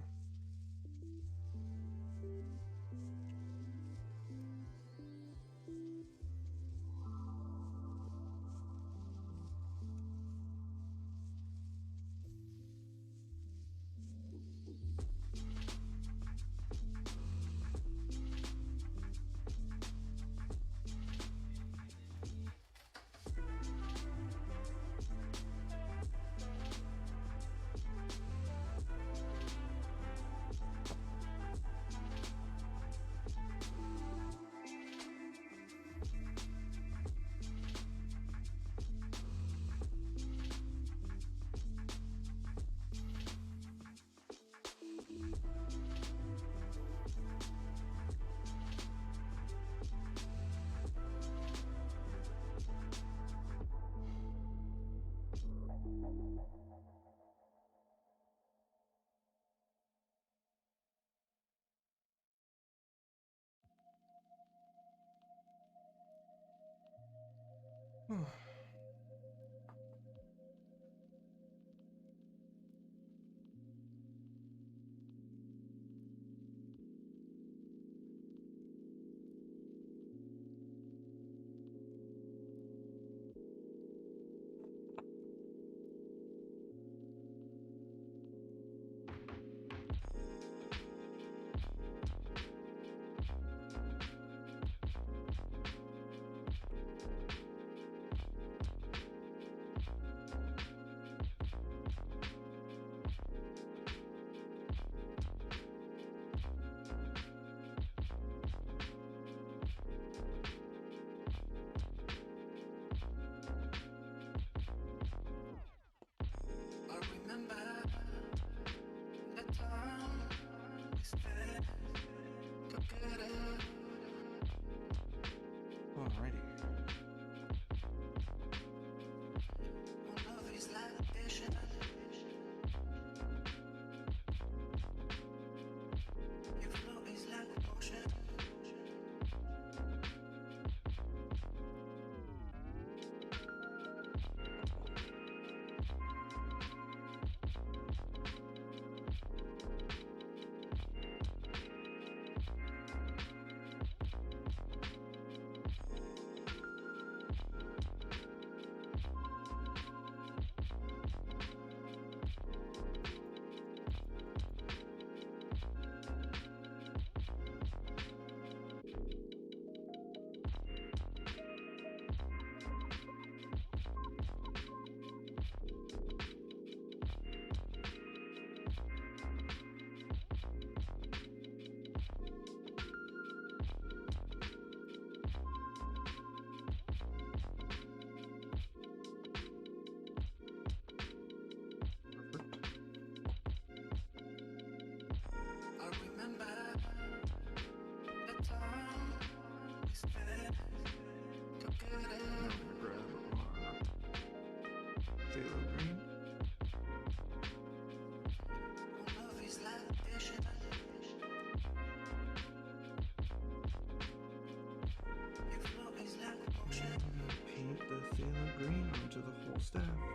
Speaker 1: staff.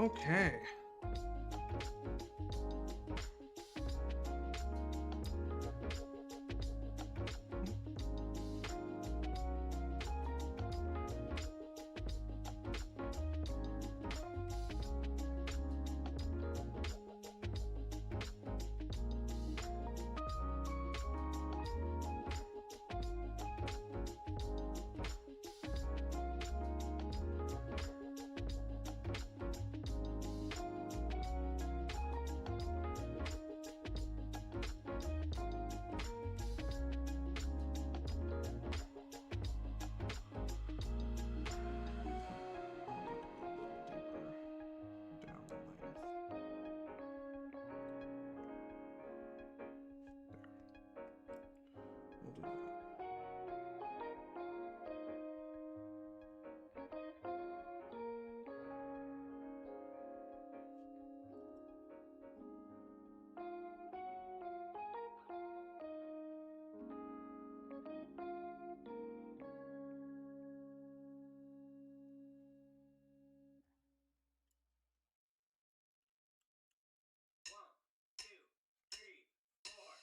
Speaker 1: Okay. We'll do that.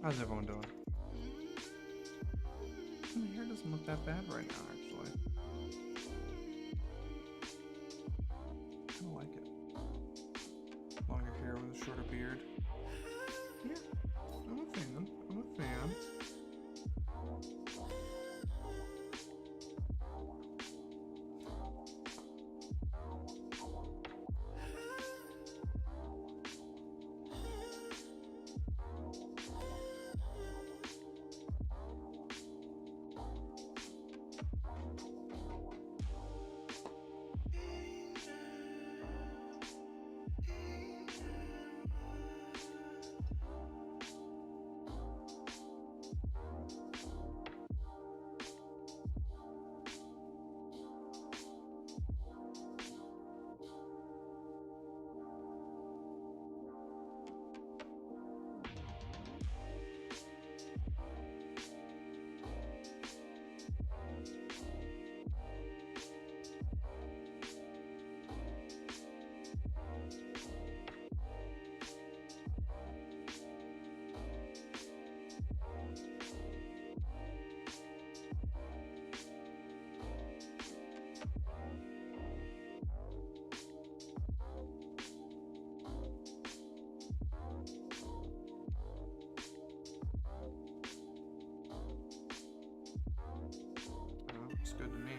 Speaker 1: How's everyone doing? My hair doesn't look that bad right now, actually. I like it. Longer hair with a shorter beard. Yeah, I'm a fan. I'm a fan. Looks good to me.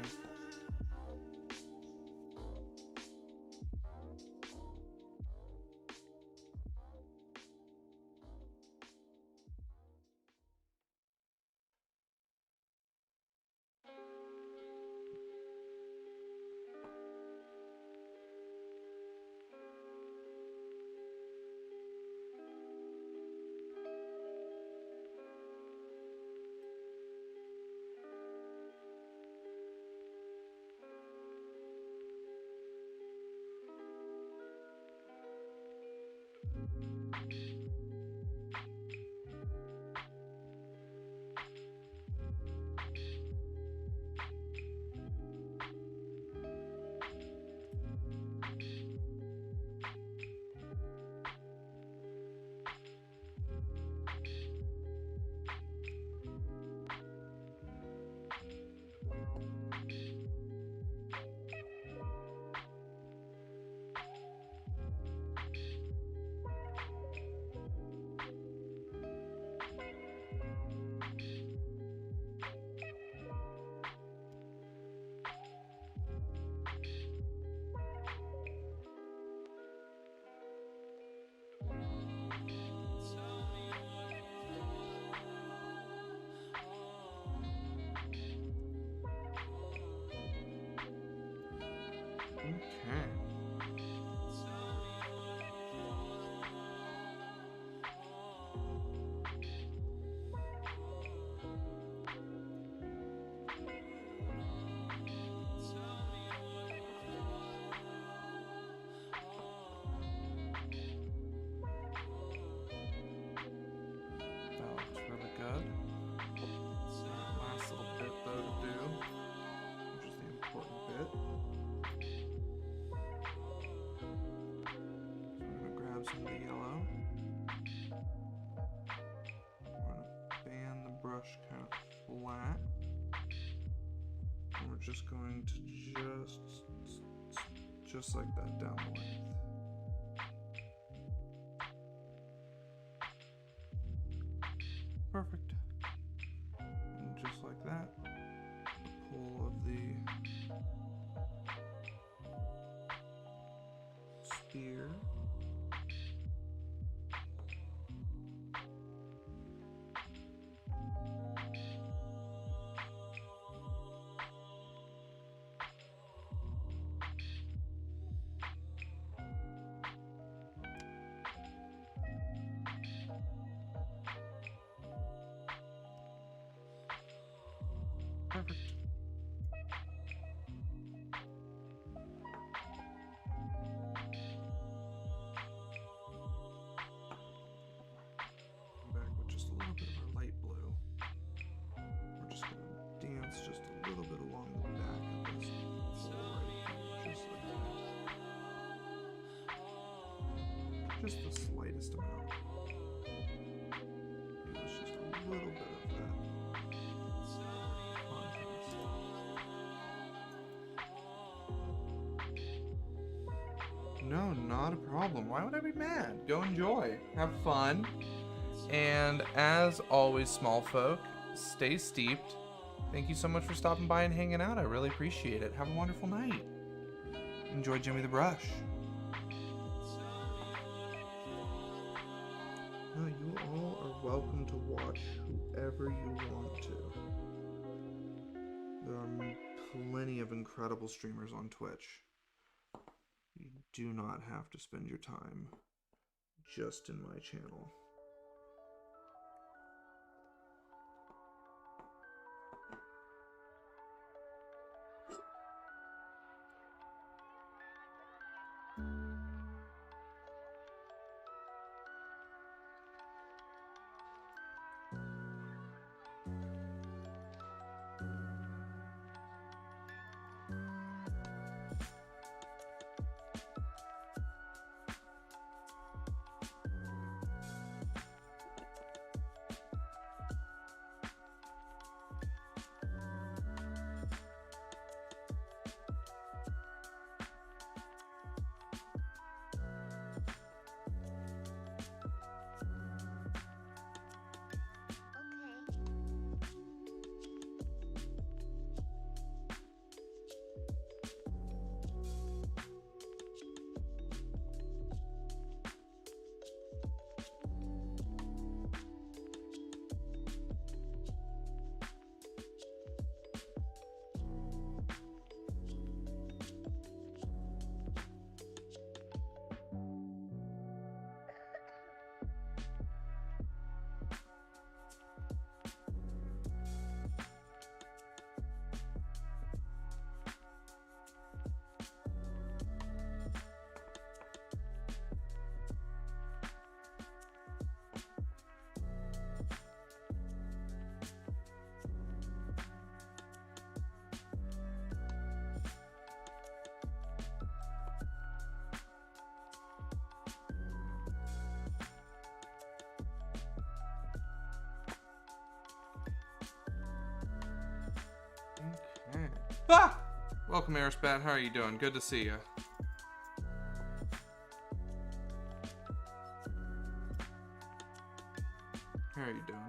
Speaker 1: just going to just like that down the length. Perfect. And just like that, the pull of the spear. Perfect. Back with just a little bit of our light blue. We're just going to dance just a little bit along the back of this pole right here, just like that. Just the slightest amount. It was just a little bit of that. No, not a problem. Why would I be mad? Go enjoy. Have fun. And as always, small folk, stay steeped. Thank you so much for stopping by and hanging out. I really appreciate it. Have a wonderful night. Enjoy Jimmy the Brush. No, you all are welcome to watch whoever you want to. There are plenty of incredible streamers on Twitch. You do not have to spend your time just in my channel. Okay. Ah! Welcome, Arisbat. How are you doing? Good to see you. How are you doing?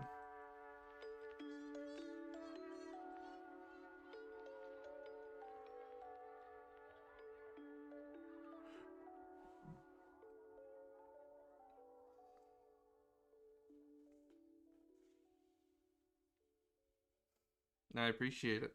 Speaker 1: I appreciate it.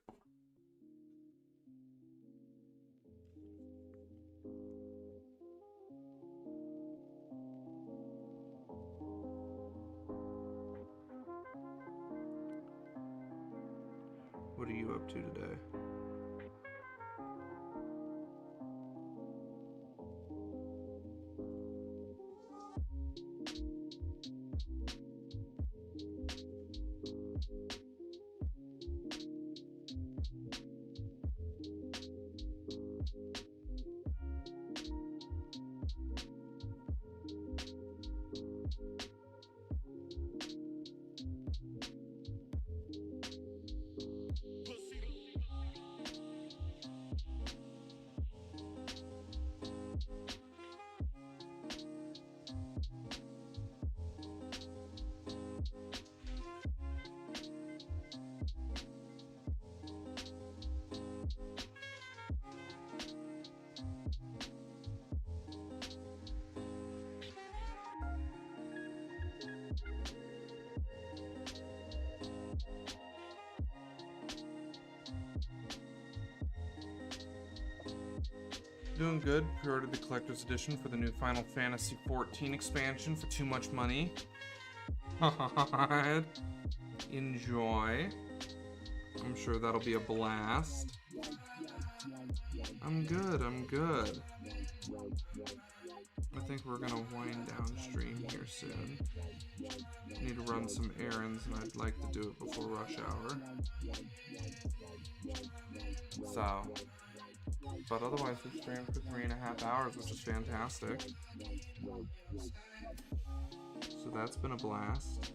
Speaker 1: What are you up to today? Doing good. Pre-ordered the collector's edition for the new Final Fantasy XIV expansion for too much money. Enjoy. I'm sure that'll be a blast. I'm good, I'm good. I think we're gonna wind down stream here soon. Need to run some errands and I'd like to do it before rush hour. So, but otherwise we streamed for 3.5 hours, which is fantastic. So that's been a blast.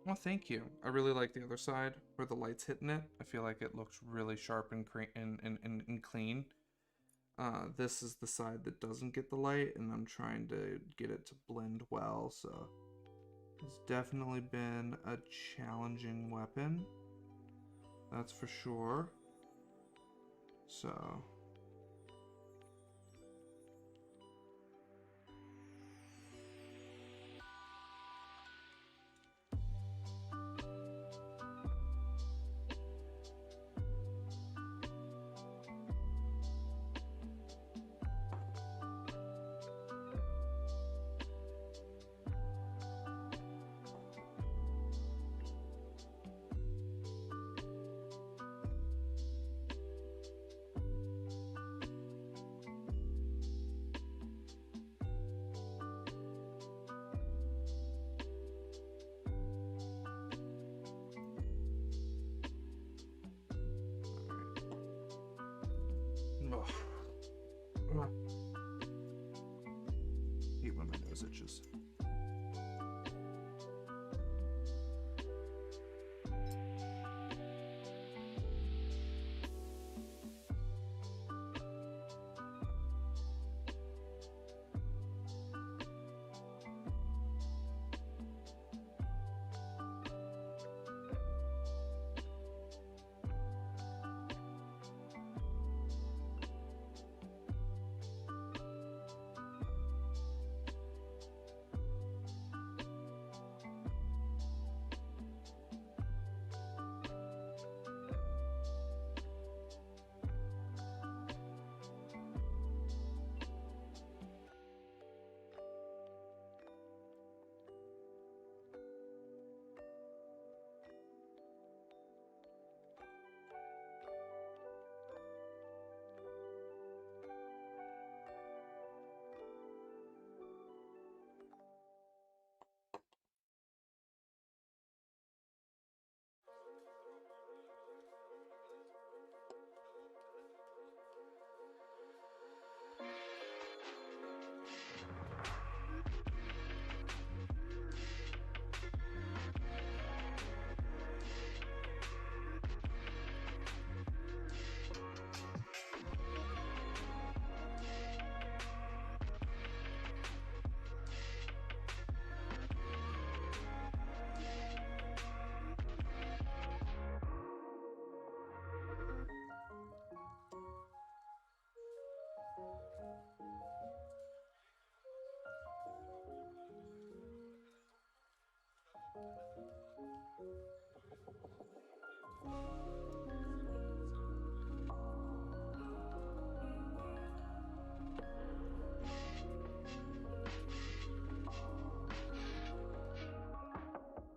Speaker 1: Well, thank you. I really like the other side where the light's hitting it. I feel like it looks really sharp and clean. This is the side that doesn't get the light, and I'm trying to get it to blend well, so it's definitely been a challenging weapon. That's for sure. So hate when my nose itches.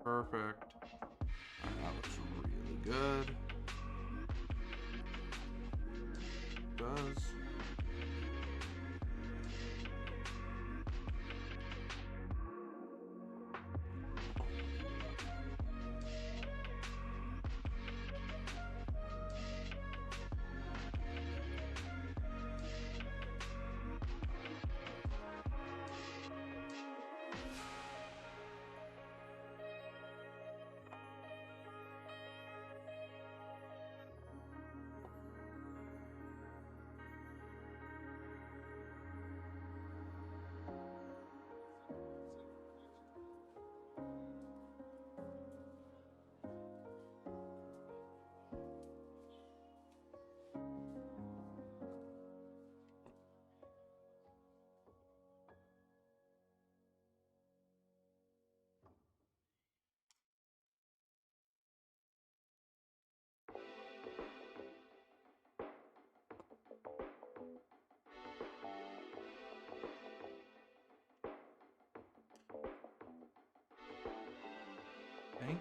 Speaker 1: Perfect. That looks really good. Does.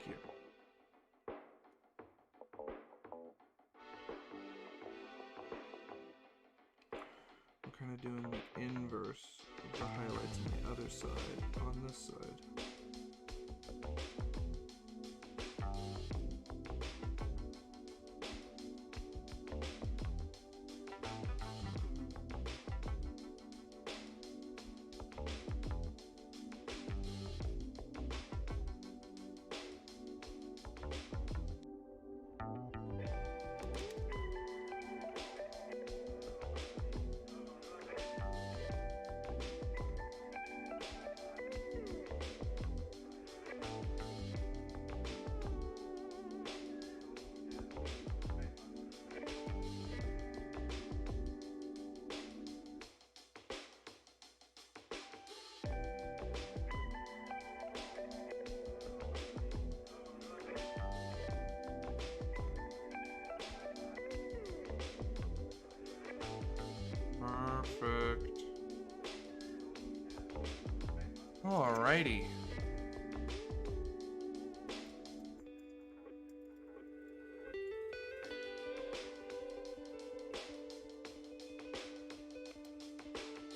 Speaker 1: you. I'm kind of doing the inverse of the highlights on the other side, on this side. Perfect. Alrighty.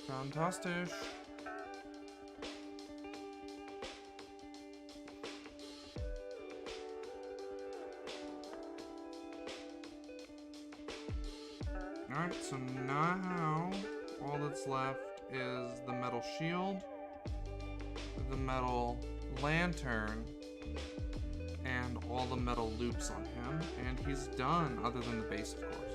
Speaker 1: Fantastic. Alright, so now all that's left is the metal shield, the metal lantern, and all the metal loops on him, and he's done, other than the base, of course.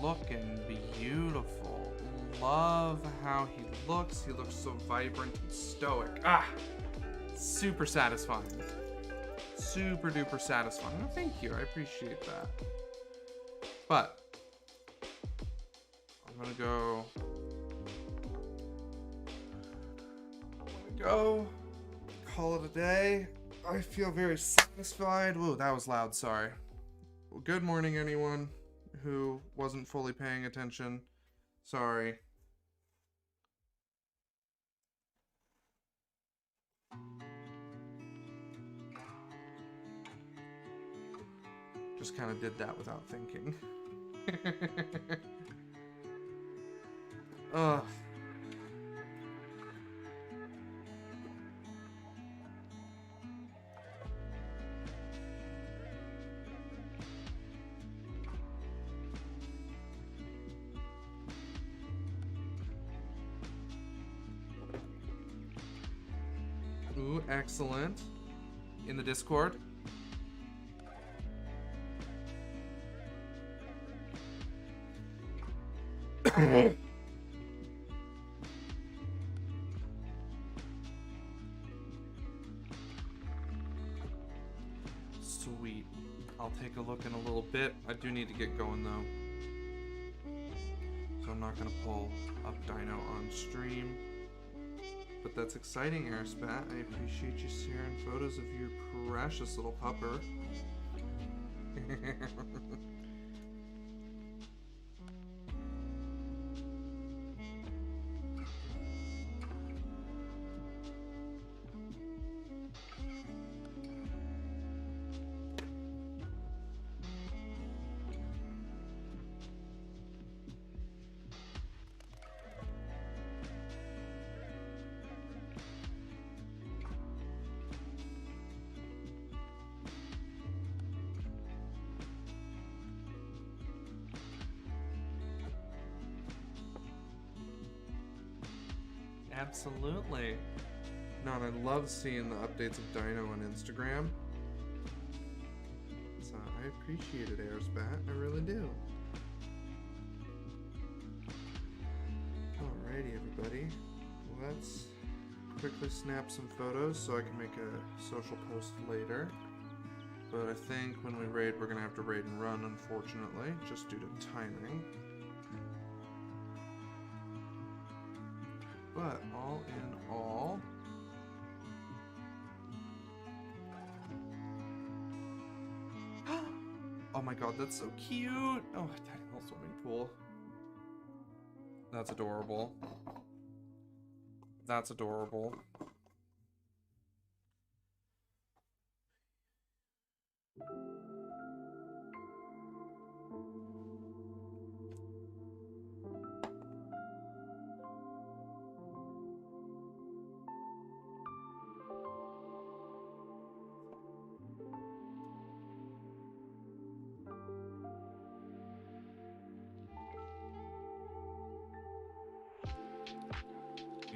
Speaker 1: Looking beautiful. Love how he looks. He looks so vibrant and stoic. Ah! Super satisfying. Super duper satisfying. Oh, thank you. I appreciate that. But I'm gonna go. Call it a day. I feel very satisfied. Whoa, that was loud. Sorry. Well, good morning, anyone who wasn't fully paying attention. Sorry. Just kind of did that without thinking. Ugh. Ooh, excellent. In the Discord. Sweet. I'll take a look in a little bit. I do need to get going though. So I'm not gonna pull up Dino on stream. But that's exciting, Airspat. I appreciate you sharing photos of your precious little pupper. Absolutely. No, and I love seeing the updates of Dino on Instagram. So I appreciate it, Airspat. I really do. Alrighty, everybody. Let's quickly snap some photos so I can make a social post later. But I think when we raid, we're going to have to raid and run, unfortunately, just due to timing. But all in all, oh my god, that's so cute! Oh, tiny little swimming pool. That's adorable. That's adorable.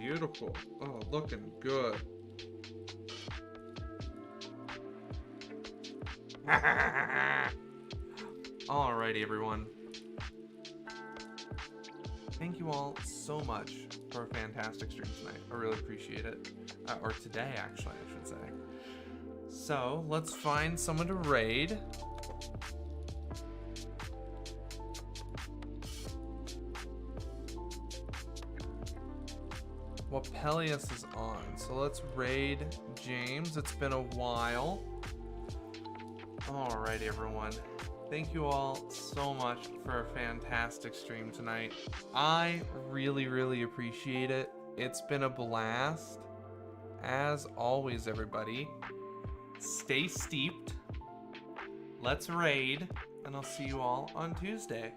Speaker 1: beautiful. Oh, looking good. Alrighty, everyone. Thank you all so much for a fantastic stream tonight. I really appreciate it. Or today, actually, I should say. So, let's find someone to raid. Well, Peleus is on, so let's raid James. It's been a while. Alrighty, everyone. Thank you all so much for a fantastic stream tonight. I really, really appreciate it. It's been a blast. As always, everybody, stay steeped. Let's raid, and I'll see you all on Tuesday.